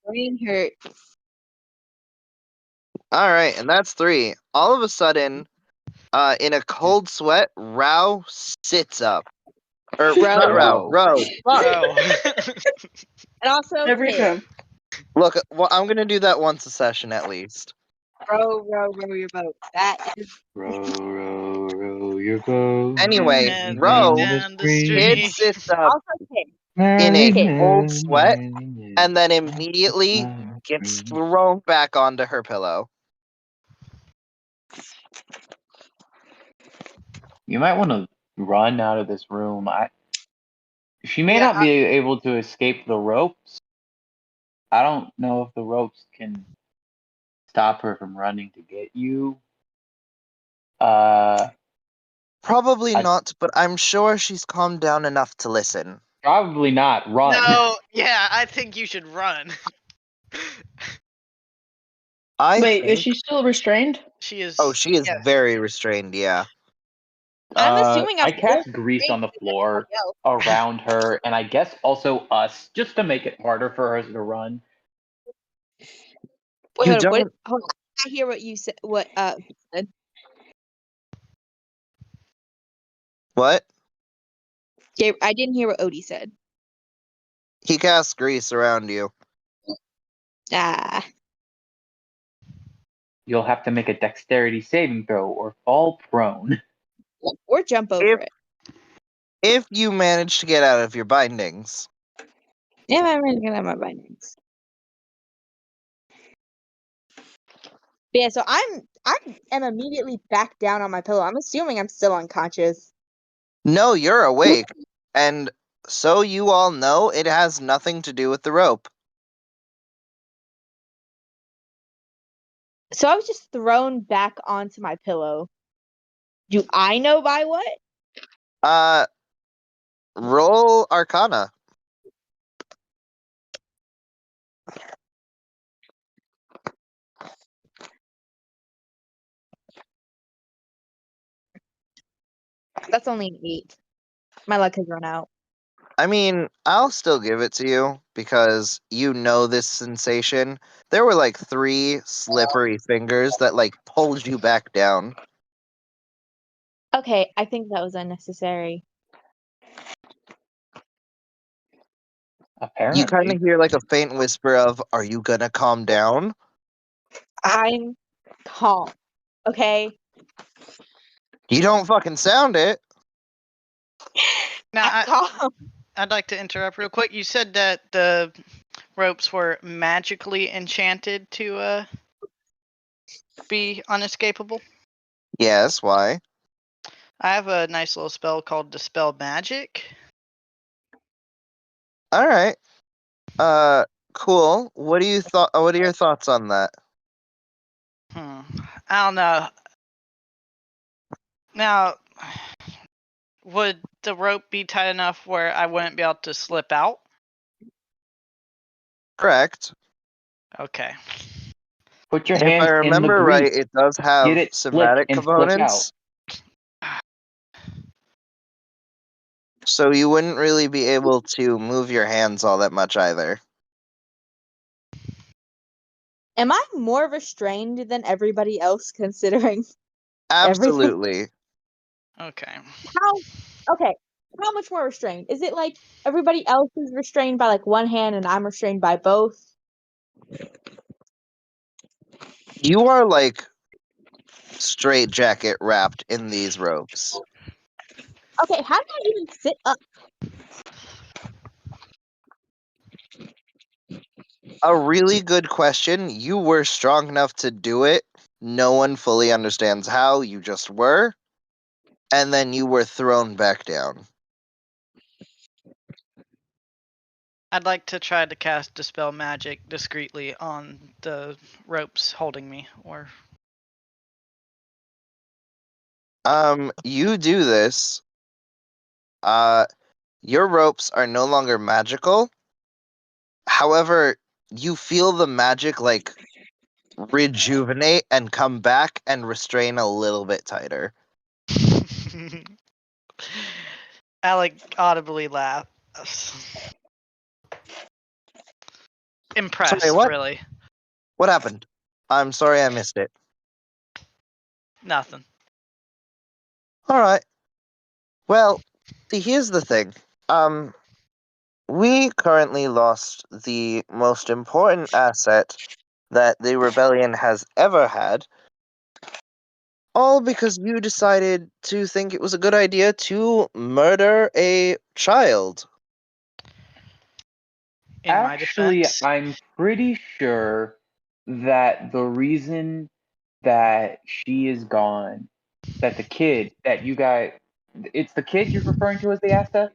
Brain hurts. All right, and that's 3. All of a sudden, in a cold sweat, Rao sits up. Or Bro. not Rao, Ro. Fuck. Bro. And also Every Kid. time. Look, well, I'm gonna do that once a session at least. Row your boat. That is Row your boat. Anyway, And Ro down the Kid street. sits up also Kid. in a Kid. cold sweat and then immediately gets thrown back onto her pillow. You might want to run out of this room. She may Yeah, not be able to escape the ropes. I don't know if the ropes can stop her from running to get you. Probably I- not, but I'm sure she's calmed down enough to listen. Probably not. Run. No, yeah, I think you should run. I Wait, think... is she still restrained? She is. Oh, she is yes. very restrained, yeah. I'm assuming I I'm cast grease on the floor around her, and I guess also us, just to make it harder for her to run. Wait, You hold on, don't- hold on. I hear what you said. What said. What? Gabe, I didn't hear what Odie said. He casts grease around you. Ah. You'll have to make a dexterity saving throw or fall prone. Or jump over it. If you manage to get out of your bindings. Yeah, I'm really gonna have my bindings. But yeah, so I am immediately back down on my pillow. I'm assuming I'm still unconscious. No, you're awake. And so you all know, it has nothing to do with the rope. So I was just thrown back onto my pillow. Do I know by what? Roll Arcana. That's only an 8. My luck has run out. I mean, I'll still give it to you because you know this sensation. There were like 3 slippery fingers that like pulled you back down. Okay, I think that was unnecessary. Apparently. You kind of hear like a faint whisper of, "Are you gonna calm down?" I'm calm. Okay? You don't fucking sound it. Now, I'm calm. I'd like to interrupt real quick. You said that the ropes were magically enchanted to be unescapable. Yes, why? I have a nice little spell called Dispel Magic. All right. Cool. What are your thoughts on that? I don't know. Now, would the rope be tight enough where I wouldn't be able to slip out? Correct. Okay. Put your If hands I in the remember grease. right, it does have Get it slick somatic and slip components. So you wouldn't really be able to move your hands all that much either. Am I more restrained than everybody else considering everything? Absolutely. Okay. How much more restrained? Is it like everybody else is restrained by like one hand and I'm restrained by both? You are like straight jacket wrapped in these ropes. Okay, how do I even sit up? A really good question. You were strong enough to do it. No one fully understands how. You just were. And then you were thrown back down. I'd like to try to cast Dispel Magic discreetly on the ropes holding me, or You do this. Your ropes are no longer magical. However, you feel the magic like rejuvenate and come back and restrain a little bit tighter. Alec audibly laughs. Impressed, what? really. What happened? I'm sorry I missed it. Nothing. Alright. Well, see, here's the thing. We currently lost the most important asset that the rebellion has ever had, all because you decided to think it was a good idea to murder a child. In my Actually, defense, I'm pretty sure that the reason that she is gone, that the kid that you guys, it's the kid you're referring to as the Asta?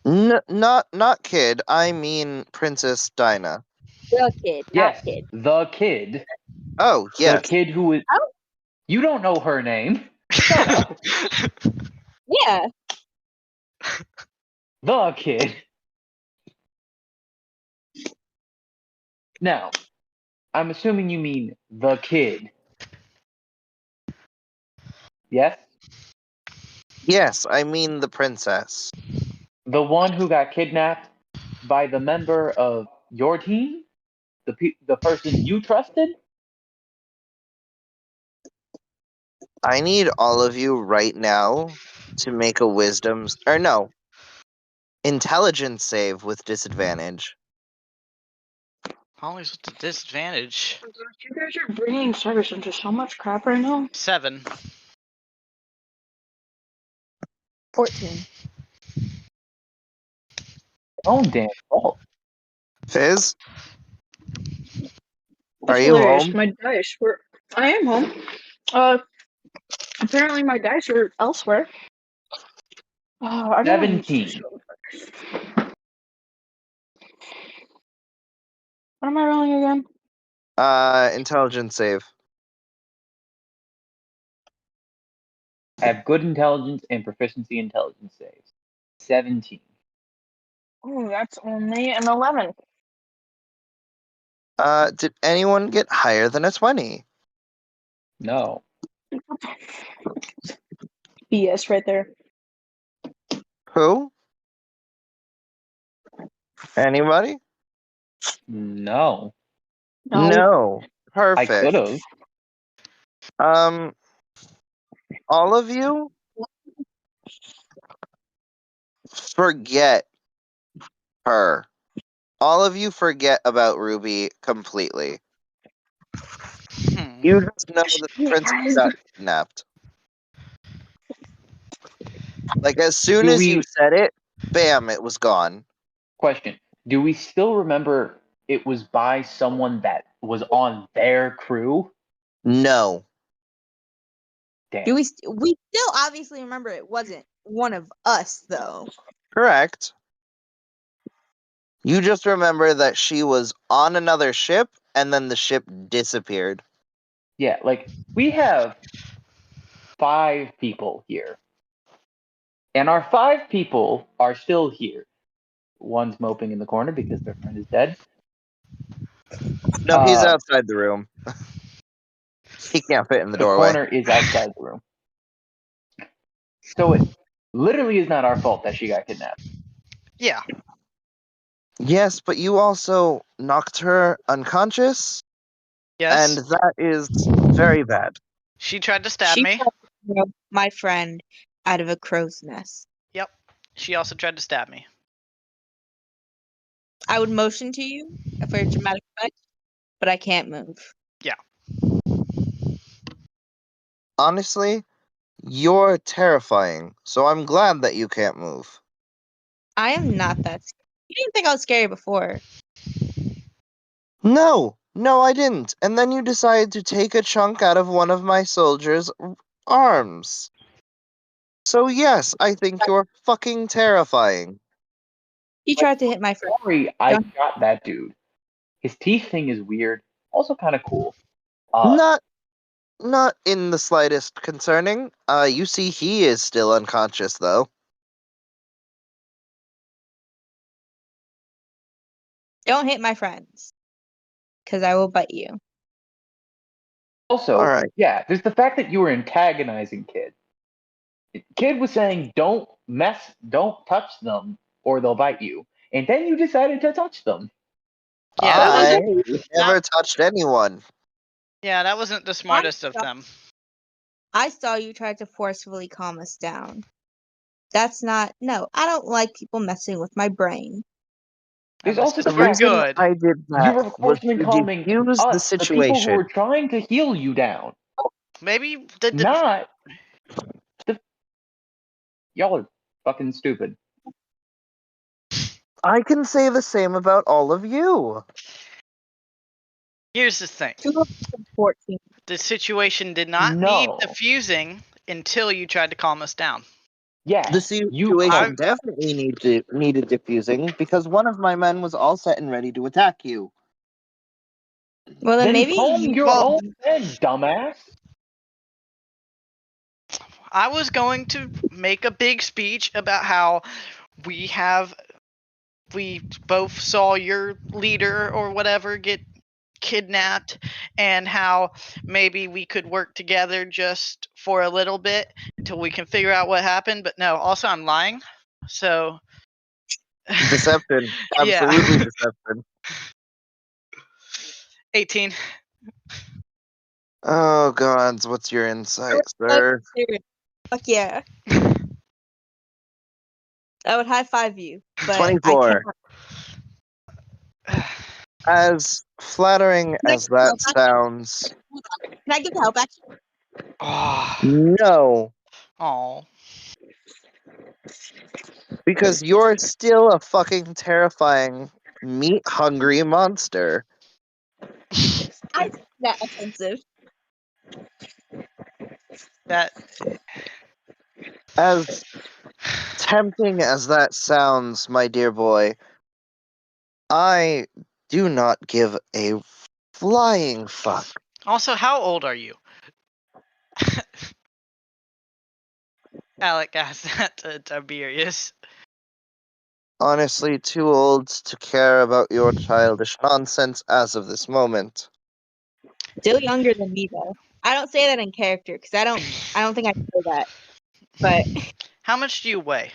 Not kid, I mean Princess Dinah. The kid, not Yes, kid. the kid. Oh, The yes. kid who is. Oh. You don't know her name. Shut up. Yeah. The kid. Now, I'm assuming you mean the kid. Yes? Yes, I mean the princess. The one who got kidnapped by the member of your team? The person you trusted? I need all of you right now to make a intelligence save with disadvantage. always with the disadvantage. You guys are bringing Cyrus into so much crap right now. 7. 14. Oh, damn fault. Fizz, That's are you hilarious. home? My dice were. I am home. Apparently my dice are elsewhere. I don't know. 17. What am I rolling again? Intelligence save. I have good intelligence and proficiency intelligence saves. 17. Oh, that's only an 11. Did anyone get higher than a 20? No. BS right there. Who? Anybody? No. No. I Perfect. could have. All of you forget her. All of you forget about Ruby completely. You just know that the Yeah, princess guys. got kidnapped. Like, as soon Do as you we. said it, bam, it was gone. Question. Do we still remember it was by someone that was on their crew? No. Damn. Do we still obviously remember it wasn't one of us though. Correct. You just remember that she was on another ship, and then the ship disappeared. Yeah, like, we have 5 people here. And our 5 people are still here. One's moping in the corner because their friend is dead. No, he's outside the room. He can't fit in the The doorway. corner is outside the room. So it literally is not our fault that she got kidnapped. Yeah. Yes, but you also knocked her unconscious, Yes. and that is very bad. She tried to stab She me. broke my friend out of a crow's nest. Yep. She also tried to stab me. I would motion to you for a dramatic effect, but I can't move. Honestly, you're terrifying, so I'm glad that you can't move. I am not that scary. You didn't think I was scary before. No, I didn't. And then you decided to take a chunk out of one of my soldiers' arms. So yes, I think you're fucking terrifying. He tried to hit my friend. Sorry, I Don't- got that dude. His teeth thing is weird. Also kind of cool. Not in the slightest concerning. You see he is still unconscious though. Don't hit my friends, because I will bite you. Also, Alright. yeah, there's the fact that you were antagonizing kid. Kid was saying, don't touch them, or they'll bite you. And then you decided to touch them. Yeah, that I wasn't. never touched anyone. Yeah, that wasn't the smartest of saw- them. I saw you try to forcefully calm us down. That's not. No, I don't like people messing with my brain. There's Unless also it's The the for fact reason good. I did you that were was forcefully to calming defuse the us, the people who situation. were trying to heal you down. Maybe the Not the. Y'all are fucking stupid. I can say the same about all of you. here's the thing: 214. the situation did not need No. diffusing until you tried to calm us down. Yes, The you situation calmed. definitely needed diffusing because one of my men was all set and ready to attack you. Well, then Then maybe calm you. your Well- own head, dumbass. I was going to make a big speech about how we both saw your leader or whatever get kidnapped, and how maybe we could work together just for a little bit until we can figure out what happened. But no, also I'm lying. So Deception. Yeah. Absolutely deception. 18. Oh gods, what's your insight, sir? Fuck yeah. I would high five you, but 24. I can't. As flattering I as give help that sounds, Can I give help action? Oh. no, Oh. because you're still a fucking terrifying, meat-hungry monster. I find that offensive. That As tempting as that sounds, my dear boy, I do not give a flying fuck. also, how old are you? Alec asked that to Tiberius. Honestly, too old to care about your childish nonsense as of this moment. Still younger than me though. I don't say that in character because I don't think I say that. But How much do you weigh?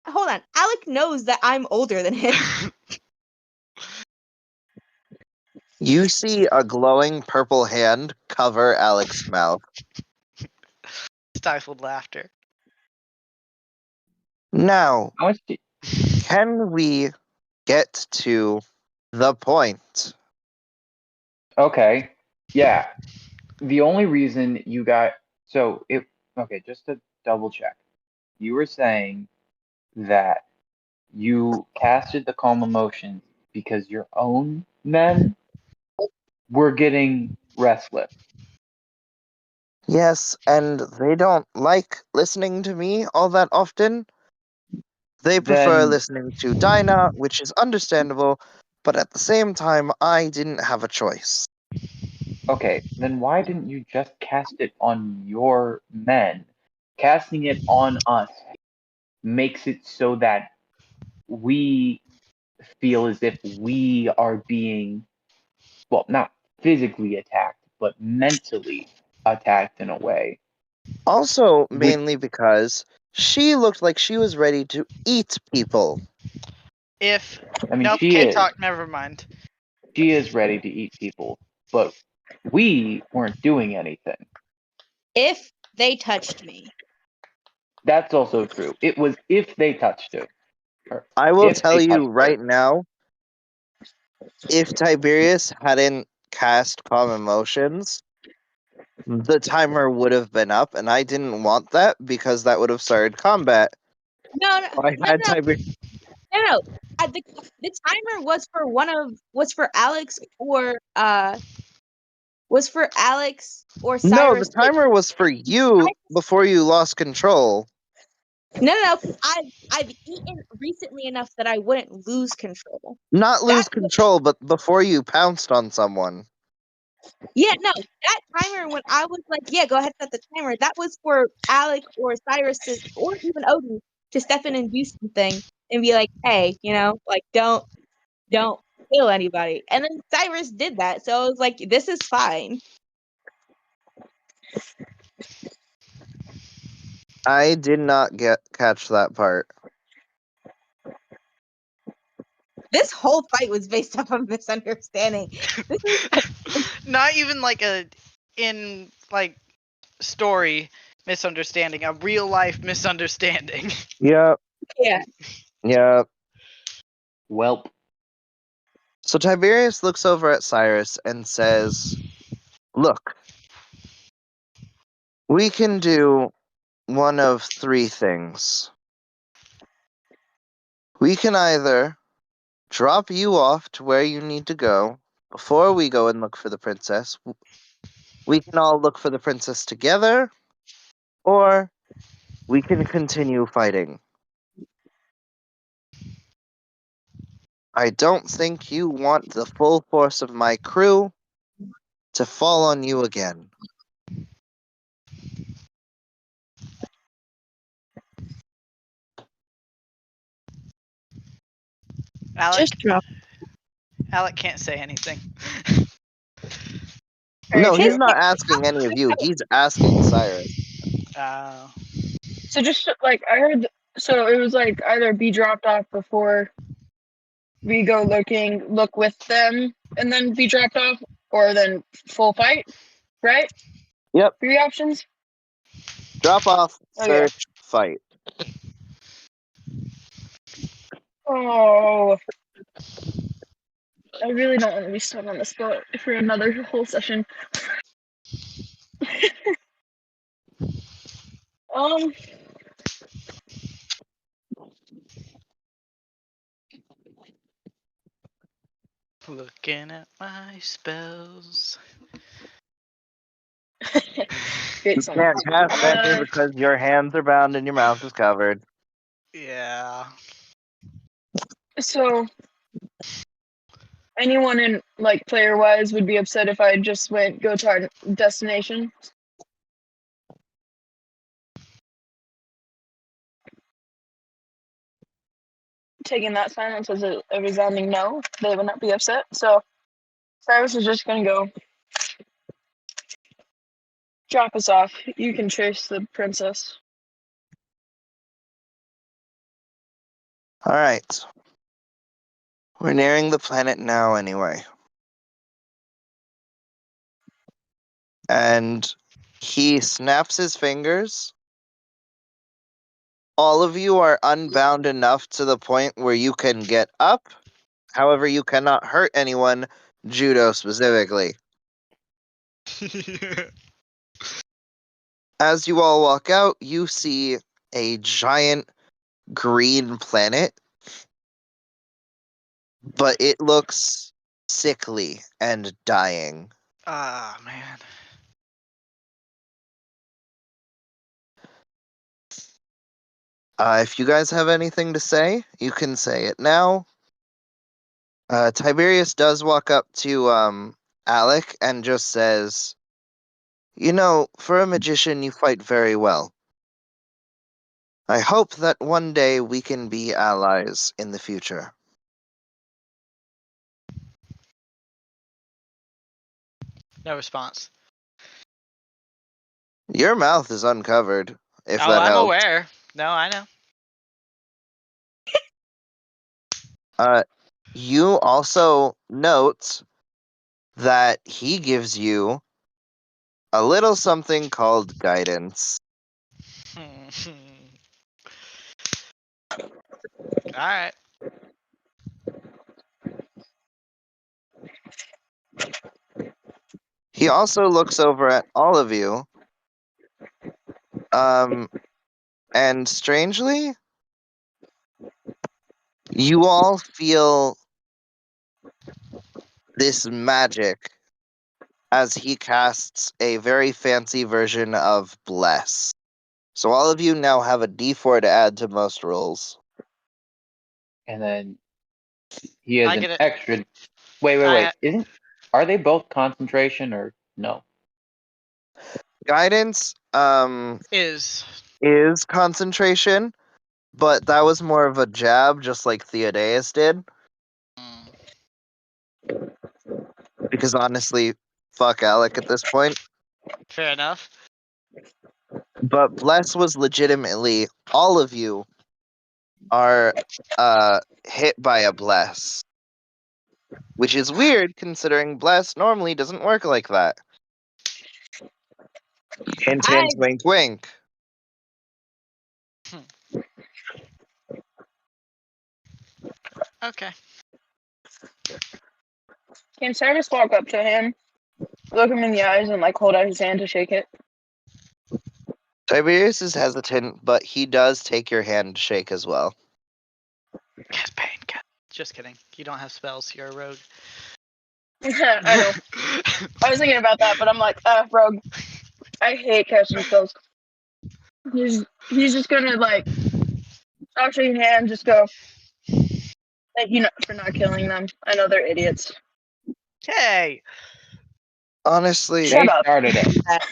hold on, Alec knows that I'm older than him. You see a glowing purple hand cover Alex's mouth. Stifled laughter. Now, How much do- can we get to the point? Okay. Yeah. The only reason you got okay, just to double check. You were saying that you casted the calm emotions because your own men were getting restless. Yes, and they don't like listening to me all that often. They prefer Then listening to Dinah, which is understandable, but at the same time, I didn't have a choice. okay, then why didn't you just cast it on your men? Casting it on us makes it so that we feel as if we are being, well, not physically attacked, but mentally attacked in a way. Also, mainly because she looked like she was ready to eat people. If I mean, nope, can't talk. Never mind. she is ready to eat people, but we weren't doing anything. If they touched me. That's also true. It was if they touched her. Or I will if tell they you touched right her. now, if Tiberius hadn't cast Calm Emotions, the timer would have been up, and I didn't want that because that would have started combat. No, I had Tiberius. no. The timer was for Alex or No, the Cyrus. timer was for you before you lost control. No. I've eaten recently enough that I wouldn't lose control. Not lose That's control, but before you pounced on someone. Yeah, no, that timer when I was like, yeah, go ahead set the timer. That was for Alec or Cyrus or even Odin to step in and do something and be like, hey, like don't kill anybody. And then Cyrus did that, so I was like, this is fine. I did not catch that part. This whole fight was based off of misunderstanding. This is Not even like in story misunderstanding, a real life misunderstanding. Yep. yeah. Yep. Welp. So Tiberius looks over at Cyrus and says, "Look, we can do one of three things. We can either drop you off to where you need to go before we go and look for the princess. We can all look for the princess together, or we can continue fighting. I don't think you want the full force of my crew to fall on you again." Alec, Just drop. Alec can't say anything. No, he's His- not asking any of you. He's asking Cyrus. So just like I heard, so it was like either be dropped off before we go look with them, and then be dropped off, or then full fight, right? Yep. 3 options. Drop off, Oh, yeah. search, fight. Oh, I really don't want to be stuck on the spot for another whole session. Um, Looking at my spells. great You song. can't cast any because your hands are bound and your mouth is covered. Yeah. So anyone in like player wise would be upset if I just go to our destination. Taking that silence as a resounding no, they would not be upset. So Cyrus is just gonna go drop us off. You can chase the princess. Alright. We're nearing the planet now anyway. And he snaps his fingers. All of you are unbound enough to the point where you can get up. However, you cannot hurt anyone, judo specifically. As you all walk out, you see a giant green planet, but it looks sickly and dying. Ah, man. If you guys have anything to say, you can say it now. Tiberius does walk up to Alec and just says, "You know, for a magician, you fight very well. I hope that one day we can be allies in the future." No response. Your mouth is uncovered, if Oh, that I'm helps. aware. No, I know. You also note that he gives you a little something called guidance. Alright. He also looks over at all of you. And strangely, you all feel this magic as he casts a very fancy version of Bless. So all of you now have a d4 to add to most rolls. And then he has I an get it. extra. Wait. Are they both concentration or no? Guidance Is. is concentration, but that was more of a jab, just like Theodaeus did. Because honestly, fuck Alec at this point. Fair enough. But Bless was legitimately all of you are hit by a Bless. Which is weird considering Bless normally doesn't work like that. Hint, hint, wink, wink. Okay. Can Cyrus walk up to him, look him in the eyes, and like hold out his hand to shake it? Tiberius is hesitant, but he does take your hand to shake as well. Cast pain. Just kidding. You don't have spells. You're a rogue. I know. I was thinking about that, but I'm like, rogue. I hate casting spells. He's just gonna like, I'll shake your hand, just go. Thank you for not killing them. I know they're idiots. Hey. Honestly, Shut They up. started it.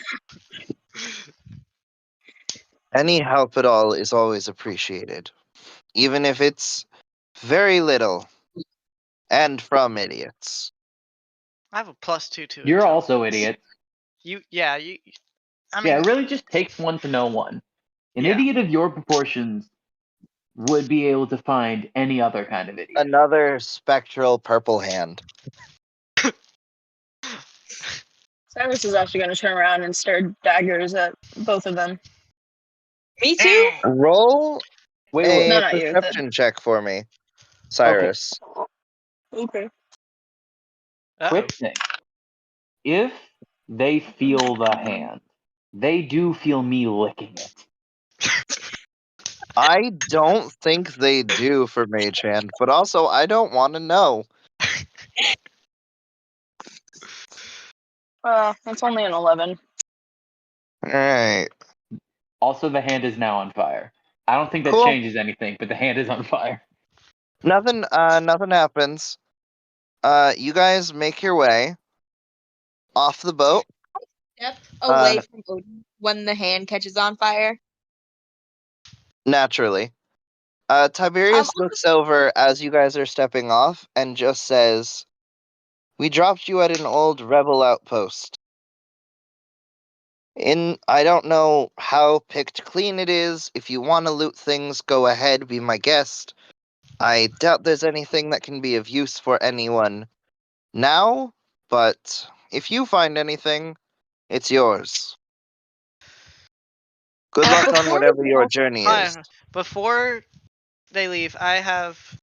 any help at all is always appreciated. Even if it's very little. And from idiots. I have a +2 to You're intel. also idiots. You. I mean, Yeah, it really just takes one to know one. An Yeah. idiot of your proportions would be able to find any other kind of idiot. Another spectral purple hand. Cyrus is actually gonna turn around and stare daggers at both of them. Me too. Roll Wait, a No, not you, perception check for me, Cyrus. Okay. quick thing. If they feel the hand, they do feel me licking it. I don't think they do for Mage Hand, but also I don't want to know. That's only an 11. Alright. Also, the hand is now on fire. I don't think that Cool. changes anything, but the hand is on fire. Nothing happens. You guys make your way off the boat. Step away from Odin when the hand catches on fire. Naturally. Tiberius looks over as you guys are stepping off and just says, "We dropped you at an old rebel outpost. I don't know how picked clean it is. If you want to loot things, go ahead, be my guest. I doubt there's anything that can be of use for anyone now, but if you find anything, it's yours. Good luck on Before whatever we your go- journey is." Before they leave, I have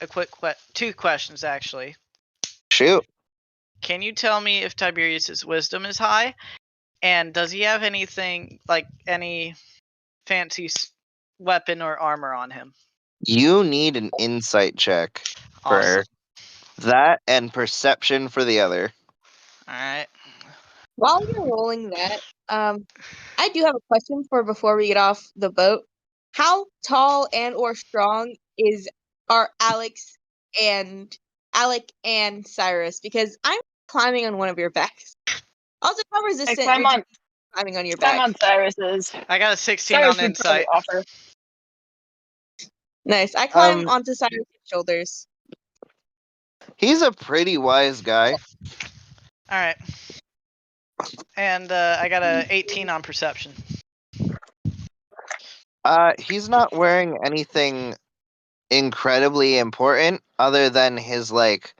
a quick 2 questions actually. Shoot. Can you tell me if Tiberius's wisdom is high, and does he have anything like any fancy weapon or armor on him? You need an insight check Awesome. for that and perception for the other. All right. While you're rolling that, I do have a question for before we get off the boat. How tall and or strong are Alec and Cyrus? Because I'm climbing on one of your backs. Also, how resistant Hey, climb would you on, be climbing on your climb back? on Cyrus's. I got a 16 Cyrus on would probably insight. offer. Nice. I climb onto Cyrus' shoulders. He's a pretty wise guy. All right. And I got a 18 on perception. He's not wearing anything incredibly important other than his like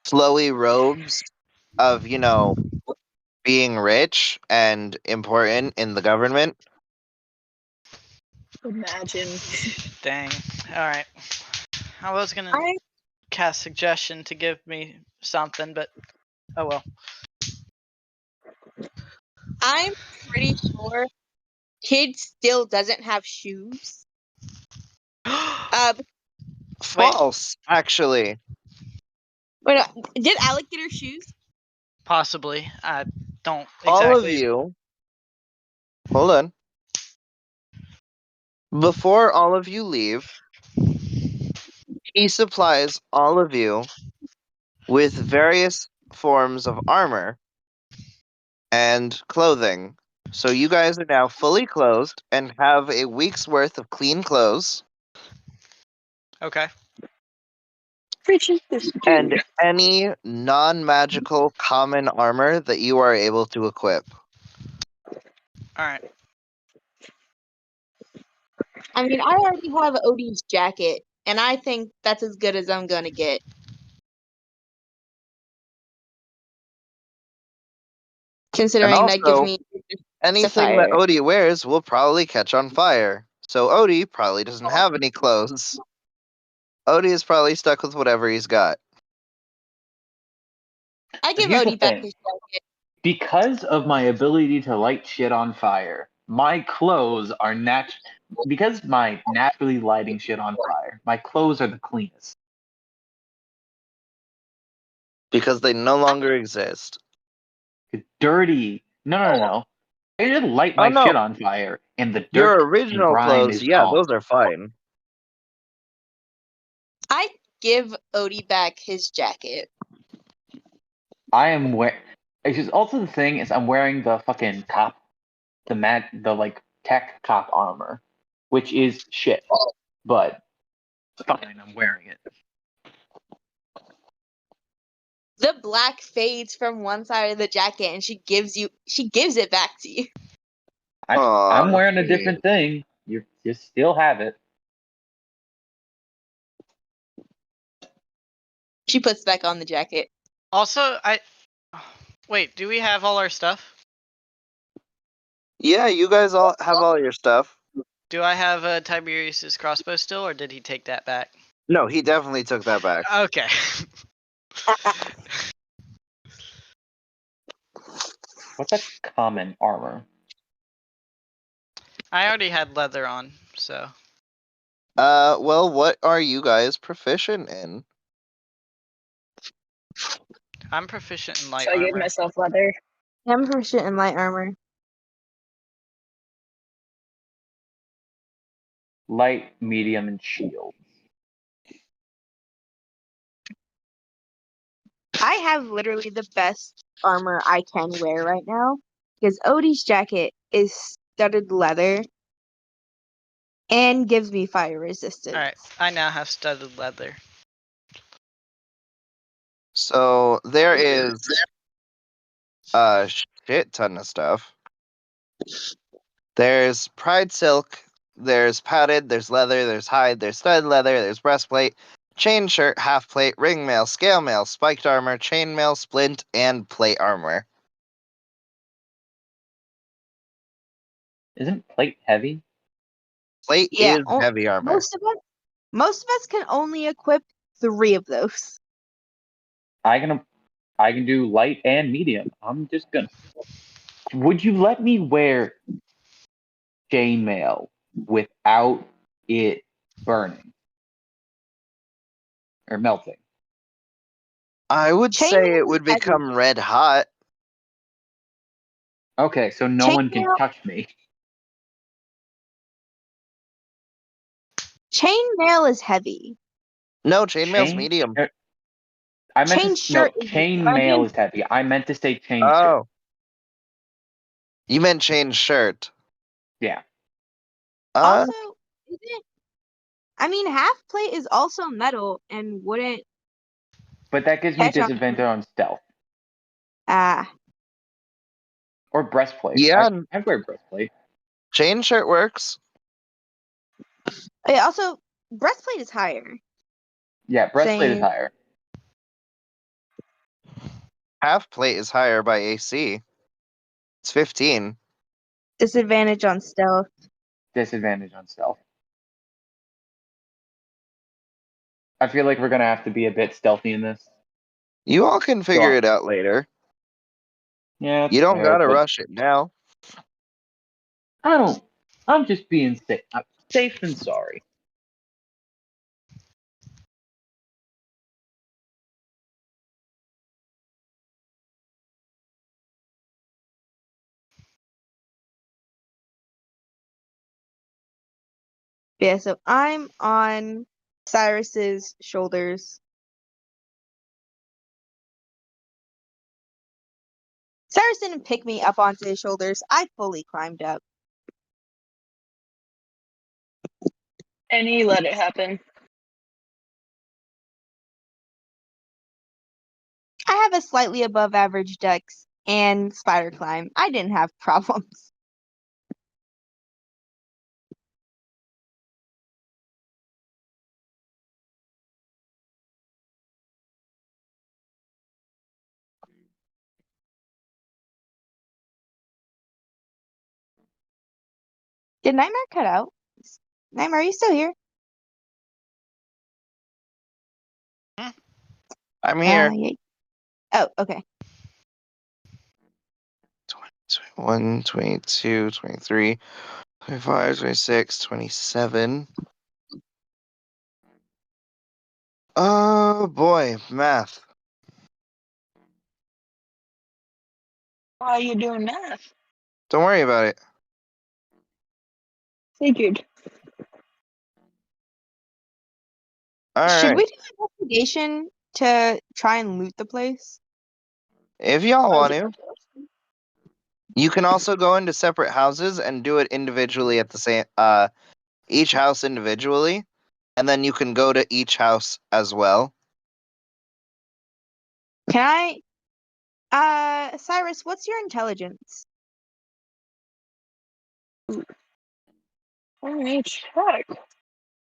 flowy robes of, being rich and important in the government. Imagine. Dang. All right. I was gonna cast suggestion to give me something, but oh well. I'm pretty sure Kid still doesn't have shoes. False, actually. Wait, did Alec get her shoes? Possibly. I don't exactly. All of you. Hold on. Before all of you leave, he supplies all of you with various forms of armor and clothing. So you guys are now fully clothed and have a week's worth of clean clothes. Okay. Preaching this And dude. any non-magical common armor that you are able to equip. All right. I mean, I already have Odie's jacket, and I think that's as good as I'm gonna get. Considering that gives also, me anything that Sapphire. Odie wears will probably catch on fire. So Odie probably doesn't have any clothes. Odie is probably stuck with whatever he's got. I give Here's the Odie back thing. his jacket. Because of my ability to light shit on fire, my clothes are because my naturally lighting shit on fire, my clothes are the cleanest. Because they no longer exist. Dirty. No. I just light Oh, my no. shit on fire, and the Your dirt and original grime clothes, is yeah, gone. those are fine. I give Odie back his jacket. I am wearing. It's just also the thing is I'm wearing the fucking cop, the like tech cop armor, which is shit, but fine, I'm wearing it. The black fades from one side of the jacket, and she gives it back to you. I'm wearing a sweet. different thing. You still have it. She puts back on the jacket. Also, wait. Do we have all our stuff? Yeah, you guys all have all your stuff. Do I have Tiberius's crossbow still, or did he take that back? No, he definitely took that back. Okay. What's a common armor? I already had leather on, so Well, what are you guys proficient in? I'm proficient in light So I gave armor. myself leather. I'm proficient in light armor. Light, medium, and shield. I have literally the best armor I can wear right now because Odie's jacket is studded leather and gives me fire resistance. All right, I now have studded leather. So there is a shit ton of stuff. There's pride silk, there's padded, there's leather, there's hide, there's studded leather, there's breastplate, chain shirt, half plate, ring mail, scale mail, spiked armor, chain mail, splint, and plate armor. Isn't plate heavy? Plate Yeah, is heavy armor. most of us can only equip 3 of those. I can do light and medium. I'm just gonna. Would you let me wear chainmail without it burning or melting? I would Chain say mail it is would heavy. become red hot. Okay, so no one can Chainmail- touch me. Chainmail is heavy. No, chainmail's Chain- medium. I meant Chain to shirt no is chain medium. mail is heavy. I meant to say chain shirt. Oh. You meant chain shirt. Yeah. Also, I mean, half plate is also metal and wouldn't. But that gives me Catch on. disadvantage on stealth. Ah, Or breastplate. Yeah. I wear breastplate. Chain shirt works. also breastplate is higher. Yeah, breastplate is Same. higher. Half plate is higher by AC. It's 15. Disadvantage on stealth. Disadvantage on stealth. I feel like we're gonna have to be a bit stealthy in this. You all can figure on. it out later. Yeah, You don't fair, gotta but rush it now. I don't. I'm just being safe. I'm safe than sorry. Yeah, so I'm on Cyrus's shoulders. Cyrus didn't pick me up onto his shoulders. I fully climbed up. And he let it happen. I have a slightly above average dex and spider climb. I didn't have problems. Did Nightmare cut out? Nightmare, are you still here? I'm here. Yeah. Oh, okay. 21, 22, 23, 25, 26, 27. Oh boy, math. Why are you doing math? Don't worry about it. Figured. All Should right. we do an investigation to try and loot the place? If y'all Why want is to, it- you can also go into separate houses and do it individually at the same each house individually, and then you can go to each house as well. Can Cyrus, what's your intelligence? Let me check.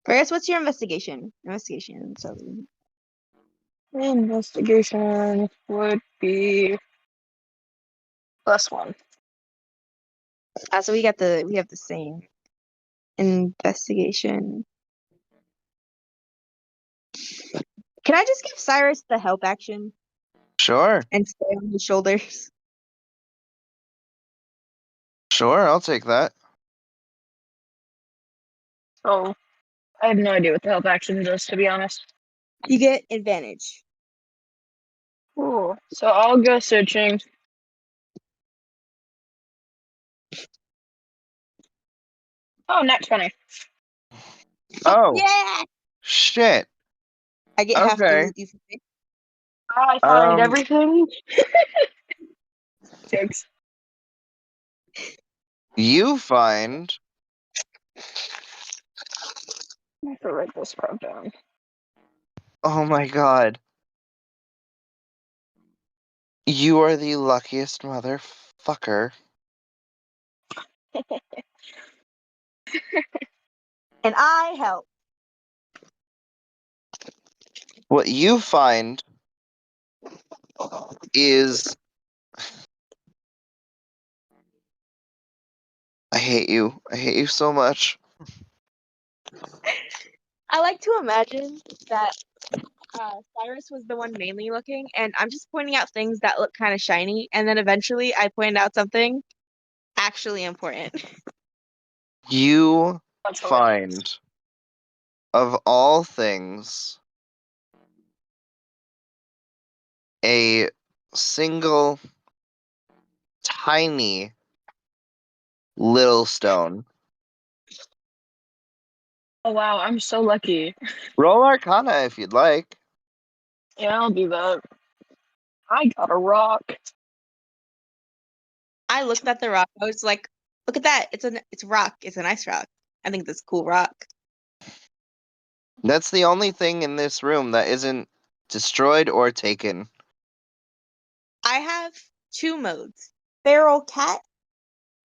Cyrus, what's your investigation? Investigation. So Investigation would be +1. so we have the same investigation. Can I just give Cyrus the help action Sure, and stay on his shoulders? sure, I'll take that. So I have no idea what the help action does, to be honest. You get advantage. Cool. So I'll go searching. Oh, nat 20. Oh, Yeah! shit. I get half the Okay. loot you think. I find Um, everything. Jokes. You find I have to write this part down. oh my god. You are the luckiest motherfucker. And I help. What you find is I hate you. I hate you so much. I like to imagine that Cyrus was the one mainly looking, and I'm just pointing out things that look kind of shiny, and then eventually I point out something actually important. You That's hilarious. find, of all things, a single tiny little stone. Oh wow, I'm so lucky. Roll Arcana if you'd like. Yeah, I'll do that. I got a rock. I looked at the rock. I was like, "Look at that! It's a rock. It's a nice rock. I think this cool rock." That's the only thing in this room that isn't destroyed or taken. I have two modes: feral cat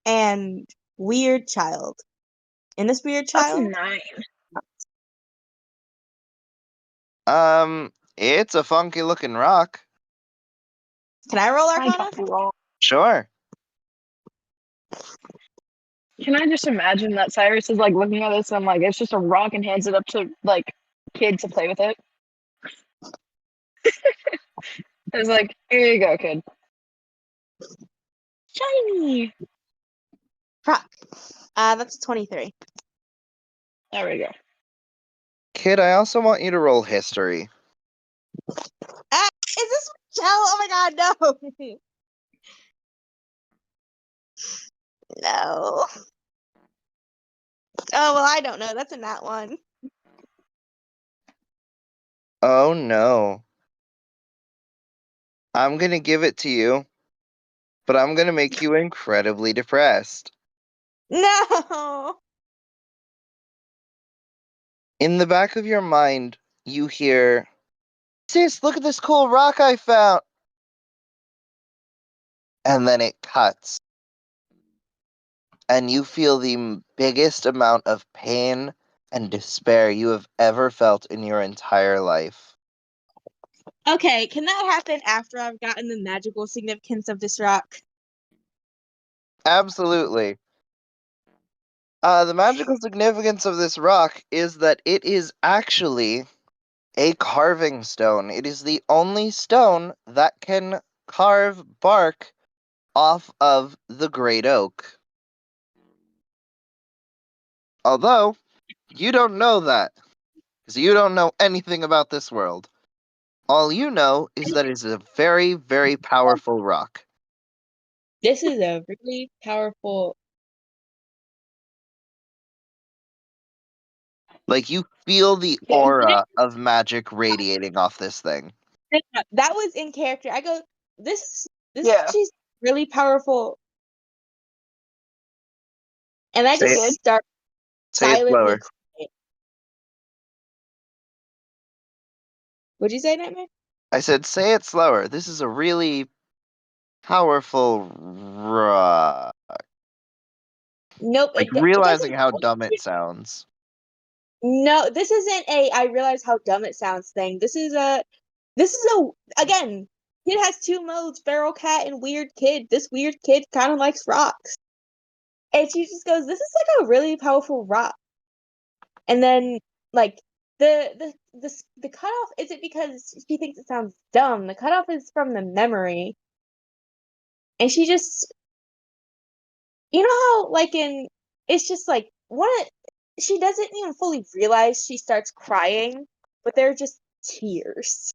and weird child. In this weird That's child, 9. It's a funky looking rock. can I roll I Arcana? got a rock. Sure. Can I just imagine that Cyrus is like looking at this and like it's just a rock and hands it up to like kid to play with it? It's like, here you go, kid. Shiny. Rock. That's 23. There we go. Kid, I also want you to roll history. Is this Michelle? Oh my god, no! No. Oh well, I don't know. That's a nat one. Oh no. I'm gonna give it to you, but I'm gonna make you incredibly depressed. No. In the back of your mind, you hear, Sis, look at this cool rock I found! And then it cuts. And you feel the biggest amount of pain and despair you have ever felt in your entire life. Okay, can that happen after I've gotten the magical significance of this rock? Absolutely. The magical significance of this rock is that it is actually a carving stone. It is the only stone that can carve bark off of the great oak. Although, you don't know that, because you don't know anything about this world. All you know is that it's a very, very powerful rock. This is a really powerful. Like, you feel the Yeah. aura of magic radiating off this thing. That was in character. I go, this Yeah. she's really powerful. And I Say just it. start Say it silently slower. crying. What'd you say, Nightmare? I said, say it slower. This is a really powerful rock. Nope. Like, It realizing doesn't. how dumb it sounds. No, this isn't a I realize how dumb it sounds thing. This is a again, kid has two modes, feral cat and weird kid. This weird kid kind of likes rocks. And she just goes, this is like a really powerful rock. And then like the cutoff isn't because she thinks it sounds dumb. The cutoff is from the memory. And she just you know how like in it's just like she doesn't even fully realize she starts crying, but they're just tears.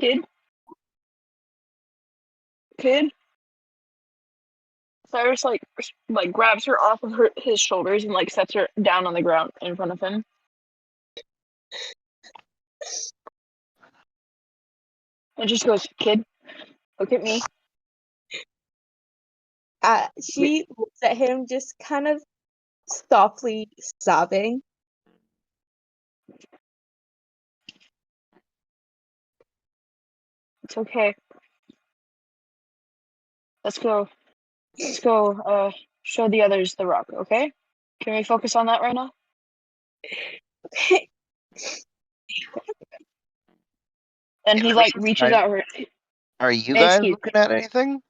Kid. Cyrus like grabs her off of his shoulders and like sets her down on the ground in front of him. And just goes, "Kid, look at me." She looks at him just kind of softly sobbing. It's okay. Let's go. Let's go. Show the others the rock. Okay? Can we focus on that right now? And he like reaches out her. Are you guys Excuse looking at anything?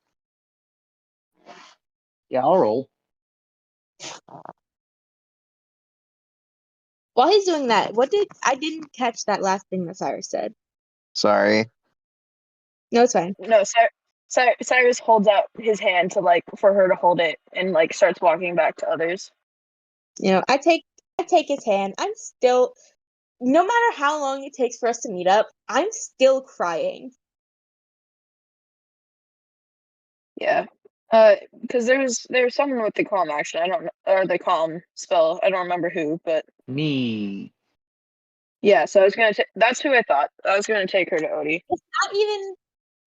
Yeah, I'll roll. While he's doing that, I didn't catch that last thing that Cyrus said. Sorry. No, it's fine. No, Cyrus holds out his hand to like for her to hold it and like starts walking back to others. You know, I take his hand. I'm still no matter how long it takes for us to meet up, I'm still crying. Yeah. Because there's someone with the calm action. I don't know, or the calm spell. I don't remember who, but Me. yeah. So I was gonna. That's who I thought. I was gonna take her to Odie. It's not even.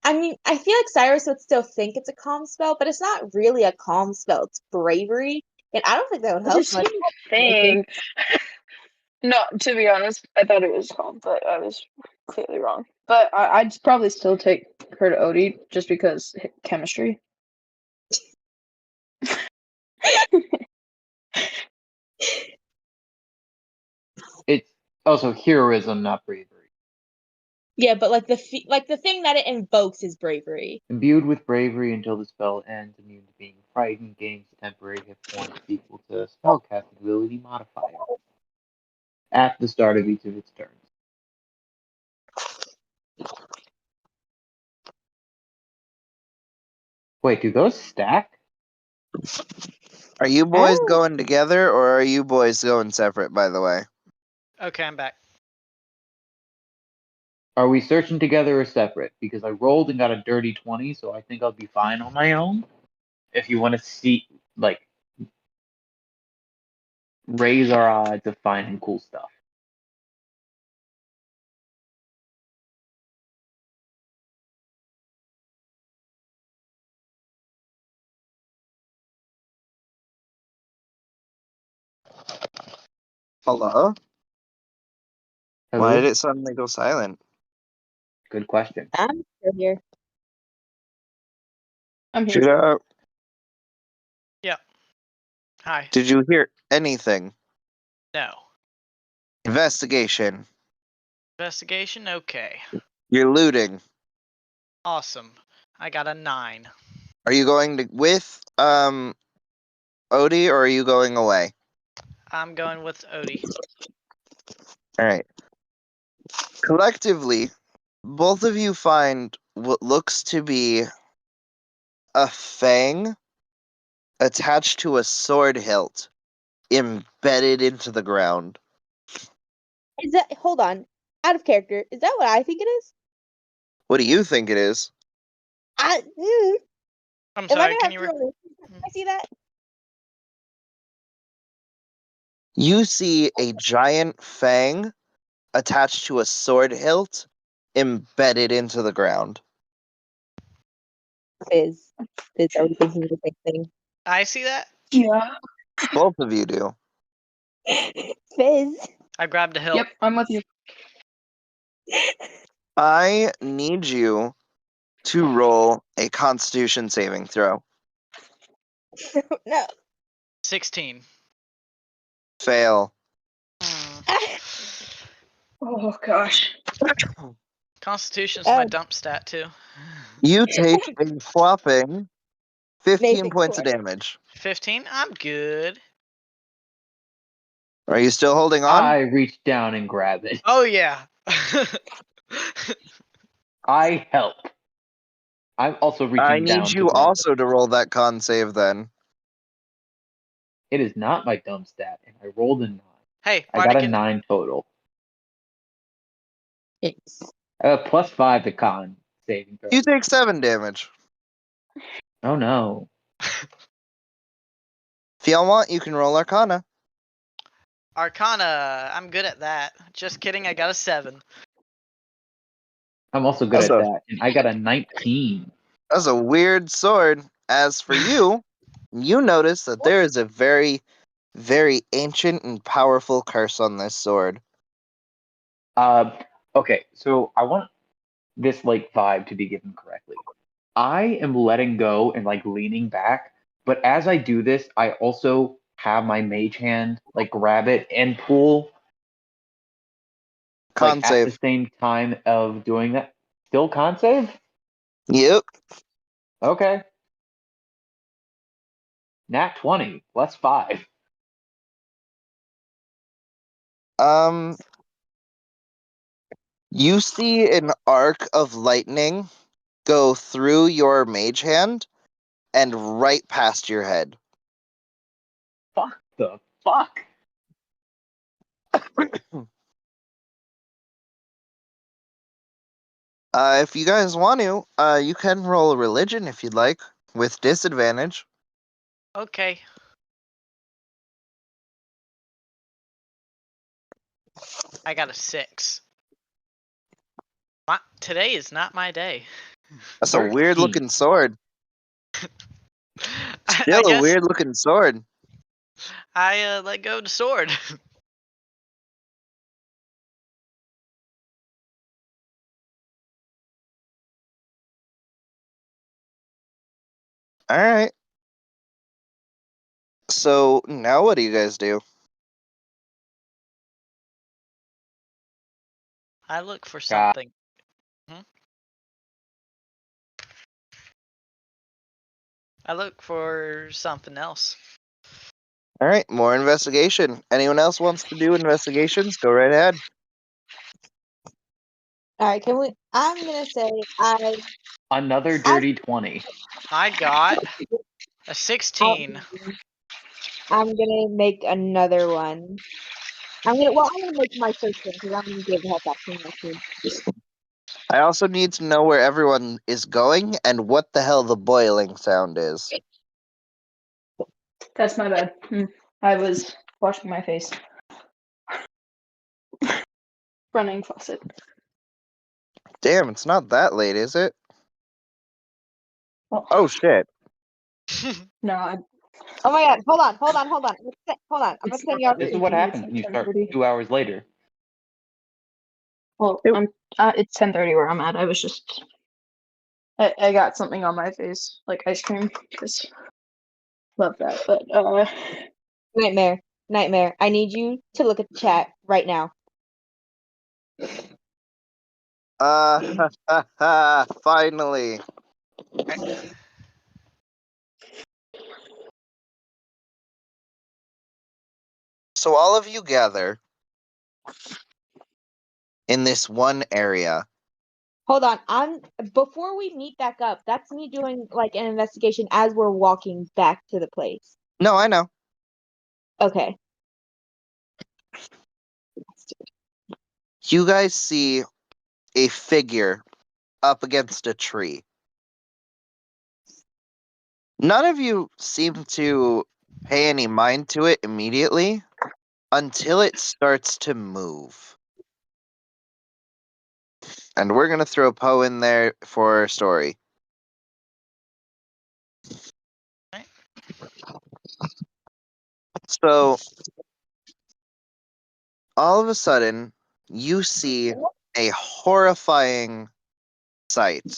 I mean, I feel like Cyrus would still think it's a calm spell, but it's not really a calm spell. It's bravery, and I don't think that would help It's the much. same thing. No, to be honest, I thought it was calm, but I was clearly wrong. But I'd probably still take her to Odie just because chemistry. It's also heroism, not bravery. Yeah, but like the thing that it invokes is bravery. Imbued with bravery until the spell ends, immune to being frightened, gains a temporary hit point equal to spellcasting ability modifier at the start of each of its turns. Wait, do those stack? Are you boys Oh. going together or are you boys going separate, by the way? Okay, I'm back. Are we searching together or separate? Because I rolled and got a dirty 20, so I think I'll be fine on my own. If you want to see, like, raise our odds of finding cool stuff. Hello? Hello? Why did it suddenly go silent? Good question. I'm still here. I'm here. Shoot out. Hi. Did you hear anything? No. Investigation. Investigation? Okay. You're looting. Awesome. I got a 9. Are you going with Odie, or are you going away? I'm going with Odie. All right. Collectively, both of you find what looks to be a fang attached to a sword hilt embedded into the ground. Is that hold on? Out of character. Is that what I think it is? What do you think it is? I I'm am I sorry, gonna can have you to roll? I see that. You see a giant fang attached to a sword hilt embedded into the ground. Fizz. Fizz. Are we thinking of the same thing? I see that? Yeah. Both of you do. Fizz. I grabbed a hilt. Yep, I'm with you. I need you to roll a Constitution saving throw. No. 16. Fail. Oh gosh. Constitution's my Oh. dump stat too. You take a whopping 15 Nathan, points of score. damage. 15? I'm good. Are you still holding on? I reach down and grab it. Oh yeah. I help. I'm also reaching I down need to you grab also to roll that con save then. it. It is not my dumb stat, and I rolled a 9. Hey, I got a Bardican. 9 total. It's +5 to con saving throw. You take 7 damage. Oh no. If y'all want, you can roll Arcana. Arcana. I'm good at that. Just kidding. I got a 7. I'm also good That's at a- that, and I got a 19. That's a weird sword. As for you, you notice that there is a very, very ancient and powerful curse on this sword. Okay, so I want this like vibe to be given correctly. I am letting go and like leaning back, but as I do this, I also have my mage hand like grab it and pull Con like at the save. same time of doing that. Still con save? Yep. Okay. Nat 20 +5. You see an arc of lightning go through your mage hand and right past your head. Fuck the fuck. If you guys want to, you can roll a religion if you'd like, with disadvantage. Okay. I got a 6. Today is not my day. That's a 13. weird looking sword. I Still a guess weird looking sword. I let go of the sword. Alright. So now what do you guys do? I look for Got- something. I look for something else. Alright, more investigation. Anyone else wants to do investigations? Go right ahead. all right. Can we? I'm gonna say Another dirty 20. I got a 16. I'm gonna make another one. I'm gonna make my first one because I'm gonna give help action next. I also need to know where everyone is going and what the hell the boiling sound is. That's my bad. I was washing my face. Running faucet. Damn, it's not that late, is it? Well, Oh shit. no, Oh my god! Hold on! Hold on! I'm gonna It's send not you. that This is late. what It's happens like when you start 10:30. 2 hours later. Well, it's 10:30 where I'm at. I was just I got something on my face, like ice cream, because love that. But Nightmare. I need you to look at the chat right now. Finally. So all of you gather in this one area. Hold on. Before we meet back up, that's me doing like an investigation as we're walking back to the place. No, I know. Okay. You guys see a figure up against a tree. None of you seem to pay any mind to it immediately until it starts to move. And we're going to throw Poe in there for a story. Right. So, all of a sudden, you see a horrifying sight.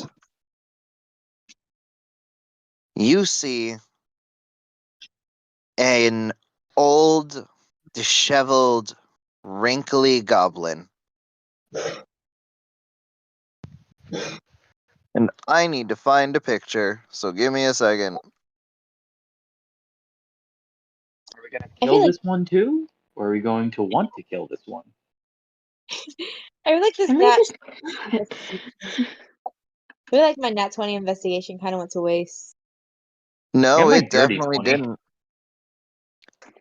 You see an old, disheveled, wrinkly goblin. And I need to find a picture, so give me a second. Are we gonna I kill feel like- this one too? Or are we going to want to kill this one? I feel like this Can we nat. just? I feel like my nat 20 investigation kind of went to waste. No, And my it dirty definitely 20. didn't.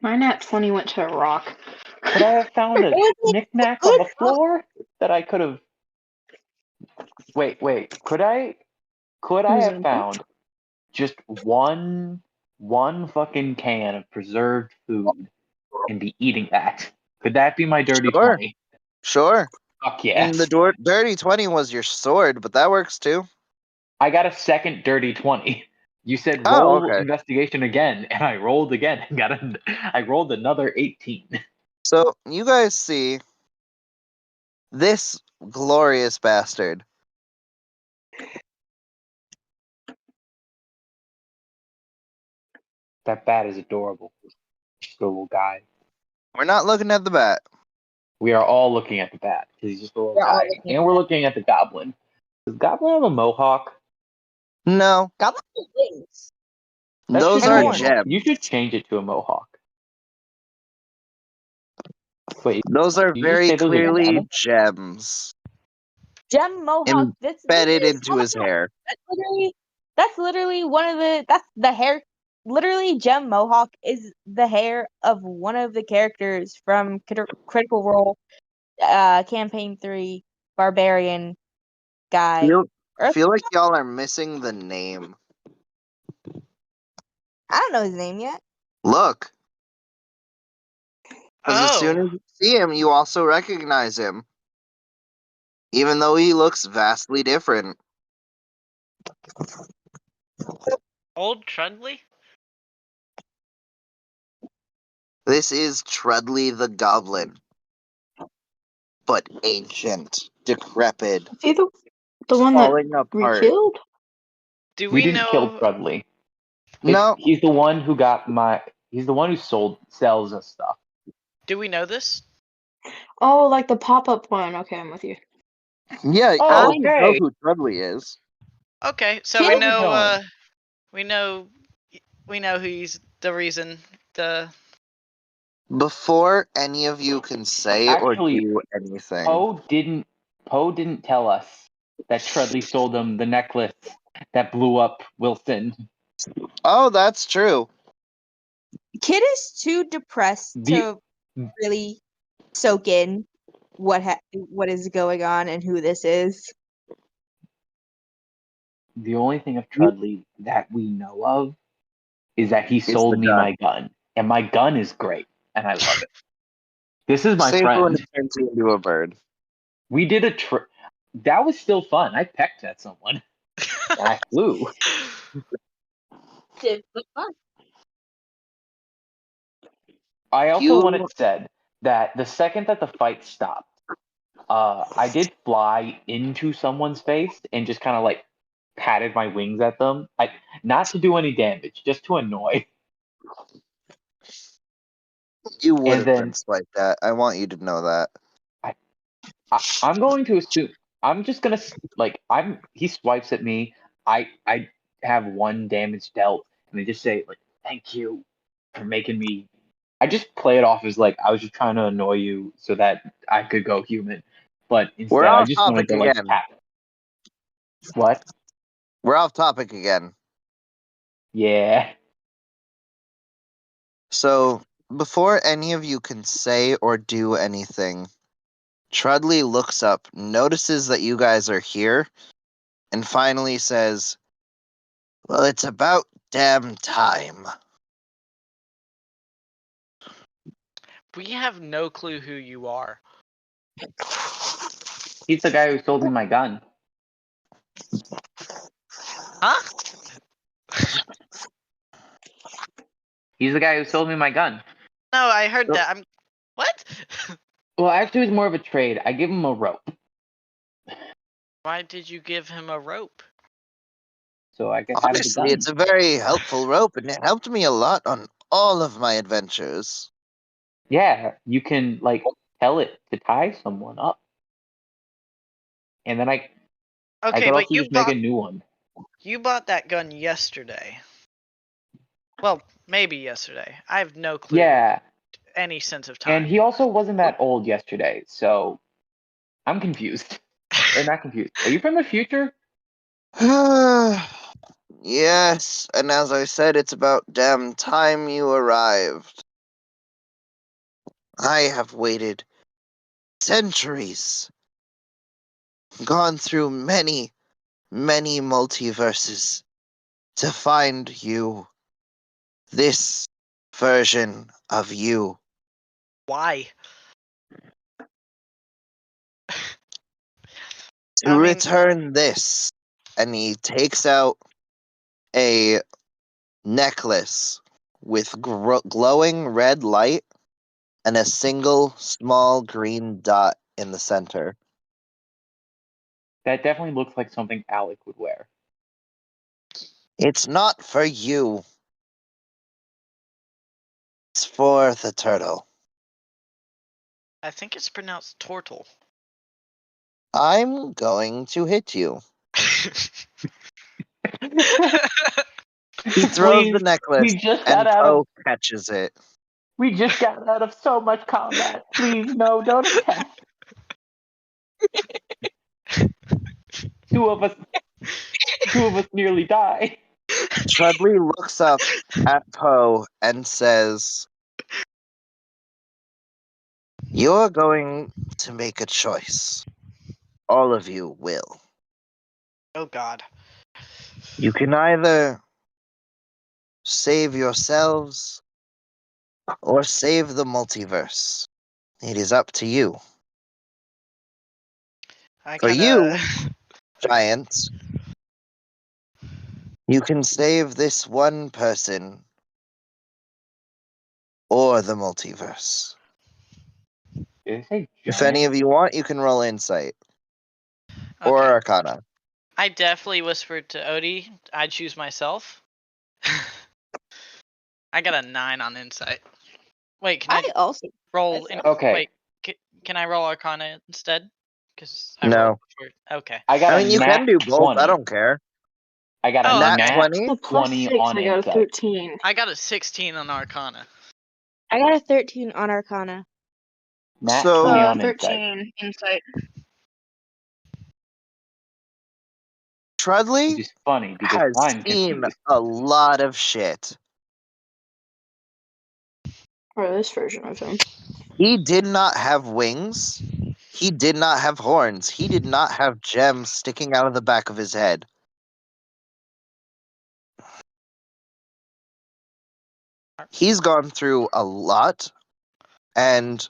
My nat 20 went to a rock. Could I have found a It was like knickknack good on the rock. floor that I could have? Wait. Could I Was it have a found just one fucking can of preserved food and be eating that? Could that be my dirty Sure. 20? Sure. Fuck I yes. mean, the dirty 20 was your sword, but that works too. I got a second dirty 20. You said Oh, roll okay. investigation again, and I rolled again. I rolled another 18. So, you guys see this glorious bastard. That bat is adorable. Just a little guy. We're not looking at the bat. We are all looking at the bat because he's just a little We're all guy, looking at and we're that. looking at the goblin. Does goblin have a mohawk? No, Goblin has wings. That those should are be a horns. mo- gems. You should change it to a mohawk. Wait, Those are did you just very say those are clearly gems? gems Gem mohawk. This embedded is into his hair. That's literally one of the. That's the hair. Literally, gem mohawk is the hair of one of the characters from Critical Role, Campaign 3, Barbarian guy. Feel like y'all are missing the name. I don't know his name yet. Look. Because as soon Oh, as you see him, you also recognize him. Even though he looks vastly different. old Trudley? This is Trudley the Goblin. But ancient, decrepit, Is he the one that falling we apart. killed? Do We we didn't kill know? Trudley. No, He's the one who He's the one who sells us stuff. Do we know this? Oh, like the pop-up one. Okay, I'm with you. yeah, Oh, all you know okay. who Trudley is. Okay, so Feel we like we're know. going. We know he's the reason. Before any of you can say or Actually, do anything. Poe didn't tell us that Trudley sold him the necklace that blew up Wilson. Oh, that's true. Kid is too depressed to really soak in what is going on and who this is. The only thing of Trudley that we know of is that he It's sold the me gun. my gun, and my gun is great, and I love it. This is my Save when friend. it turns you into a bird. We did a trip. That was still fun. I pecked at someone. And I flew. I also wanted said that the second that the fight stopped, I did fly into someone's face and just kind of like patted my wings at them. Not to do any damage, just to annoy. You would And have then been swiped at. I want you to know that. I'm going to assume. I'm just gonna like He swipes at me. I have one damage dealt, and I just say like, "Thank you for making me I just play it off as like I was just trying to annoy you so that I could go human, but instead I off just wanted topic to like again. tap. What? We're off topic again. Yeah. So, before any of you can say or do anything, Trudley looks up, notices that you guys are here, and finally says, "Well, it's about damn time." We have no clue who you are. He's the guy who sold me my gun. Huh? He's the guy who sold me my gun. No, I heard Nope. that. What? Well, actually, it was more of a trade. I give him a rope, Why did you give him a rope? so I could have the Honestly, gun. it's a very helpful rope, and it helped me a lot on all of my adventures. Yeah, you can like tell it to tie someone up, and then I Okay, could but also just make a new one. you bought that gun yesterday. Well, maybe yesterday. I have no clue. Yeah, Any sense of time. and he also wasn't that old yesterday, so I'm confused. Or not confused. Are you from the future? Yes, and as I said, it's about damn time you arrived. I have waited centuries, gone through many, many multiverses to find you. This version of you. Why? To return this. And he takes out a necklace with glowing red light and a single small green dot in the center. That definitely looks like something Alec would wear. It's not for you. It's for the turtle. I think it's pronounced turtle. I'm going to hit you. He throws the necklace and Poe catches it. We just got out of so much combat. Please, no, don't attack. Two of us nearly die. Trudley looks up at Poe and says, "You're going to make a choice. All of you will. Oh God. You can either save yourselves or save the multiverse. It is up to you. For you, giants, you can save this one person or the multiverse. Did I say If any giant? of you want, you can roll insight or Okay. arcana. I definitely whispered to Odie I'd choose myself. I got a 9 on insight. Wait, can I also roll? Okay. Wait, can I roll Arcana instead? Because No. rolled before. Okay. I got I mean, a you nat can do both. 20. I don't care. I got a Oh, Nat okay. 20? The plus 20 6, on I got a insight. 13. I got a 16 on Arcana. I got a 13 on Arcana. Nat So- 20 on 13 insight. Trudley Which is funny because has I'm seen confused. a lot of shit. Or this version of him. He did not have wings. He did not have horns. He did not have gems sticking out of the back of his head. He's gone through a lot. And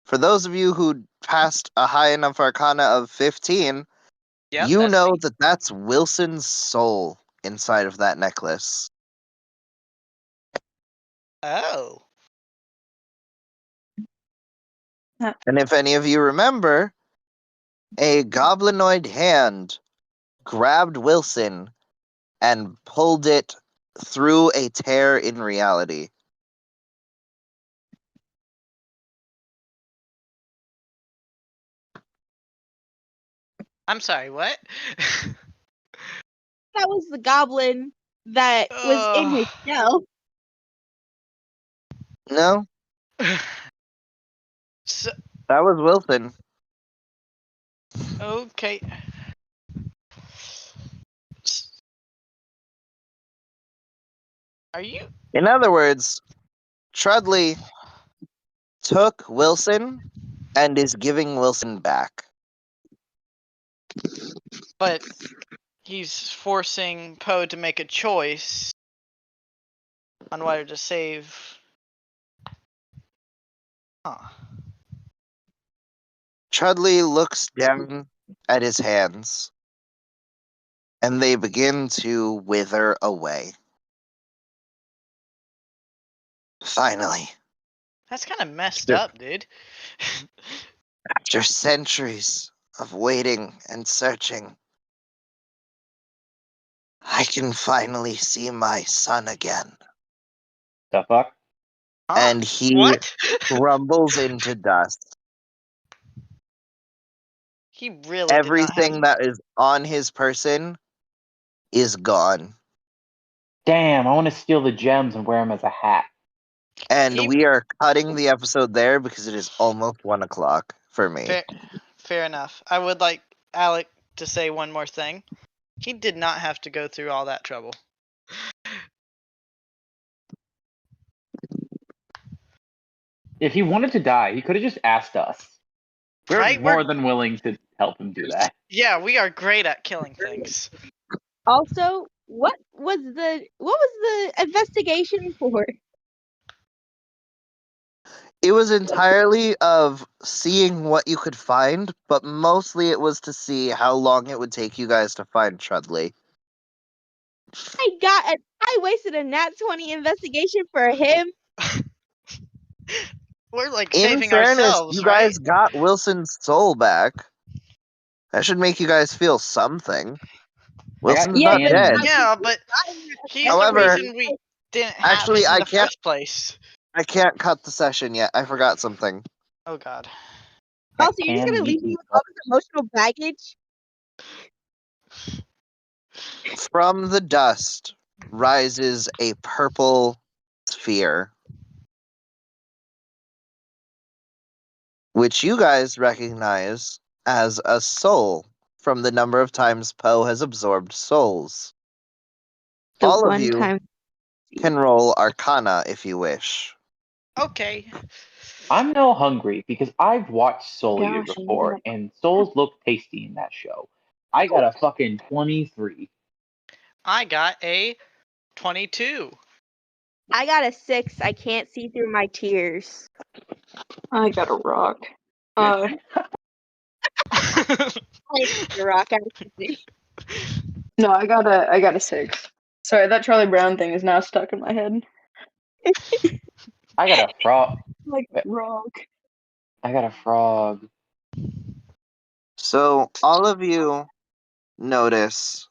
for those of you who passed a high enough arcana of 15, Yep, you that's know me. that that's Wilson's soul inside of that necklace. Oh. And if any of you remember, a goblinoid hand grabbed Wilson and pulled it through a tear in reality. I'm sorry, what? That was the goblin that was in his shell. No, So, That was Wilson. okay. Are you? In other words, Trudley took Wilson and is giving Wilson back. But he's forcing Poe to make a choice on whether to save. Huh. Trudley looks down at his hands, and they begin to wither away. Finally, That's kind of messed up, dude. after centuries of waiting and searching, I can finally see my son again. The fuck? Huh? And he What? crumbles into dust. He really did not Everything have. that is on his person is gone. Damn, I want to steal the gems and wear them as a hat. And He- we are cutting the episode there because it is almost 1 o'clock for me. Fair enough. I would like Alec to say one more thing. He did not have to go through all that trouble. If he wanted to die, he could have just asked us. We're Right? more than willing to help him do that. Yeah, we are great at killing things. Also, what was the investigation for? It was entirely of seeing what you could find, but mostly it was to see how long it would take you guys to find Trudley. I wasted a nat 20 investigation for him. We're like In saving fairness, ourselves, you right? guys got Wilson's soul back. That should make you guys feel something. Wilson's Yeah, not but dead. Yeah, but he's However, the reason we didn't have actually, it in I the can't- first place. I can't cut the session yet. I forgot something. Oh god. Also, you're just Can gonna we leave me eat with all this emotional baggage? From the dust rises a purple sphere, which you guys recognize as a soul from the number of times Poe has absorbed souls. The All of one you time. can roll Arcana if you wish. Okay. I'm no hungry because I've watched Soul Eater Gosh, I'm before, and souls look tasty in that show. I got a fucking 23. I got a 22. I got a 6. I can't see through my tears. I got a rock. I hate the rock. I can see. No, I got a 6. Sorry, that Charlie Brown thing is now stuck in my head. I got a frog. Like rock. I got a frog. So, all of you notice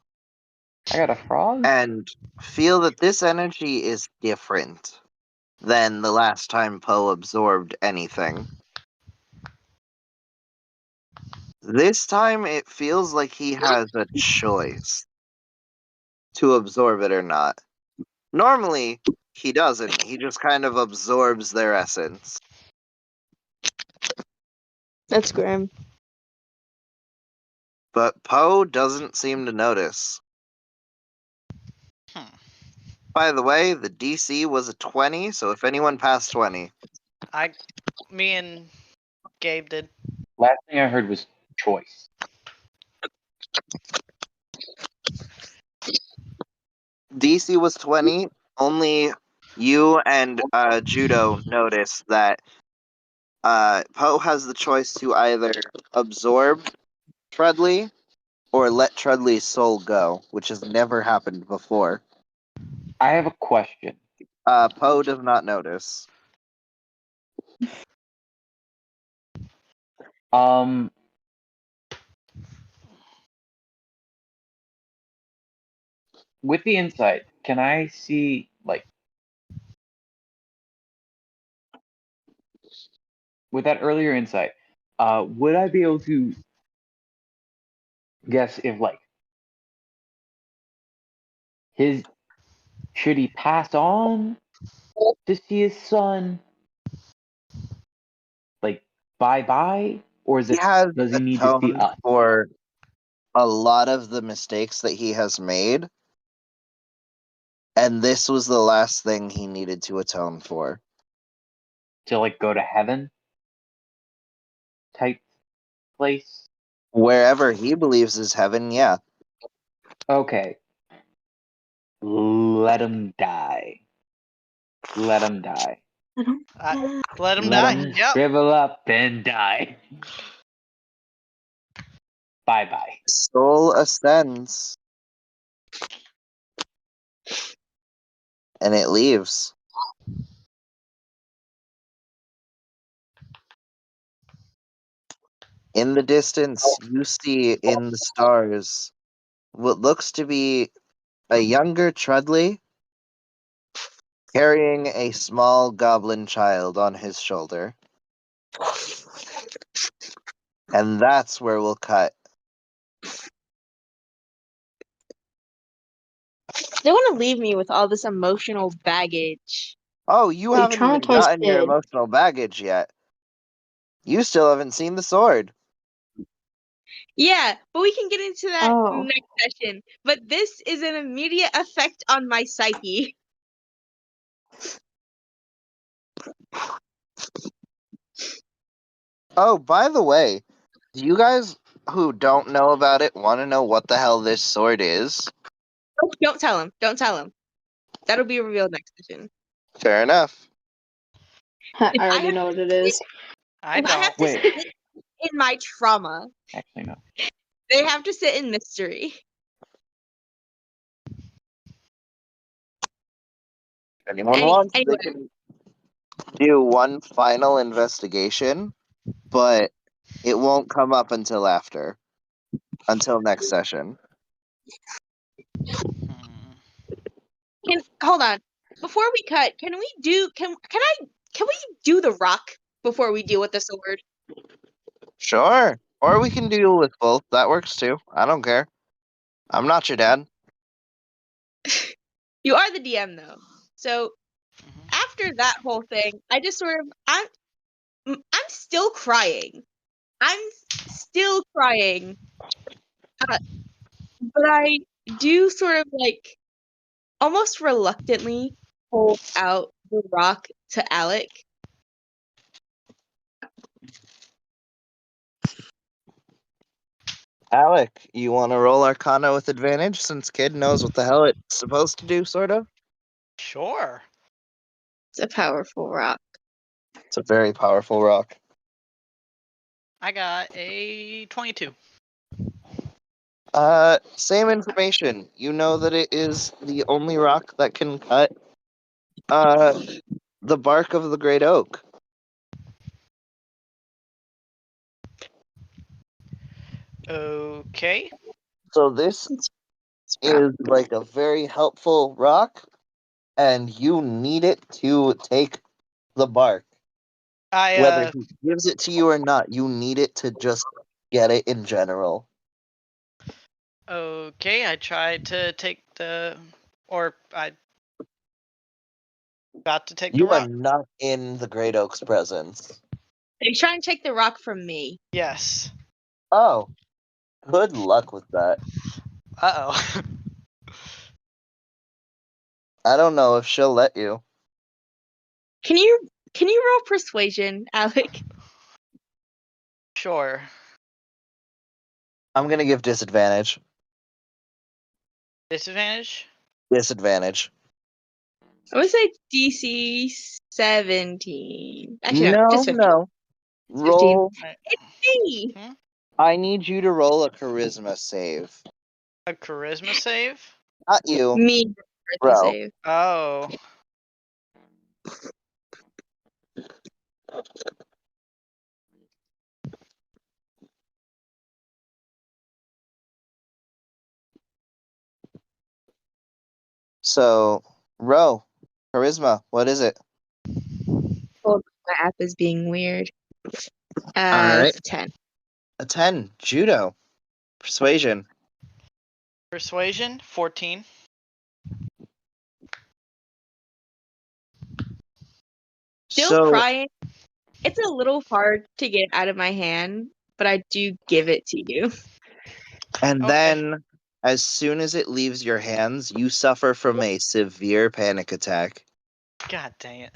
I got a frog? and feel that this energy is different than the last time Poe absorbed anything. This time it feels like he has a choice to absorb it or not. Normally, he doesn't. He just kind of absorbs their essence. That's grim. But Poe doesn't seem to notice. Hmm. By the way, the DC was a 20, so if anyone passed 20. Me and Gabe did. Last thing I heard was choice. DC was 20. Only you and Judo noticed that Poe has the choice to either absorb Trudley or let Trudley's soul go, which has never happened before. I have a question. Poe does not notice. With the insight, can I see, like, with that earlier insight, would I be able to guess if, like, should he pass on to see his son, like bye-bye, or is He it has does he need to see atoned us? for a lot of the mistakes that he has made, and this was the last thing he needed to atone for. To like go to heaven type place? Wherever he believes is heaven, yeah. Okay. Let him die. Let him die. I don't. Let him Let die. him Yep. shrivel up and die. Bye-bye. Soul ascends, and it leaves. In the distance, you see in the stars what looks to be a younger Trudley carrying a small goblin child on his shoulder. And that's where we'll cut. They want to leave me with all this emotional baggage. Oh, you A haven't even traumatized gotten your kid. emotional baggage yet. You still haven't seen the sword. Yeah, but we can get into that Oh. next session. But this is an immediate effect on my psyche. Oh, by the way, do you guys who don't know about it want to know what the hell this sword is? Don't tell him. Don't tell him. That'll be revealed next session. Fair enough. I If I already have know to what it is. I If I don't. have to Wait. sit in my trauma, Actually, no. they have to sit in mystery. If anyone wants, they Anyway, can do one final investigation, but it won't come up until next session. Hmm. hold on. Before we cut, can we do the rock before we deal with the sword? Sure. Or we can deal with both. That works too. I don't care. I'm not your dad. You are the DM though. So Mhm. after that whole thing, I just sort of I'm still crying. I'm still crying. But I do sort of like almost reluctantly hold out the rock to Alec. Alec, you want to roll Arcana with advantage since Kid knows what the hell it's supposed to do, sort of? Sure. It's a powerful rock. It's a very powerful rock. I got a 22. Same information. You know that it is the only rock that can cut the bark of the great oak. Okay. So this It's is like a very helpful rock, and you need it to take the bark. Whether I he gives it to you or not, you need it to just get it in general. okay. I tried to take I got to take the You are rock. not in the great oak's presence. They try and take the rock from me. Yes. Oh, good luck with that. Uh-oh. I don't know if she'll let you. Can you roll persuasion, Alec? Sure. I'm gonna give disadvantage. Disadvantage? Disadvantage. I would say DC 17. Actually, no, No, just 15. no. 15. Roll. Hey, I need you to roll a charisma save. A charisma save? Not you, me bro. save. Oh. So, Ro, charisma, what is it? Hold on, my app is being weird. Alright. That's a 10. A 10. Judo. Persuasion. Persuasion? 14. Still So, crying. It's a little hard to get out of my hand, but I do give it to you. And Okay. then, as soon as it leaves your hands, you suffer from a severe panic attack. God dang it.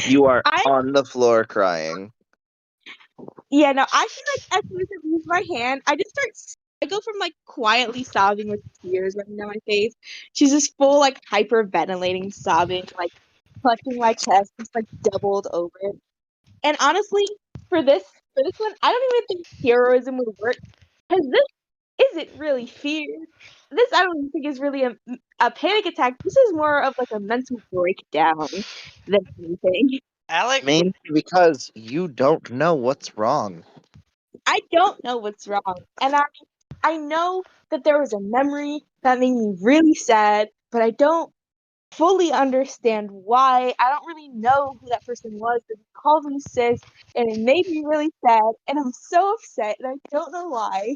You are I on the floor crying. Yeah, no, I feel like as soon as it leaves my hand, I go from like quietly sobbing with tears running down my face. She's just full like hyperventilating, sobbing, like clutching my chest, just like doubled over. And honestly, for this for this one, I don't even think heroism would work because this isn't really fear. This I don't even think is really a panic attack. This is more of like a mental breakdown than anything. Alec, Mainly because you don't know what's wrong. I don't know what's wrong, and I know that there was a memory that made me really sad, but I don't fully understand why. I don't really know who that person was, but he called me sis, and it made me really sad, and I'm so upset, and I don't know why.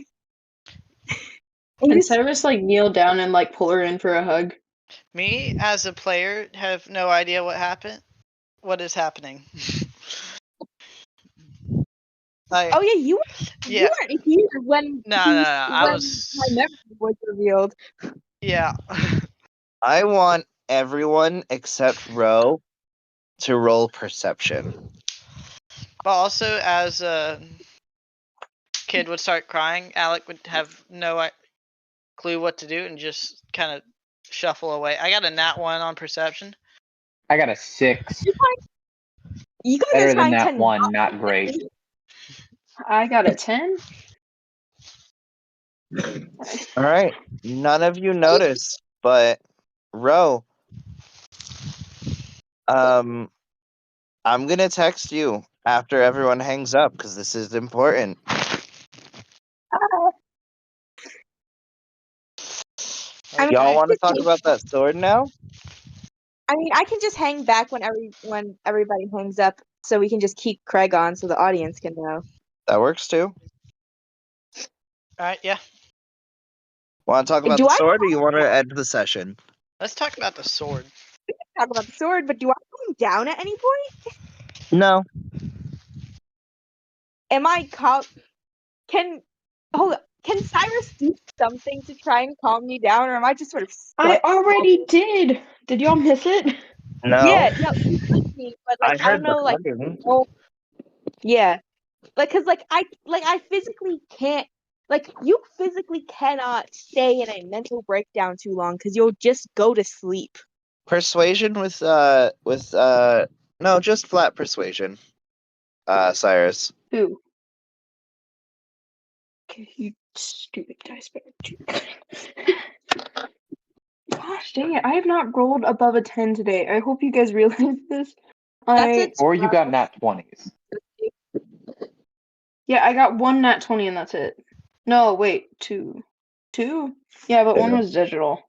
And Can just, Cyrus like kneel down and like pull her in for a hug? me as a player have no idea what happened. What is happening? Like, oh yeah, you yeah, weren't here when no, no, no. I when my was, memory was revealed. yeah. I want everyone except Ro to roll perception. But also, as a kid would start crying, Alec would have no clue what to do and just kind of shuffle away. I got a nat 1 on perception. I got a 6. You guys Better are than trying to that one, not great. I got a 10. All right. None of you notice, but Ro, I'm gonna text you after everyone hangs up because this is important. I mean, Y'all Okay. want to talk about that sword now? I can just hang back when everybody hangs up, so we can just keep Craig on, so the audience can know. That works too. Alright, yeah. Want to talk about Do the I sword, or you want to end the session? Let's talk about the sword. talk about the sword? But do I come down at any point? No. Am I Can Can Cyrus do something to try and calm me down, or am I just sort of I stuck? already did. Did y'all miss it? No. Yeah, no, you heard me, but like I I heard don't know, the like thunder. oh yeah, like because I physically can't. Like you physically cannot stay in a mental breakdown too long because you'll just go to sleep. Persuasion with no, just flat persuasion. Cyrus. Who? Okay, you stupid dice better. Gosh dang it! I have not rolled above a 10 today. I hope you guys realize this. That's I it. Or you got nat 20s. Yeah, I got one nat 20 and that's it. No, wait, two. Two? Yeah, but one Yeah. was digital.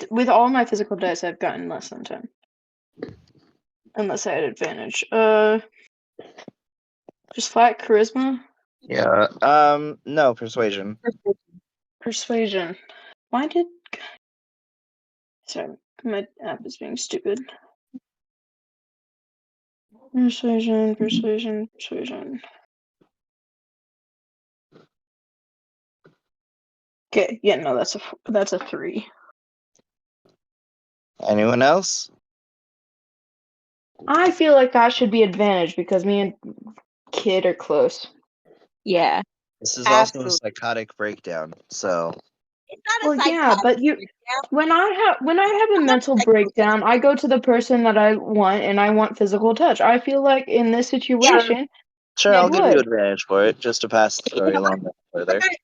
With all my physical dice, I've gotten less than 10. Unless I had advantage. Just flat charisma? Yeah. No, persuasion. Persuasion. Why did... Sorry, my app is being stupid. Persuasion, persuasion, persuasion. Okay, yeah, no, that's a 3. Anyone else? I feel like that should be advantage because me and Kid are close. Yeah, This is also a absolutely. psychotic breakdown, so It's not a Well, yeah, psychotic but you breakdown. when I have a I'm not mental psychotic. breakdown, I go to the person that I want and I want physical touch. I feel like in this situation, sure, it I'll give you would. advantage for it, just to pass the story along further. Like,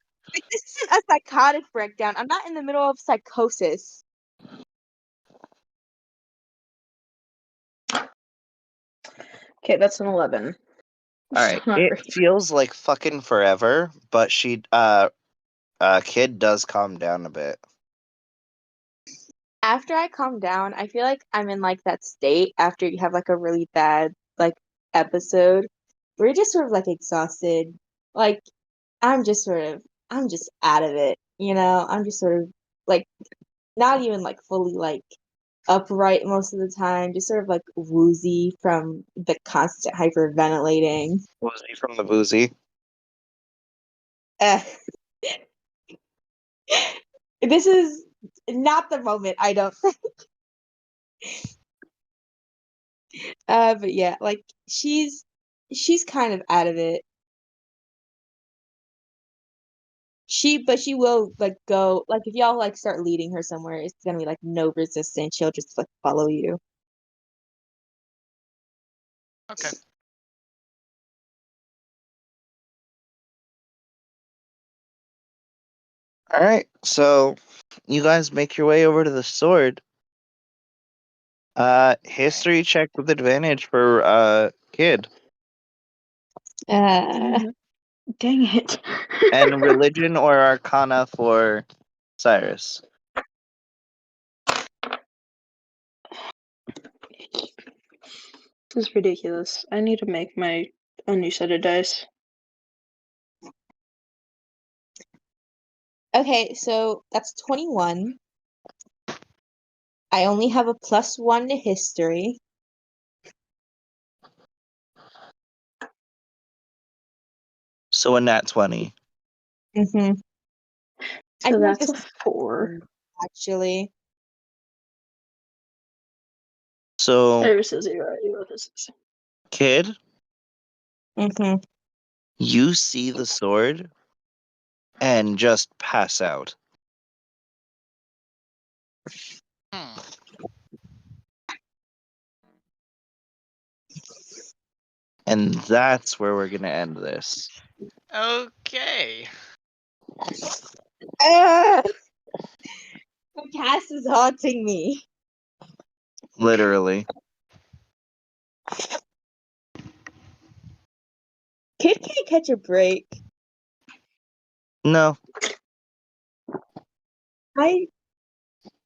this isn't a psychotic breakdown. I'm not in the middle of psychosis. Okay, that's an 11. Alright. Not It great. feels like fucking forever, but Kid does calm down a bit. After I calm down, I feel like I'm in like that state after you have like a really bad like episode where you're just sort of like exhausted. Like I'm just out of it, you know? I'm just sort of like not even like fully like upright most of the time, just sort of like woozy from the constant hyperventilating. Was he from the boozy? Uh, this is not the moment, I don't think. But yeah, like she's kind of out of it. But she will like go like if y'all like start leading her somewhere, it's gonna be like no resistance. She'll just like follow you. Okay. All right, so you guys make your way over to the sword. History check with advantage for kid, Uh, Dang it. and religion or arcana for Cyrus. This is ridiculous. I need to make a new set of dice. okay, so that's 21. I only have a +1 to history. So a nat 20. Mm-hmm. I So do have that's a this 4. actually. So Iris says you're right. You this is. kid, Mm-hmm. you see the sword and just pass out. Hmm. And that's where we're gonna end this. Okay. The cast is haunting me. Literally. Kid can't catch a break. No.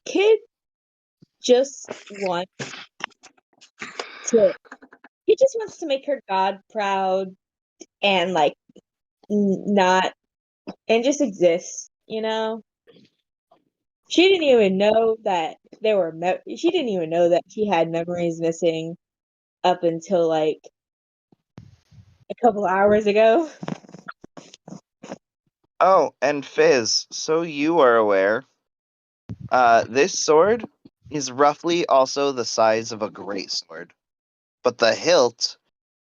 Kid just wants to. He just wants to make her god proud and like not and just exist. You know. She didn't even know that there were. She didn't even know that she had memories missing up until like a couple hours ago. Oh, and Fizz, so you are aware, this sword is roughly also the size of a great sword, but the hilt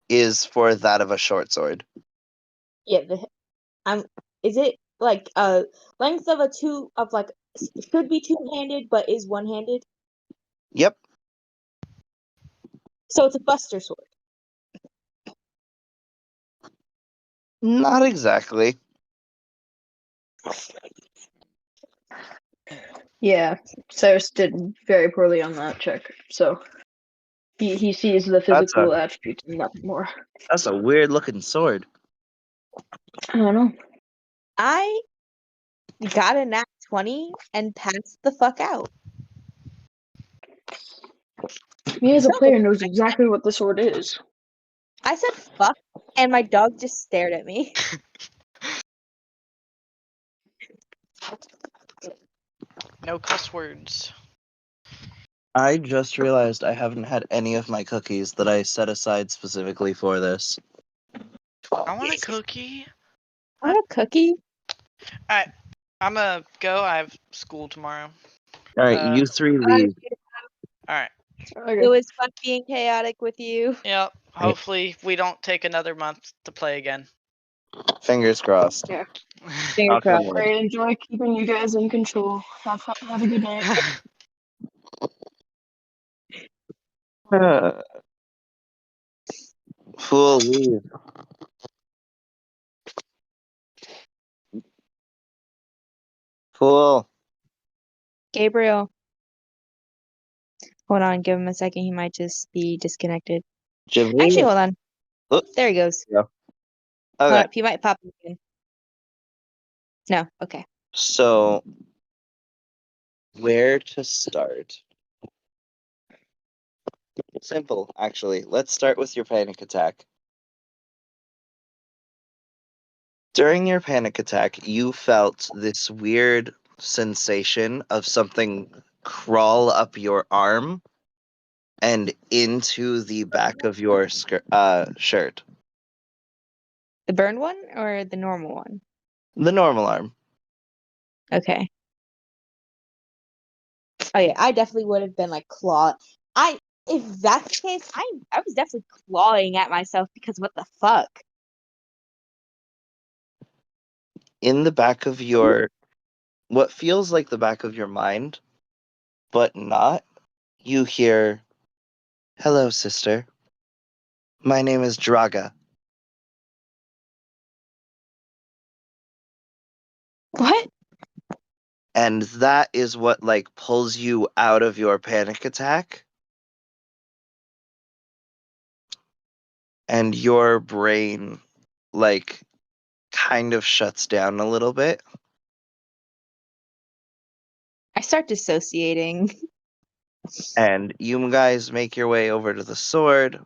is for that of a short sword. Yeah, is it like a length of should be two-handed but is one-handed? Yep. So it's a buster sword. Not exactly. Yeah, Cyrus did very poorly on that check. So he sees the physical attributes and nothing more. That's a weird looking sword. I don't know. I got a nat 20 and passed the fuck out. Me as a No, player knows exactly what the sword is. I said fuck and my dog just stared at me. No cuss words. I just realized I haven't had any of my cookies that I set aside specifically for this. I want a cookie. Want a cookie? Alright. I'm gonna go. I have school tomorrow. Alright, you three leave. Alright. It was fun being chaotic with you. Yep. Hopefully we don't take another month to play again. Fingers crossed. Yeah. Fingers Knock on crossed. wood. I enjoy keeping you guys in control. Have a good night. Fool leave. Fool. Gabriel. Hold on, give him a second. He might just be disconnected. Actually, hold on. Oh. There he goes. Yeah. Hold Okay. up, he might pop up again. No, okay. So, where to start? Simple, actually. Let's start with your panic attack. During your panic attack, you felt this weird sensation of something crawl up your arm and into the back of your shirt. The burned one or the normal one? The normal arm. Okay. Oh yeah, I definitely would have been like if that's the case, I was definitely clawing at myself because what the fuck? In the back of what feels like the back of your mind, but not, you hear, "Hello, sister. My name is Draga." What? And that is what like pulls you out of your panic attack. And your brain like kind of shuts down a little bit. I start dissociating. And you guys make your way over to the sword.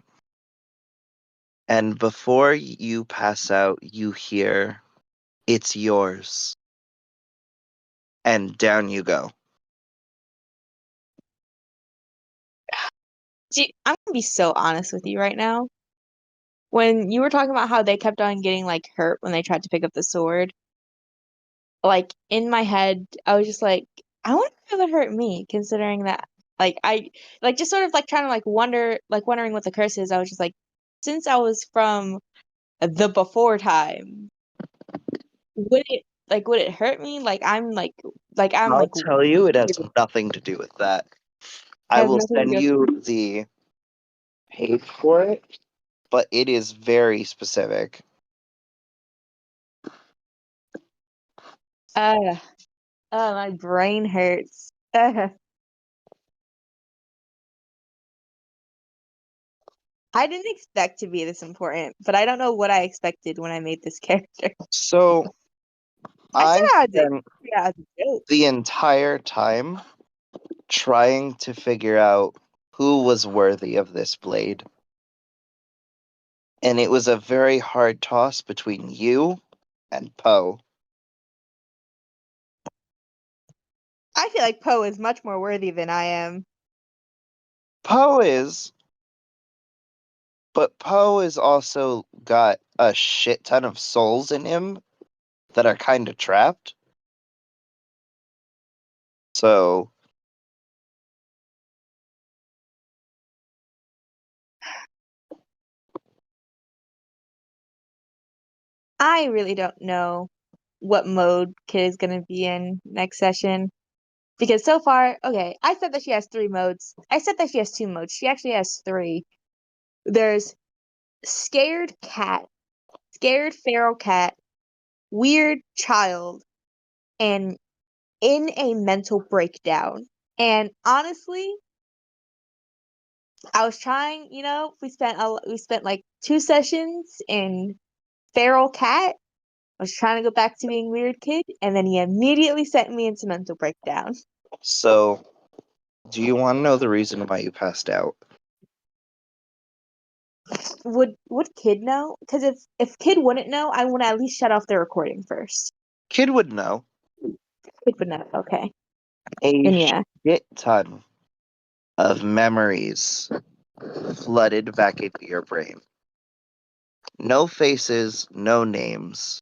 And before you pass out, you hear, "It's yours." And down you go. I'm gonna be so honest with you right now. When you were talking about how they kept on getting like hurt when they tried to pick up the sword, like in my head, I was just like, I wonder if it would hurt me, considering that I like just sort of like trying to wondering what the curse is. I was just like, since I was from the before time, would it hurt me? I'm I'll like tell you, it has it nothing to do with that. I has will nothing to send do. you the page for it, but it is very specific. Uh, my brain hurts. I didn't expect to be this important, but I don't know what I expected when I made this character. So I I said spent I was a joke. the entire time trying to figure out who was worthy of this blade. And it was a very hard toss between you and Poe. I feel like Poe is much more worthy than I am. Poe is, but Poe has also got a shit ton of souls in him that are kind of trapped. So I really don't know what mode Kid is gonna be in next session. Because so far, okay, I said that she has 3 modes. I said that she has 2 modes. She actually has 3. There's scared cat, scared feral cat, weird child, and in a mental breakdown. And honestly, I was trying, we spent like 2 sessions in feral cat. I was trying to go back to being weird kid, and then he immediately sent me into mental breakdown. So, do you want to know the reason why you passed out? Would Kid know? Because if Kid wouldn't know, I would at least shut off the recording first. Kid would know. Kid would know. Okay. A Then yeah. shit ton of memories flooded back into your brain. No faces, no names,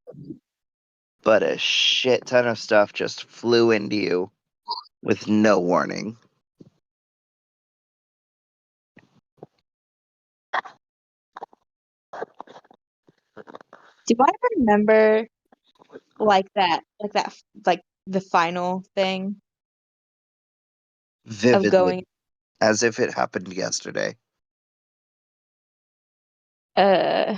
but a shit ton of stuff just flew into you with no warning. Do I remember like like the final thing of Vividly, going? as if it happened yesterday. Uh,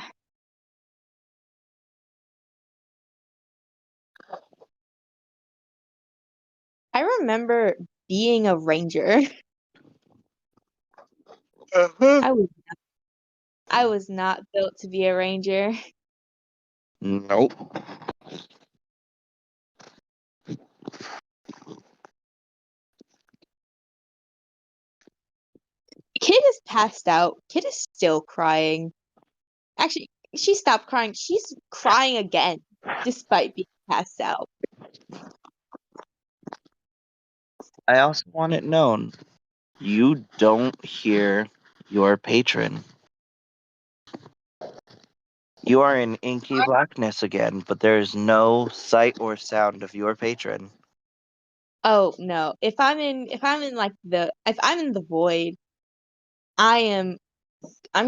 I remember being a ranger. Uh-huh. I was not built to be a ranger. Nope. Kid is passed out. Kid is still crying. Actually, she stopped crying. She's crying again, despite being passed out. I also want it known you don't hear your patron. You are in inky blackness again, but there is no sight or sound of your patron. Oh no. If I'm in the void, I'm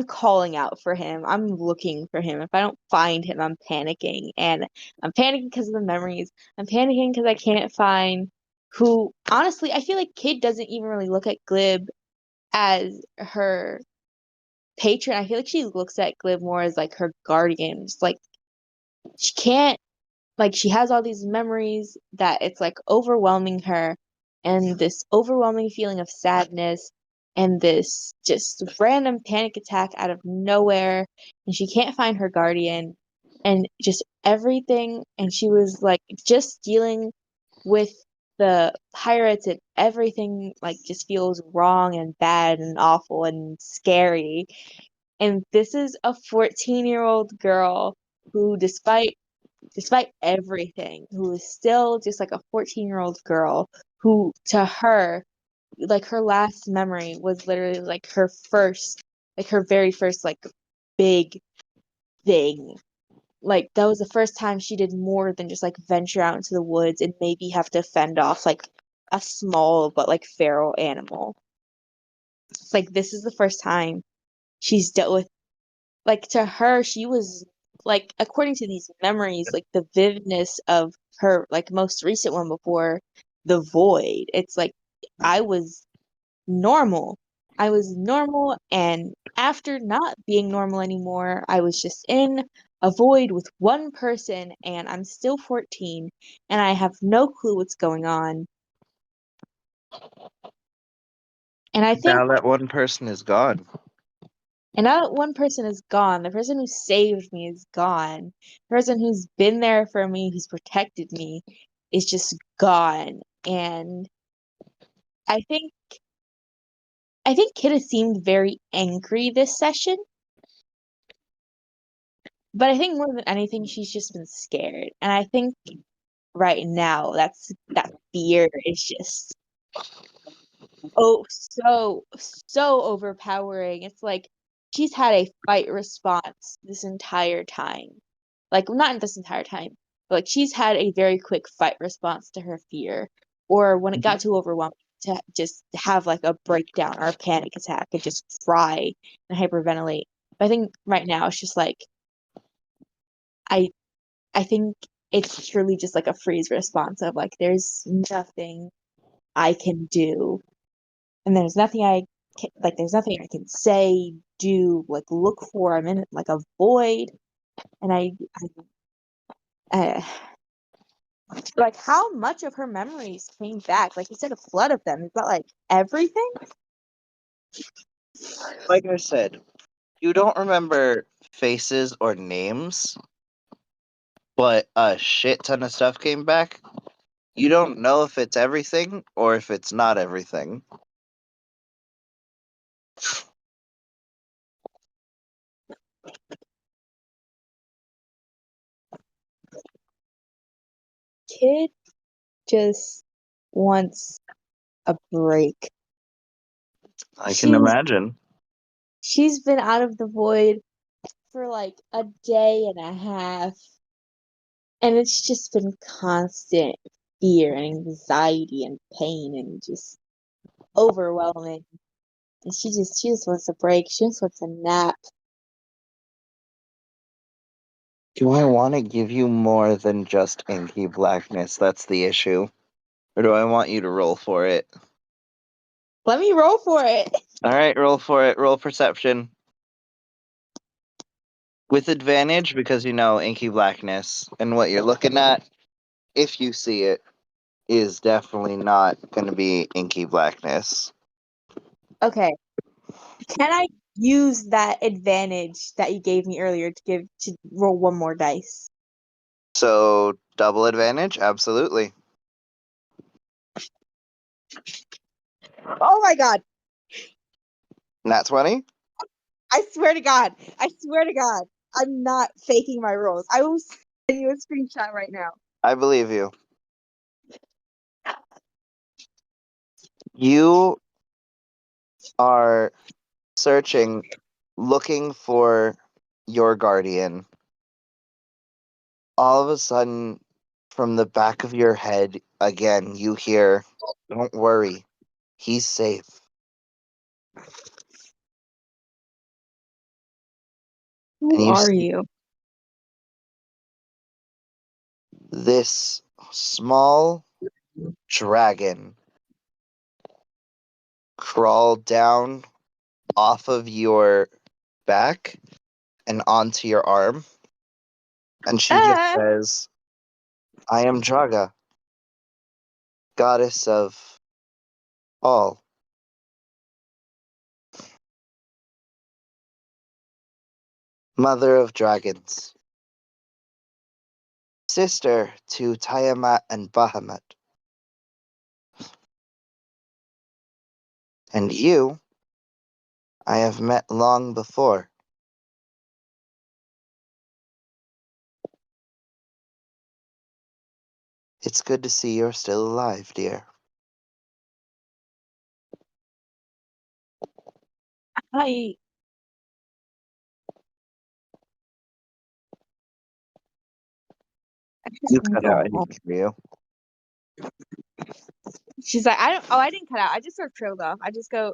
calling out for him. I'm looking for him. If I don't find him, I'm panicking. And I'm panicking because of the memories. I'm panicking because I can't find who honestly, I feel like Kid doesn't even really look at Glib as her patron. I feel like she looks at Glib more as like her guardian. Just like she can't like she has all these memories that it's like overwhelming her and this overwhelming feeling of sadness and this just random panic attack out of nowhere and she can't find her guardian and just everything and she was like just dealing with the pirates and everything like just feels wrong and bad and awful and scary and this is a 14-year-old girl who despite everything, who is still just like a 14-year-old girl who, to her, like her last memory was literally like her very first, like big thing. Like that was the first time she did more than just like venture out into the woods and maybe have to fend off like a small but like feral animal. It's like this is the first time she's dealt with like to her she was like according to these memories like the vividness of her like most recent one before the void it's like i was I was normal and after not being normal anymore I was just in a void with one person and I'm still 14 and I have no clue what's going on and I think Now that one person is gone. And now that one person is gone, the person who saved me is gone. The person who's been there for me, who's protected me, is just gone. And I think Kid has seemed very angry this session. But I think more than anything, she's just been scared. And I think right now that fear is just so overpowering. It's like she's had a fight response this entire time. Like not this entire time, but like she's had a very quick fight response to her fear. Or when it got too overwhelming to just have like a breakdown or a panic attack and just cry and hyperventilate. But I think right now it's just like I I think it's truly just like a freeze response of like there's nothing I can do and there's nothing there's nothing I can say, do, like look for. I'm in like a void, and I like how much of her memories came back? Like you said, a flood of them. Is that like everything? Like I said, you don't remember faces or names, but a shit ton of stuff came back. You don't know if it's everything or if it's not everything. Kid just wants a break. I can imagine. She's been out of the void for like a day and a half. And it's just been constant fear and anxiety and pain and just overwhelming. And she just wants a break. She just wants a nap. Do I want to give you more than just inky blackness? That's the issue. Or do I want you to roll for it? Let me roll for it. Alright, roll for it. Roll perception. With advantage because you know inky blackness and what you're looking at, if you see it, is definitely not going to be inky blackness. Okay. Can I use that advantage that you gave me earlier to roll one more dice? So, double advantage? Absolutely. Oh my god. Nat 20? I swear to God. I swear to God. I'm not faking my rolls. I will send you a screenshot right now. I believe you. You are searching, looking for your guardian. All of a sudden, from the back of your head, again, you hear, "Don't worry, he's safe." And Who you are see you? this small dragon crawl down off of your back and onto your arm. And she just says, "I am Draga, goddess of all. Mother of dragons. Sister to Tiamat and Bahamut. And you, I have met long before. It's good to see you're still alive, dear." I just You want cut to go out, I home. didn't hear you. She's like, I don't. Oh, I didn't cut out. I just sort of trailed off. I just go.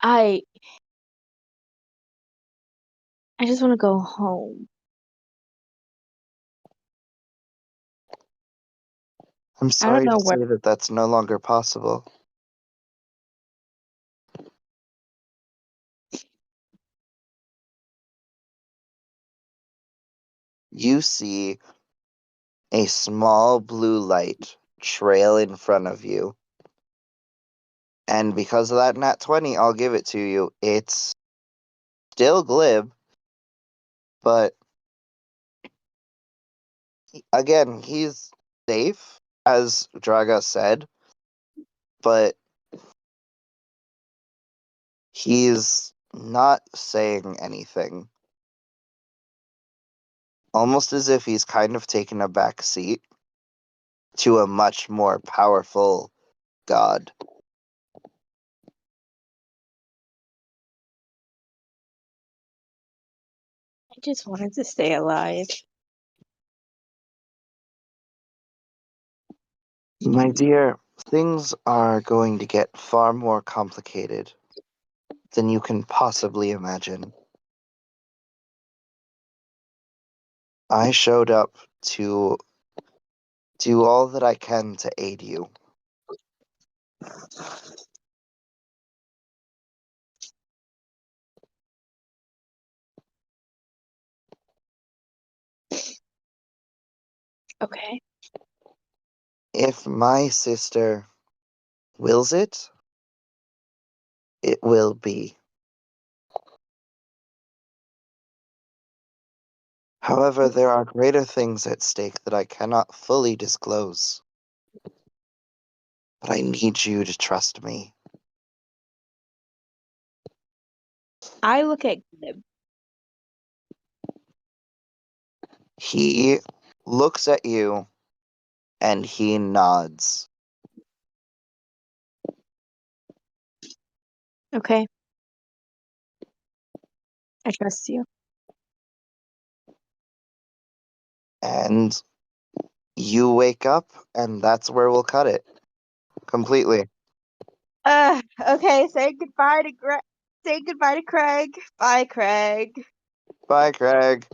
I just want to go home. I'm I don't sorry know to where. say that that's no longer possible. You see a small blue light trail in front of you. And because of that nat 20, I'll give it to you. It's still glib, but again, he's safe, as Draga said, but he's not saying anything. Almost as if he's kind of taken a back seat to a much more powerful god. I just wanted to stay alive. My dear, things are going to get far more complicated than you can possibly imagine. I showed up to do all that I can to aid you. Okay. If my sister wills it, it will be. However, there are greater things at stake that I cannot fully disclose. But I need you to trust me. I look at Glib. He looks at you and he nods. Okay. I trust you. And you wake up, and that's where we'll cut it. Completely. Okay. Say goodbye to Greg. Say goodbye to Craig. Bye, Craig. Bye, Craig.